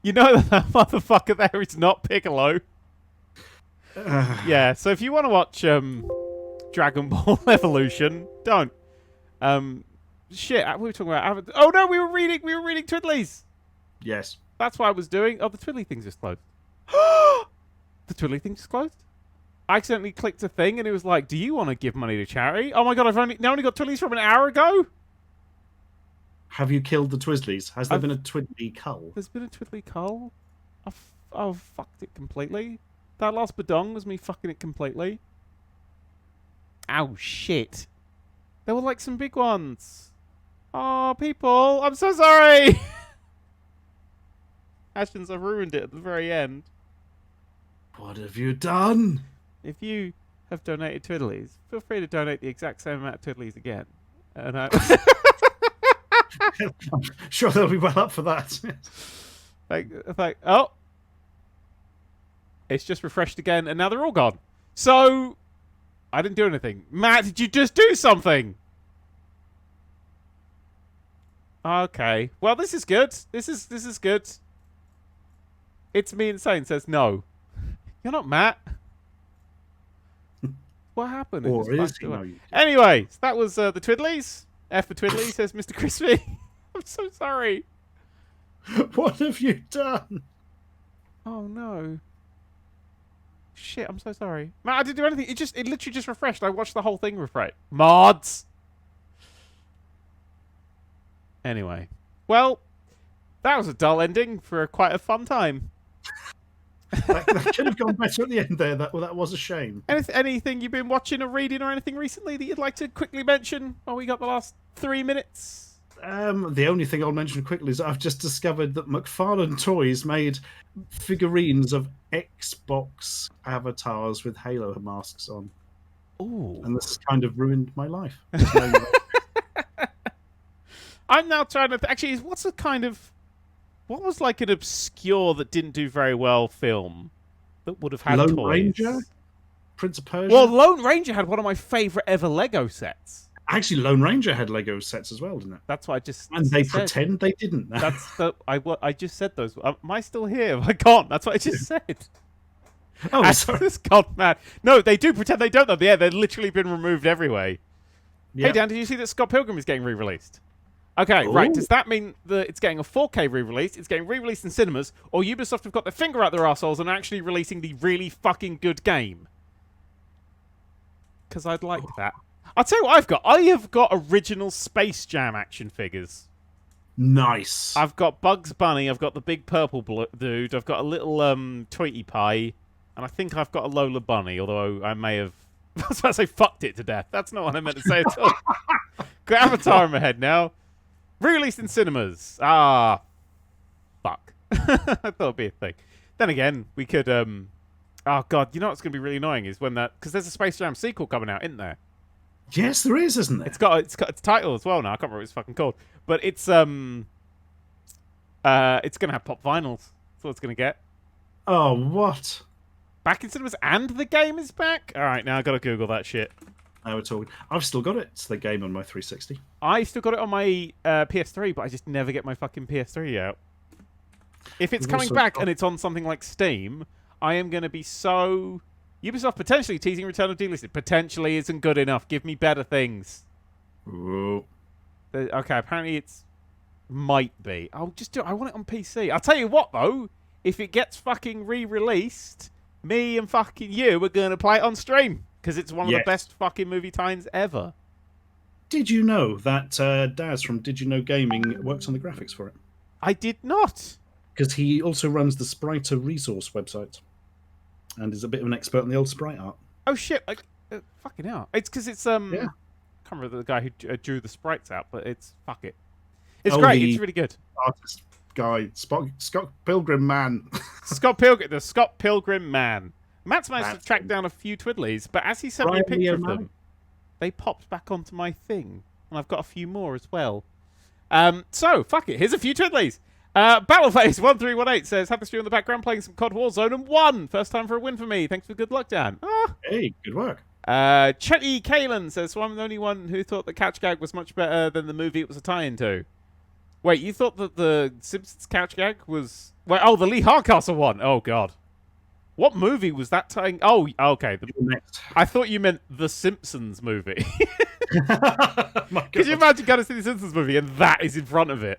You know that motherfucker there is not Piccolo. Yeah, so if you want to watch Dragon Ball Evolution, don't. Shit, we were talking about... Oh no, we were reading Twiddlies. Yes. That's what I was doing. Oh, the Twiddly thing's just closed. The Twiddly thing's just closed? I accidentally clicked a thing and it was like, do you want to give money to charity? Oh my god, I've only got Twiddlies from an hour ago? Have you killed the Twizzlies? Has there been a Twiddly cull? There's been a Twiddly cull? I've fucked it completely. That last badong was me fucking it completely. Ow, shit. There were like some big ones. Oh, people, I'm so sorry. Ashens, I ruined it at the very end. What have you done? If you have donated Twiddlies, feel free to donate the exact same amount of Twiddlies again. And I'm sure they'll be well up for that. Oh, it's just refreshed again, and now they're all gone. So I didn't do anything. Matt, did you just do something? Okay. Well, this is good. This is good. It's me insane says no. You're not Matt. What happened? Or is he? No, anyway, so that was the Twiddlies. F for Twiddly, says Mr. Crispy. I'm so sorry. What have you done? Oh no. Shit, I'm so sorry. Matt, I didn't do anything. It literally just refreshed. I watched the whole thing refresh. Mods. Anyway. Well, that was a dull ending for quite a fun time. that should have gone better at the end there. That was a shame. Anything you've been watching or reading or anything recently that you'd like to quickly mention while we got the last 3 minutes? The only thing I'll mention quickly is that I've just discovered that McFarlane Toys made figurines of Xbox avatars with Halo masks on. Ooh. And this has kind of ruined my life. I'm now trying to... Actually, what was like an obscure that didn't do very well film that would have had Lone toys? Ranger? Prince of Persia? Well, Lone Ranger had one of my favourite ever Lego sets. Actually, Lone Ranger had Lego sets as well, didn't it? That's what I just And they said. pretend they didn't. I just said those. Am I still here? I can't. That's what I just said. Oh, sorry. God, man. No, they do pretend they don't, though. Yeah, they've literally been removed everywhere. Yeah. Hey, Dan, did you see that Scott Pilgrim is getting re-released? Okay, right. Does that mean that it's getting a 4K re-release, it's getting re-released in cinemas, or Ubisoft have got their finger out their arseholes and are actually releasing the really fucking good game? Because I'd like that. I'll tell you what I've got. I have got original Space Jam action figures. Nice. I've got Bugs Bunny, I've got the big purple dude, I've got a little Tweety Pie, and I think I've got a Lola Bunny, although I may have... I was about to say fucked it to death. That's not what I meant to say at all. Got Avatar in my head now. Re-released in cinemas. Ah, fuck. I thought it'd be a thing. Then again, we could... Oh, God, you know what's going to be really annoying is when that... Because there's a Space Jam sequel coming out, isn't there? Yes, there is, isn't there? It's got its title as well now. I can't remember what it's fucking called. But it's going to have pop vinyls. That's what it's going to get. Oh, what? Back in cinemas and the game is back? All right, now I got to Google that shit. Now we're talking. I've still got it. It's the game on my 360. I still got it on my PS3, but I just never get my fucking PS3 out. If it's We've coming also back got- and it's on something like Steam, I am going to be so... Ubisoft potentially teasing Return of Delisted. Potentially isn't good enough. Give me better things. Ooh. Okay, apparently it's... Might be. I'll just do it. I want it on PC. I'll tell you what, though. If it gets fucking re-released, me and fucking you are going to play it on stream. Because it's one of the best fucking movie times ever. Did you know that Daz from Did You Know Gaming works on the graphics for it? I did not. Because he also runs the Spriter Resource website. And is a bit of an expert on the old sprite art. Oh, shit. Fucking hell. It's because it's... I can't remember the guy who drew the sprites out, but it's... Fuck it. It's great. It's really good. Artist guy, Scott Pilgrim Man. The Scott Pilgrim Man. Matt's managed to track down a few twiddlies, but as he sent me a picture of them, they popped back onto my thing, and I've got a few more as well. So fuck it. Here's a few twiddlies. Battleface1318 says, "Have the stream in the background playing some COD Warzone and won. First time for a win for me. Thanks for good luck, Dan." Oh. Hey, good work. Chetty Kalen says, "So I'm the only one who thought the couch gag was much better than the movie it was a tie-in to." Wait, you thought that the Simpsons couch gag was... Wait, the Lee Hardcastle one. Oh, God. What movie was that tying... Oh, okay. I thought you meant the Simpsons movie. Could you imagine going to see the Simpsons movie and that is in front of it?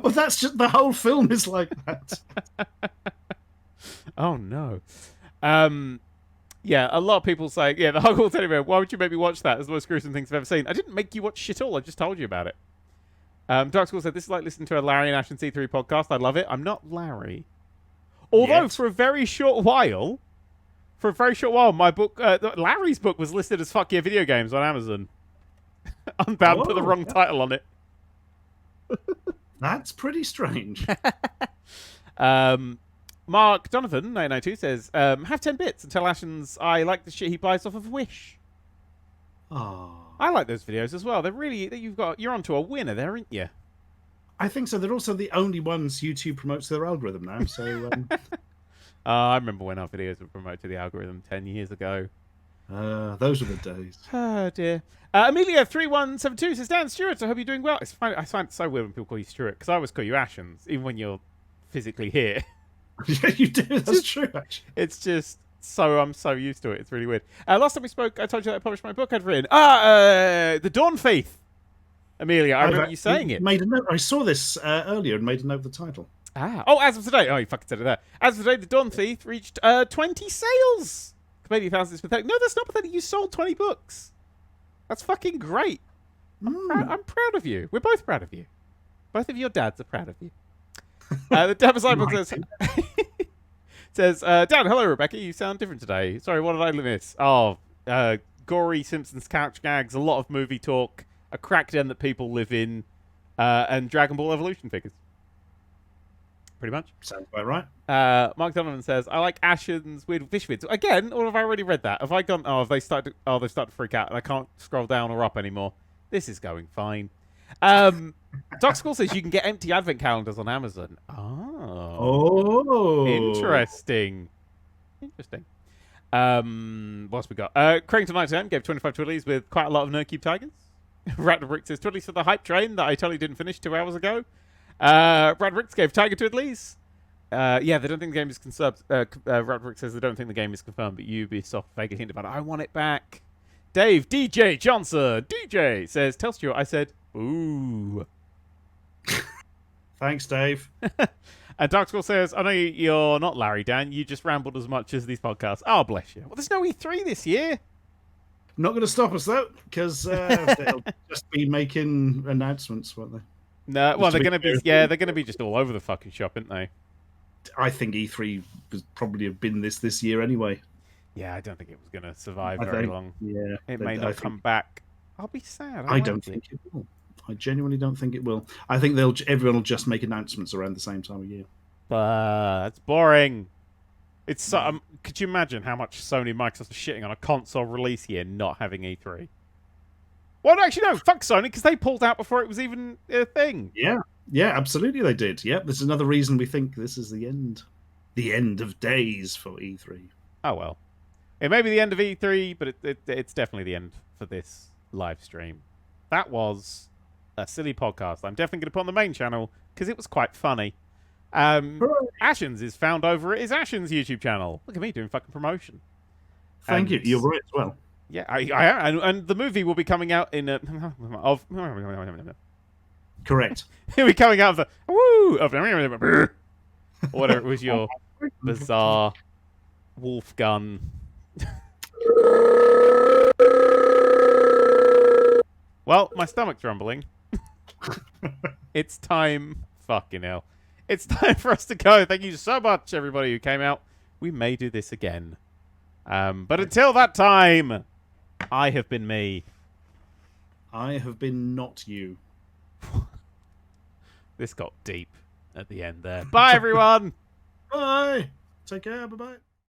Well, that's just... The whole film is like that. Oh, no. Yeah, a lot of people say, the Hogwarts anyway, why would you make me watch that? It's the most gruesome things I've ever seen. I didn't make you watch shit all. I just told you about it. Dark School said, "This is like listening to a Larry and Ashens C3 podcast. I love it. I'm not Larry. Although, for a very short while, my book, Larry's book was listed as Fuck Yeah Video Games on Amazon. I'm bound to put the wrong title on it. That's pretty strange. Mark Donovan, 992, says, "Have 10 bits and tell Ashens I like the shit he buys off of Wish." Oh. I like those videos as well. They're really... You're onto a winner there, aren't you? I think so. They're also the only ones YouTube promotes their algorithm now. So I remember when our videos were promoted to the algorithm 10 years ago. those were the days. Oh, dear. Amelia3172 says, "Dan Stewart, I hope you're doing well." I find it so weird when people call you Stewart, because I always call you Ashens, even when you're physically here. Yeah, you do. That's true, actually. It's just... I'm so used to it. It's really weird. Last time we spoke, I told you that I published my book I'd written. The Dawn Thief. Amelia, I remember you saying it. Made a note. I saw this earlier and made a note of the title. As of today. Oh, you fucking said it there. As of today, The Dawn Thief reached 20 sales. Completely thousands is pathetic. No, that's not pathetic. You sold 20 books. That's fucking great. I'm proud of you. We're both proud of you. Both of your dads are proud of you. The Devil's book says, "Dan, hello, Rebecca. You sound different today. Sorry, what did I miss? Oh, gory Simpsons couch gags, a lot of movie talk, a crack den that people live in, and Dragon Ball Evolution figures. Pretty much. Sounds about right. Mark Donovan says, "I like Ashen's weird fish vids." Again, or have I already read that? Have I gone... Oh, they've started to freak out, and I can't scroll down or up anymore. This is going fine. Doc School says you can get empty advent calendars on Amazon. Oh. Interesting. What's we got? Craig Tonight gave 25 twiddlies with quite a lot of Nerd³ tigers. Radrick says, "Twiddlies for the hype train that I totally didn't finish 2 hours ago." Radrick gave tiger twiddlies. They don't think the game is confirmed. Radrick says they don't think the game is confirmed, but Ubisoft vaguely hinted about it. I want it back. Dave DJ Johnson DJ says, "Tell Stuart I said ooh." Thanks, Dave. And Dark School says, "I know you're not Larry, Dan. You just rambled as much as these podcasts." Oh, bless you. Well, there's no E3 this year. Not going to stop us, though, because they'll just be making announcements, won't they? No, well, they're going to be... Yeah, they're going to be just all over the fucking shop, aren't they? I think E3 was probably have been this year anyway. Yeah, I don't think it was going to survive very long. Yeah. It may not come back. I'll be sad. I don't think it will. I genuinely don't think it will. I think everyone will just make announcements around the same time of year. That's boring. It's so, could you imagine how much Sony and Microsoft are shitting on a console release year not having E3? Well, actually, no. Fuck Sony, because they pulled out before it was even a thing. Yeah, absolutely they did. Yep, this is another reason we think this is the end of days for E3. Oh, well. It may be the end of E3, but it's definitely the end for this live stream. That was a silly podcast. I'm definitely going to put on the main channel because it was quite funny. Ashens is found over at his Ashens YouTube channel. Look at me doing fucking promotion. Thank you. You're right as well. Yeah, and the movie will be coming out in Correct. It'll be coming out of the whatever it was your bizarre wolf gun. Well, my stomach's rumbling. It's time. Fucking hell. It's time for us to go. Thank you so much, everybody who came out. We may do this again. But until that time, I have been me. I have been not you. This got deep at the end there. Bye, everyone. Bye. Take care. Bye-bye.